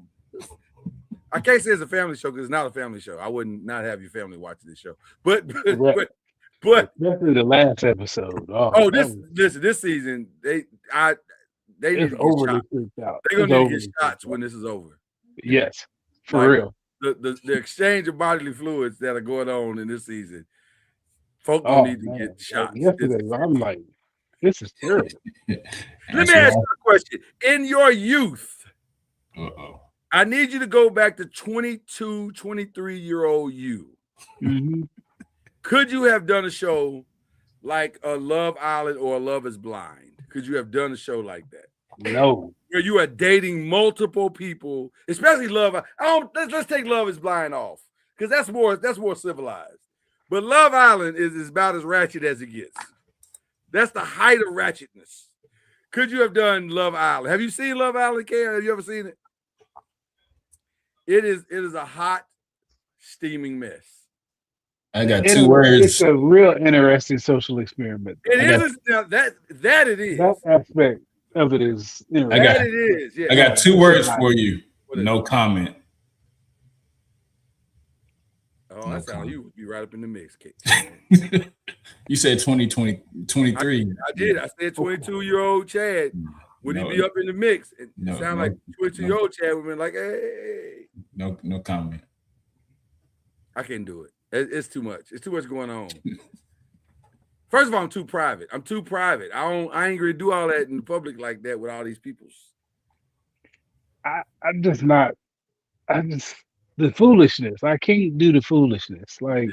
I can't say it's a family show because it's not a family show. I wouldn't not have your family watching this show. But especially the last episode. This season, they need to overly get freaked out. They're gonna need to get shots when this is over. Yes, for real. The exchange of bodily fluids that are going on in this season, folk don't need to get shots. Yesterday, I'm like, this is terrible. Let me ask you a question. In your youth, I need you to go back to 22, 23-year-old you. Mm-hmm. Could you have done a show like a Love Island or a Love is Blind? Could you have done a show like that? No. Where you are dating multiple people, especially Love. Let's take Love is Blind off because that's more civilized. But Love Island is about as ratchet as it gets. That's the height of ratchetness. Could you have done Love Island? Have you seen Love Island, Karen? Have you ever seen it? It is a hot, steaming mess. I got 2 words. It's a real interesting social experiment. It is that it is. That aspect of it is interesting. I got 2 words for you. No comment. Oh, that's how you would be right up in the mix, Kate. You said 23. I did. I said 22-year-old Chad. Would he be up in the mix? It sound like 22-year-old Chad would be like, hey. No comment. I can't do it. It's too much. It's too much going on. First of all, I'm too private. I ain't gonna do all that in the public like that with all these people. The foolishness. I can't do the foolishness. Like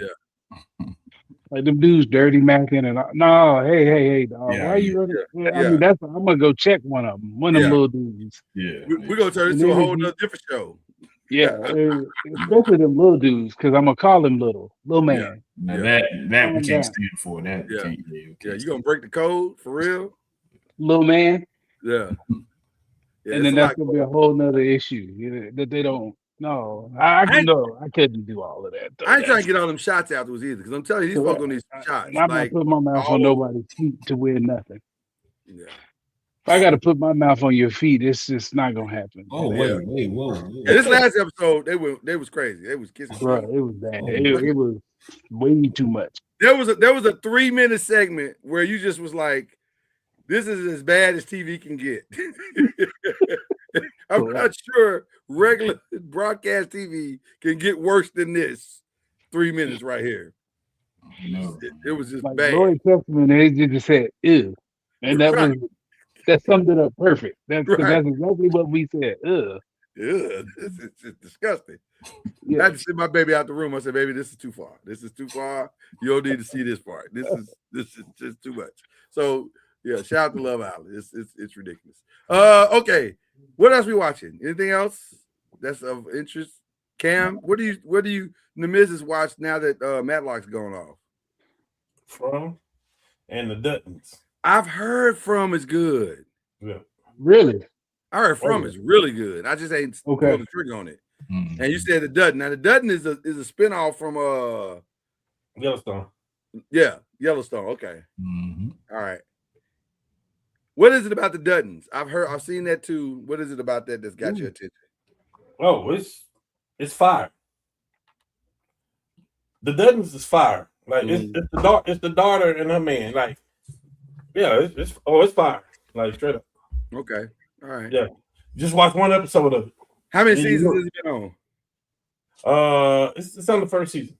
Like them dudes dirty macking and no, hey, dog, Yeah, why yeah, you running? I yeah. mean, I'm gonna go check one of them, one of them Yeah. little dudes. yeah. We're gonna turn this And to they a would whole be, nother different show. yeah, especially them little dudes, because I'm gonna call him little Yeah. man. Now Yeah. that we Calm can't down, stand for. That we Yeah. can't. Yeah, you gonna break the code for real? little man. Yeah. Yeah, And it's then a that's lot gonna be going a on. whole nother issue, that they don't. No, I I ain't, no, I couldn't do all of that though. I ain't trying to get all them shots afterwards either, because I'm telling you, these folks gonna need some And shots. I'm not Like putting my mouth on all over. nobody's feet to win nothing. Yeah. If I got to put my mouth on your feet, it's just not gonna happen. Oh Yeah. whoa. Yeah, this last episode, they was crazy. They was kissing Bro, feet. it was bad. Oh, It was way too much. There was a 3-minute segment where you just was like, this is as bad as TV can get. I'm not sure regular broadcast TV can get worse than this. 3 minutes right here. No. It was just Like bad. Roy Testament, they just said ew, and that summed it up perfect. That's because Right. that's exactly what we said. Ugh. Ugh, this is just disgusting. I Yeah. had to send my baby out the room. I said, baby, this is too far. This is too far. You don't need to see this part. This is just too much. So yeah, shout out to Love Island. It's ridiculous. Okay. What else we watching? Anything else that's of interest? Cam, what do you the missus watch now that Matlock's going off? From and the Duttons. I've heard From is good. Yeah. Really? I heard From is really good. I just ain't pulled the trigger on it. Mm-hmm. And you said the Dutton. Now the Dutton is a spinoff from Yellowstone. Yeah, Yellowstone. Okay. Mm-hmm. All right. What is it about the Duttons? I've seen that too. What is it about that that's got your attention? Oh, it's fire. The Duttons is fire. Like it's the daughter and her man. Like, yeah, it's fire. Like straight up. Okay. All right. Yeah. Just watch one episode of it. How many Yeah, seasons has it been on? It's on the first season.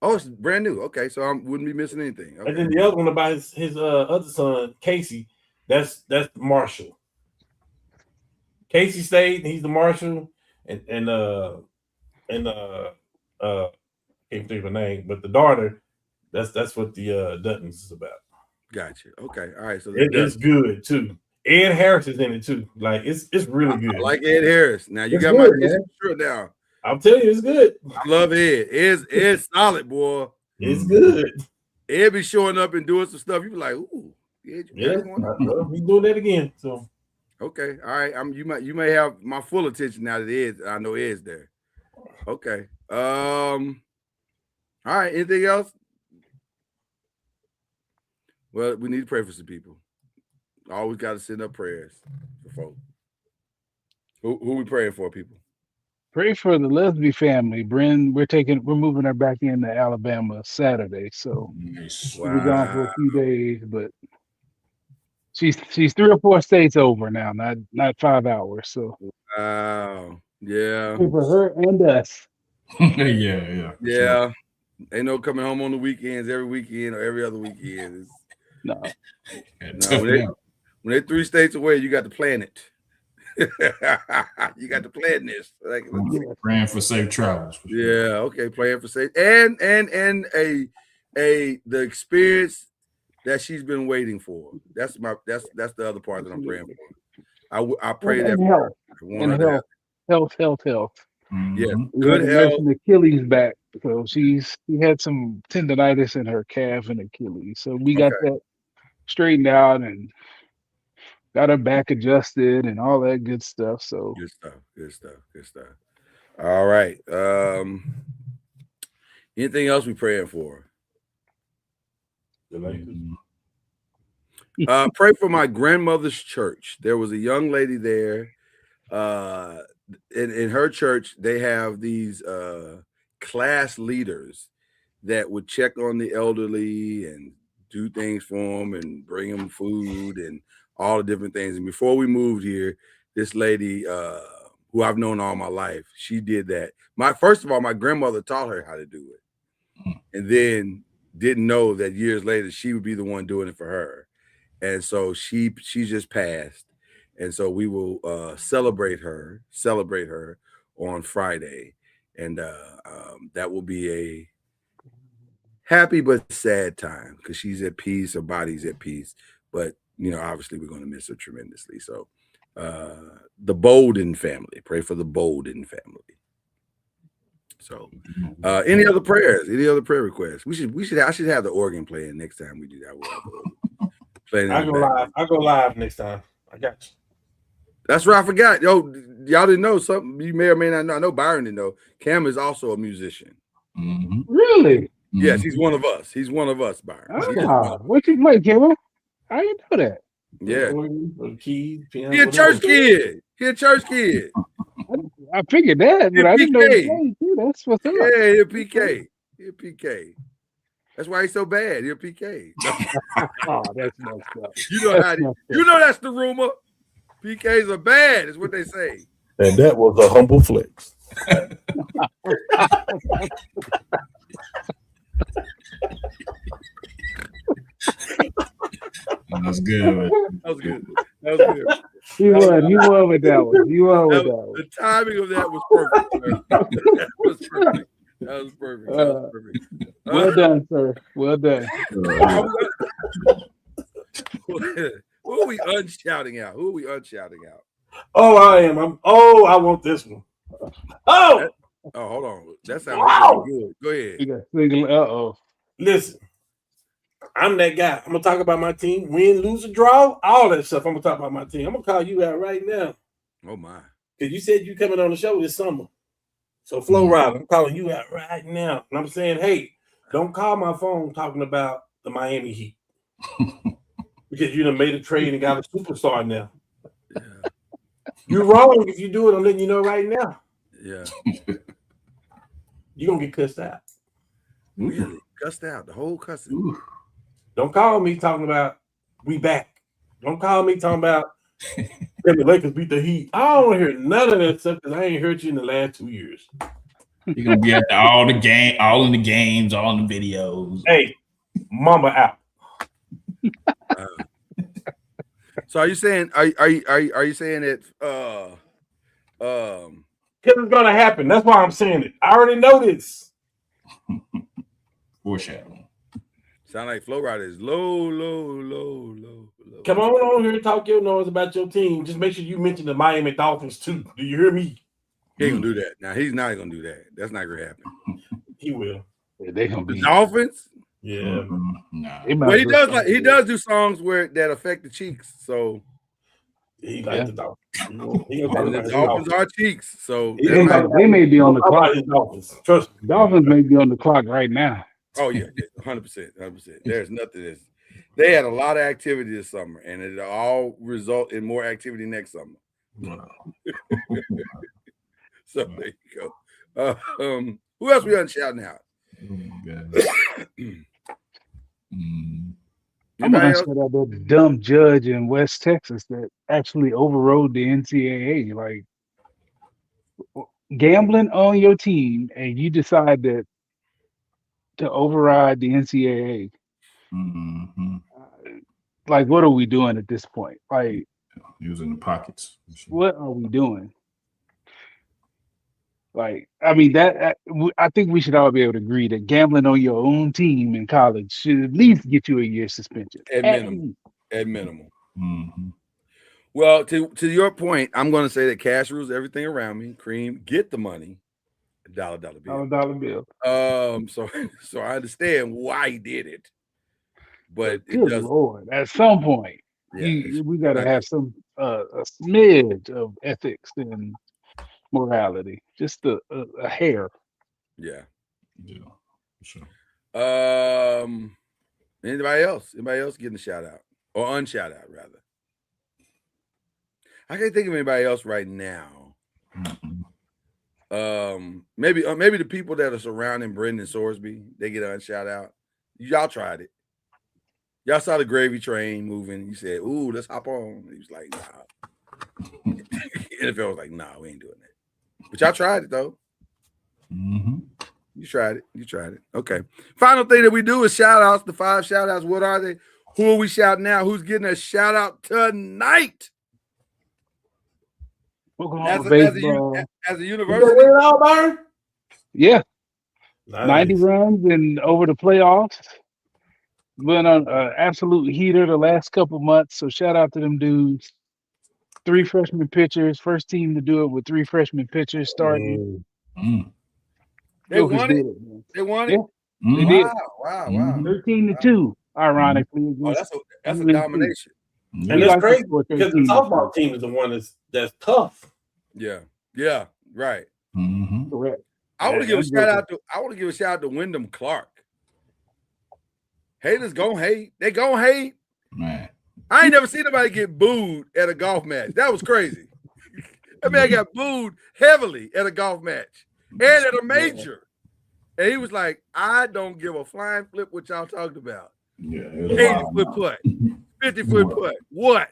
Oh, it's brand new. Okay, so I wouldn't be missing anything. Okay. And then the other one about his other son, Casey, that's Marshall. Casey stayed, he's the Marshal, and can't think of her name, but the daughter, that's what the Duttons is about. Gotcha. Okay. All right. So It's good too. Ed Harris is in it too. Like it's really good. I like Ed Harris. Now you It's got good, my man. shirt down. I'm telling you, it's good. I love Ed. Ed's solid, boy. It's good. Ed be showing up and doing some stuff. You be like, ooh, Ed, Yeah, he's doing that again. So okay, all right. You may have my full attention now that I know Ed's there. Okay. All right. Anything else? Well, we need to pray for some people. Always got to send up prayers for folks. Who we praying for, people? Pray for the Leslie family. Bryn, we're moving her back into Alabama Saturday, so Nice. we'll be gone for a few days. But she's 3 or 4 states over now, not 5 hours. So Wow. Yeah. pray for her and us. yeah. Yeah. Ain't no coming home on the weekends every weekend or every other weekend. No, When they're 3 states away, you got to plan it. You got to plan this. Like, Praying for safe travels. yeah, okay, plan for safe and the experience that she's been waiting for. That's the other part that I'm praying for. I pray that and for health. her. I want her to have- Health. Mm-hmm. Yeah, We good had to health. nurse an Achilles back, so she had some tendonitis in her calf and Achilles. So we got that straightened out and got her back adjusted and all that good stuff. So Good stuff. All right. Anything else we praying for? Pray for my grandmother's church. There was a young lady there. In her church, they have these class leaders that would check on the elderly and do things for them and bring them food and all the different things. And before we moved here, this lady, who I've known all my life, she did that. First of all, my grandmother taught her how to do it, and then didn't know that years later she would be the one doing it for her. And so she just passed. And so we will celebrate her on Friday, and that will be happy but sad time because she's at peace, her body's at peace. But obviously we're going to miss her tremendously. So the Bolden family, pray for the Bolden family. So any other prayers? Any other prayer requests? I should have the organ playing next time we do that. We'll have the organ playing I go live. I go live next time. I got you. That's right. I forgot. Yo, y'all didn't know something. You may or may not know. I know Byron didn't know. Cam is also a musician. Mm-hmm. Really? Yes, he's one of us. He's one of us, Byron. What you play, Kevin? I didn't know that. Yeah. Keys, piano, He a church kid. He a church kid. I figured that, but I didn't know he played too. That's what's up. Yeah, he a PK. He a PK. That's why he's so bad. He a PK. Oh, that's messed up. You know that's the rumor. PKs are bad, is what they say. And that was a humble flex. That's good. That was good. That was good. You won with that one. You won with that one. The timing of that was perfect. That was perfect. That was perfect. Well done, sir. Well done. Who are we unshouting out? Who are we unshouting out? Oh, I am. I want this one. Oh, hold on. That sounds good. Go ahead. Uh-oh. Listen, I'm that guy. I'm gonna talk about my team. Win, lose, or draw, all that stuff. I'm gonna talk about my team. I'm gonna call you out right now. Oh my. Because you said you coming on the show this summer. So Flo Rida, I'm calling you out right now. And I'm saying, hey, don't call my phone talking about the Miami Heat. Because you done made a trade and got a superstar now. Yeah. You're wrong if you do it. I'm letting you know right now. Yeah. You're going to get cussed out. Really? Cussed out. The whole cussing. Don't call me talking about we back. Don't call me talking about the Lakers beat the Heat. I don't want to hear none of that stuff because I ain't heard you in the last 2 years. You're going to be at all in the games, all in the videos. Hey, mama out. So are you saying you saying that because it's gonna happen. That's why I'm saying it. I already know this. Foreshadowing. Sound like Flo Rida is low. Come on here and talk your noise about your team. Just make sure you mention the Miami Dolphins too. Do you hear me? He ain't gonna do that. Now he's not gonna do that. That's not gonna happen. He will. Yeah, they gonna The be Dolphins? Yeah. Nah. Well, he does do songs that affect the cheeks. So he likes the Dolphins. The Dolphins are cheeks. So they may be on the clock. Dolphins. Trust me. Dolphins may be on the clock right now. Oh yeah, 100%. There's nothing. They had a lot of activity this summer, and it all result in more activity next summer. Wow. So there you go. Who else we unshouting out? I'm gonna shout out that dumb judge in West Texas that actually overrode the NCAA. Like gambling on your team, and you decide to override the NCAA. Mm-hmm. Like, what are we doing at this point? Like, using the pockets. What are we doing? Like, I mean, I think we should all be able to agree that gambling on your own team in college should at least get you a year suspension. At minimum. Mm-hmm. Well, to your point, I'm going to say that cash rules everything around me. Cream, get the money. Dollar bill. Dollar bill. So I understand why he did it, but good Lord, at some point, we got to have some a smidge of ethics and morality, just a hair. Yeah, sure. Anybody else getting a shout out or unshout out rather? I can't think of anybody else right now. Mm-hmm. Maybe the people that are surrounding Brendan Sorsby, they get a shout out. Y'all tried it. Y'all saw the gravy train moving. You said, "Ooh, let's hop on." He was like, "Nah." NFL was like, "Nah, we ain't doing that." But y'all tried it though. Mm-hmm. You tried it. Okay. Final thing that we do is shout outs. The 5 shout outs. What are they? Who are we shouting out? Who's getting a shout out tonight? As a university. Yeah. 90 runs and over the playoffs. Been on an absolute heater the last couple months. So shout out to them dudes. 3 freshman pitchers, first team to do it with 3 freshman pitchers starting. They Jokic won did it. it, man. They won Yeah, it. they did. Wow. 13-2, ironically. Oh, that's a Cleveland team. domination. And We it's like to crazy score because the 13-2. softball team is the one that's tough. Yeah, right. Correct. I want to Yeah, give a shout out to Wyndham Clark. Haters gonna hate. They gonna hate. Man. I ain't never seen nobody get booed at a golf match. That was crazy. That man got booed heavily at a golf match and at a major. And he was like, I don't give a flying flip what y'all talked about. Yeah, 80-foot putt, 50-foot putt. What?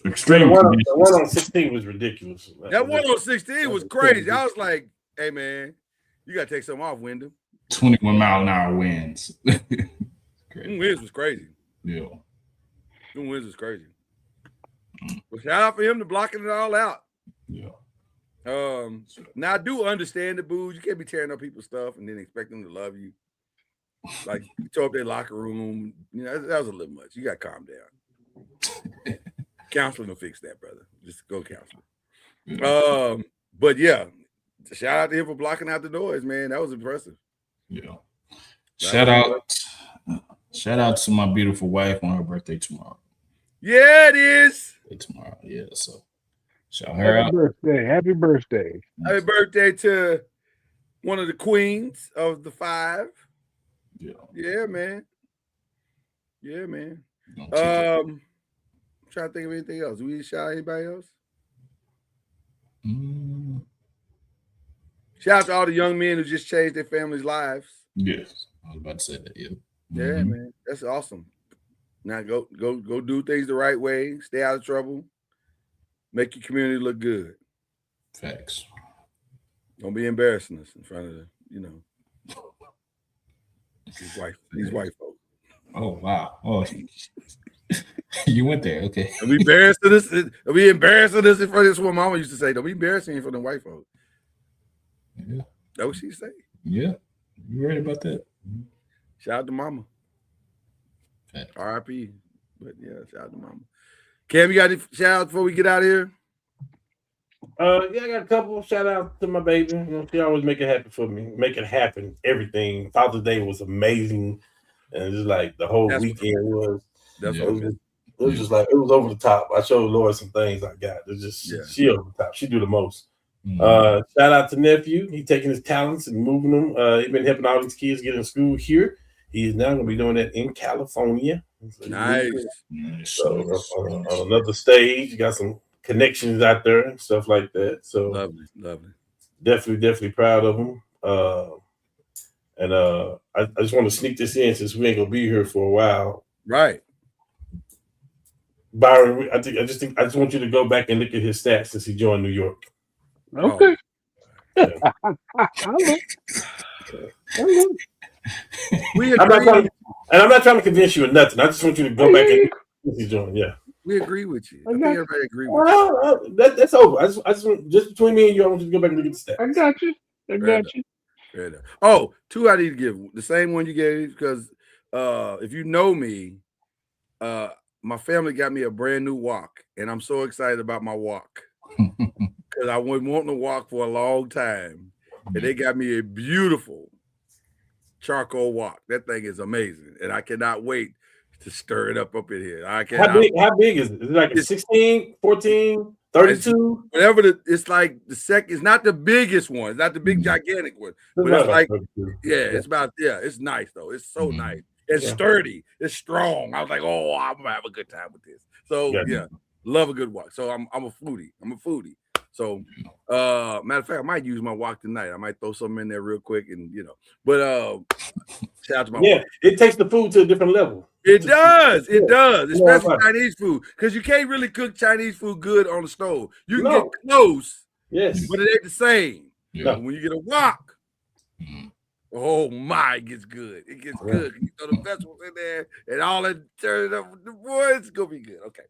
Extreme. The one on 16 was ridiculous. That one on 16 was crazy. I was like, hey, man, you got to take something off, Wyndham. 21-mile-an-hour winds. Them winds was crazy. Yeah. Them winds was crazy. Well, shout out for him to blocking it all out. Yeah. Now I do understand the booze. You can't be tearing up people's stuff and then expect them to love you. Like you tore up their locker room. You know, that was a little much. You got to calm down. Counseling will fix that, brother. Just go counseling. Yeah. But yeah, shout out to him for blocking out the noise, man. That was impressive. Yeah. Shout out to my beautiful wife on her birthday tomorrow. Yeah, it is. Tomorrow. Yeah. So shout her out. Happy birthday. Happy birthday to one of the queens of the 5. Yeah, man. Yeah, man. I'm trying to think of anything else. Do we shout out anybody else? Shout out to all the young men who just changed their families' lives. Yes, I was about to say that. Yeah. Yeah, man. That's awesome. Now go do things the right way. Stay out of trouble. Make your community look good. Facts. Don't be embarrassing us in front of the, these white folks. Oh wow. Oh, you went there. Okay. Don't be embarrassing us. Don't be embarrassing us in front of this. What Mama used to say. Don't be embarrassing in front of the white folks. Yeah. That's what she say. Yeah. You right about that. Shout out to Mama. Okay. R.I.P. But yeah, shout out to Mama. Cam, you got any shout out before we get out of here? Yeah, I got a couple. Shout out to my baby. She always make it happen for me. Make it happen. Everything. Father's Day was amazing, and just like the whole weekend was. It was just like it was over the top. I showed Laura some things I got. It's just she over the top. She do the most. Shout out to nephew. He taking his talents and moving them. He's been helping all these kids get in school here. He is now going to be doing that in California. So nice. So on another stage, you got some connections out there and stuff like that. So lovely. Definitely proud of him. I just want to sneak this in since we ain't gonna be here for a while. Right. Byron, I just want you to go back and look at his stats since he joined New York. Okay. Yeah. I'm not trying to convince you of nothing. I just want you to go back and look at he's joined. Yeah. We agree with you. I think everybody agree with you. That's over. I just want, just between me and you, I want you to go back and look at the stats. I got you. Fair enough. Oh, 2 I need to give. The same one you gave, because if you know me, my family got me a brand new walk, and I'm so excited about my walk because I've been wanting to walk for a long time, and they got me a beautiful charcoal walk. That thing is amazing, and I cannot wait to stir it up in here. How big is it? Is it like a 16, 14, 32? Whatever it's like the second. It's not the biggest one. It's not the big gigantic one. But it's like, it's nice though. It's so nice. It's sturdy. It's strong. I was like, oh, I'm gonna have a good time with this. So love a good walk. So I'm a foodie. So matter of fact, I might use my walk tonight. I might throw something in there real quick and But shout out to my walk. It takes the food to a different level. It does, especially Chinese food, because you can't really cook Chinese food good on the stove. You can get close, but it ain't the same. Yeah. When you get a wok, oh my, it gets good. It gets good. You throw the vegetables in there and all that, turn it up. Boy, it's gonna be good. Okay.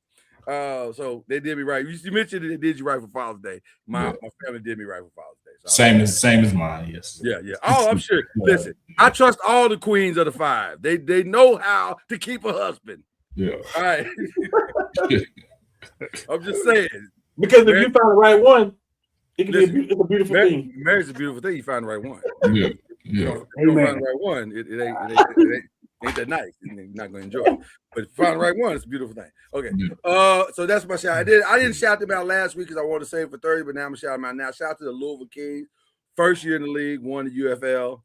So they did me right. You mentioned they did you right for Father's Day. My family did me right for Father's Day. Same as mine. Yes. Yeah. Oh, I'm sure. Listen, I trust all the queens of the 5. They know how to keep a husband. Yeah. All right. I'm just saying. Because if you find the right one, it can Listen, be a beautiful thing. Marriage is a beautiful thing. You find the right one. Yeah. You don't find the right one, it ain't that nice. You're not going to enjoy it. But if you find the right one, it's a beautiful thing. Okay. So that's my shout. I didn't shout them out last week because I wanted to save it for 30, but now I'm going to shout them out now. Shout out to the Louisville Kings. First year in the league, won the UFL.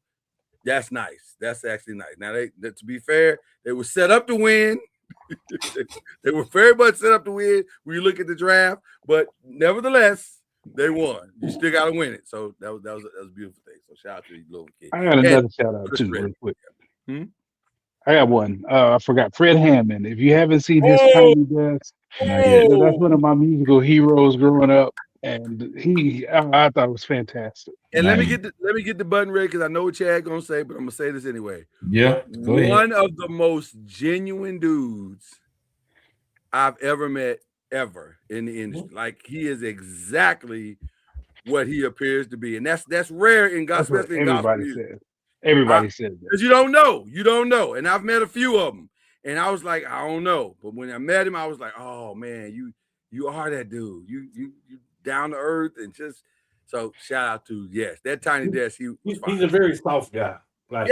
That's nice. That's actually nice. Now, to be fair, they were set up to win. They were very much set up to win when you look at the draft, but nevertheless, they won. You still got to win it. So that was a beautiful thing. So shout out to the Louisville Kings. I got another shout out too, real quick. I got one. I forgot Fred Hammond. If you haven't seen his Tiny Desk, that's one of my musical heroes growing up, and I thought it was fantastic. And let me get the button ready because I know what Chad gonna say, but I'm gonna say this anyway. Yeah, one of the most genuine dudes I've ever met in the industry. Like he is exactly what he appears to be, and that's rare in gospel. Especially in gospel music. Everybody says that because you don't know. And I've met a few of them, and I was like, I don't know. But when I met him, I was like, oh man, you are that dude. You down to earth and just so shout out to that Tiny Desk. He's a very soft guy. Like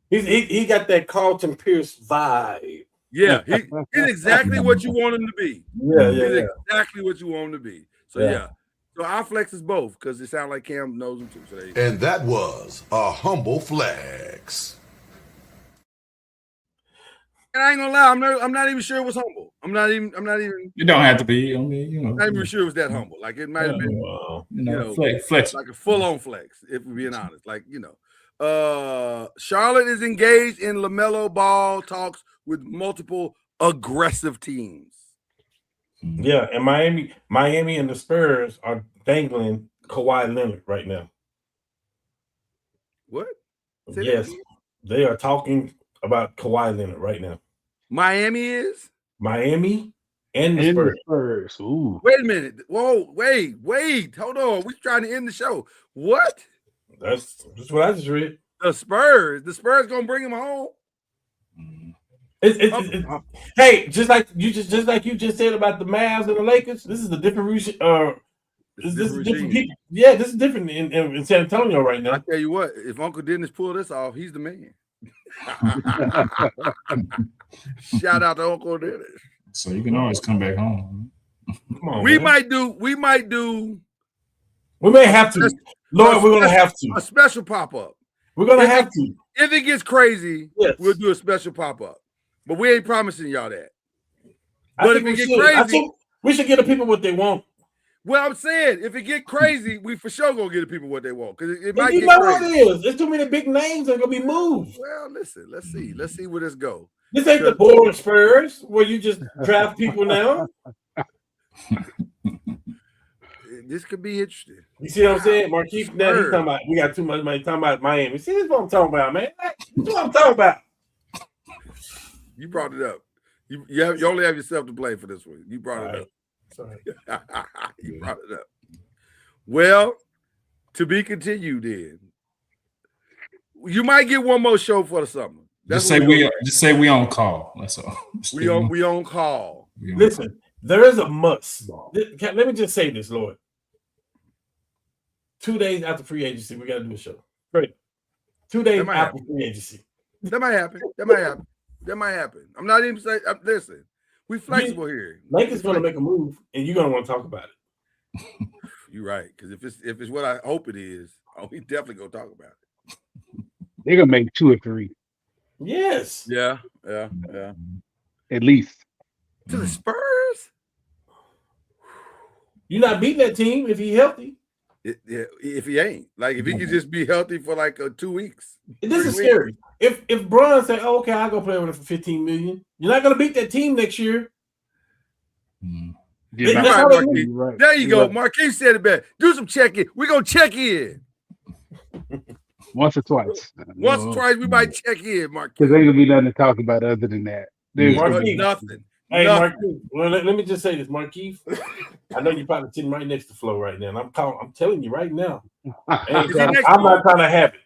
he got that Carlton Pierce vibe. Yeah, he's exactly what you want him to be. Yeah. Exactly what you want him to be. So So I'll flex us both because it sounds like Cam knows them too. So there you go. And that was a humble flex. And I ain't gonna lie, I'm not even sure it was humble. I'm not even. You don't have to be. I mean, I'm not even sure it was that humble. Like it might have been, flex, like a full-on flex. If we're being honest, like Charlotte is engaged in LaMelo Ball talks with multiple aggressive teams. Yeah, and Miami and the Spurs are dangling Kawhi Leonard right now. What? Yes, they are talking about Kawhi Leonard right now. Miami is? Miami and the Spurs. Ooh. Wait a minute. Whoa, wait. Hold on. We're trying to end the show. What? That's what I just read. The Spurs gonna bring him home. Hey, just like you just said about the Mavs and the Lakers, this is a different regime. This is different people. Yeah, this is different in San Antonio right now. I tell you what, if Uncle Dennis pull this off, he's the man. Shout out to Uncle Dennis. So you can always come back home. Come on, we man. might do. We may have to. Lord, we're gonna have to. A special pop-up. We're gonna have to. If it gets crazy, yes, we'll do a special pop-up. But we ain't promising y'all that. But if it get crazy, I think we should give the people what they want. Well, I'm saying if it get crazy, we for sure gonna give the people what they want because it might you get know crazy. what it is. There's too many big names that are gonna be moved. Well, listen, let's see where this go. This ain't the boring Spurs where you just draft people now. This could be interesting. You see what I'm saying? Marquise now he's talking about we got too much money talking about Miami. See, this is what I'm talking about, man. This is what I'm talking about. You brought it up. You only have yourself to blame for this one. You brought it up. Sorry. You brought it up. Well, to be continued then. You might get one more show for the summer. Just say we on call. That's all. We on call. Listen, there is a must. Let me just say this, Lord. 2 days after free agency, we got to do a show. Great. 2 days after free agency. That might happen. I'm not even saying. Listen, we flexible here. Lakers going to make a move, and you're going to want to talk about it. You're right, because if it's what I hope it is, we definitely gonna talk about it. They're gonna make 2 or 3. Yes. Yeah. At least. To the Spurs? You're not beating that team if he's healthy. If he ain't. Like, if he could just be healthy for like 2 weeks. This is scary. If Bron say, oh, okay, I'll go play with him for $15 million, you're not going to beat that team next year. Yeah, right. There you go. Right. Marquise said it better. Do some check-in. We're going to check in. Once or twice. Once or twice, we might check in, Marquise. Because ain't going to be nothing to talk about other than that. There's nothing. Hey, Marquise, well, let me just say this, Marquise. I know you're probably sitting right next to Flo right now, and I'm telling you right now, I'm not trying to have it.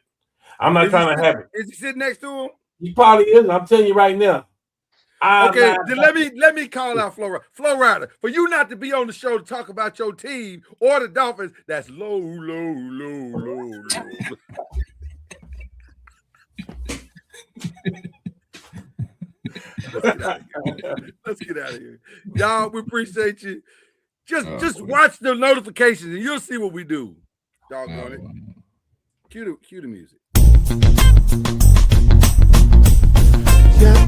I'm not trying to have it. Is he sitting next to him? He probably is. I'm telling you right now. Okay, then let me call out Flo Rider. For you not to be on the show to talk about your team or the Dolphins, that's low. Let's get out of here. Y'all, we appreciate you. Just watch the notifications and you'll see what we do. Doggone it. Cue the music. Yeah,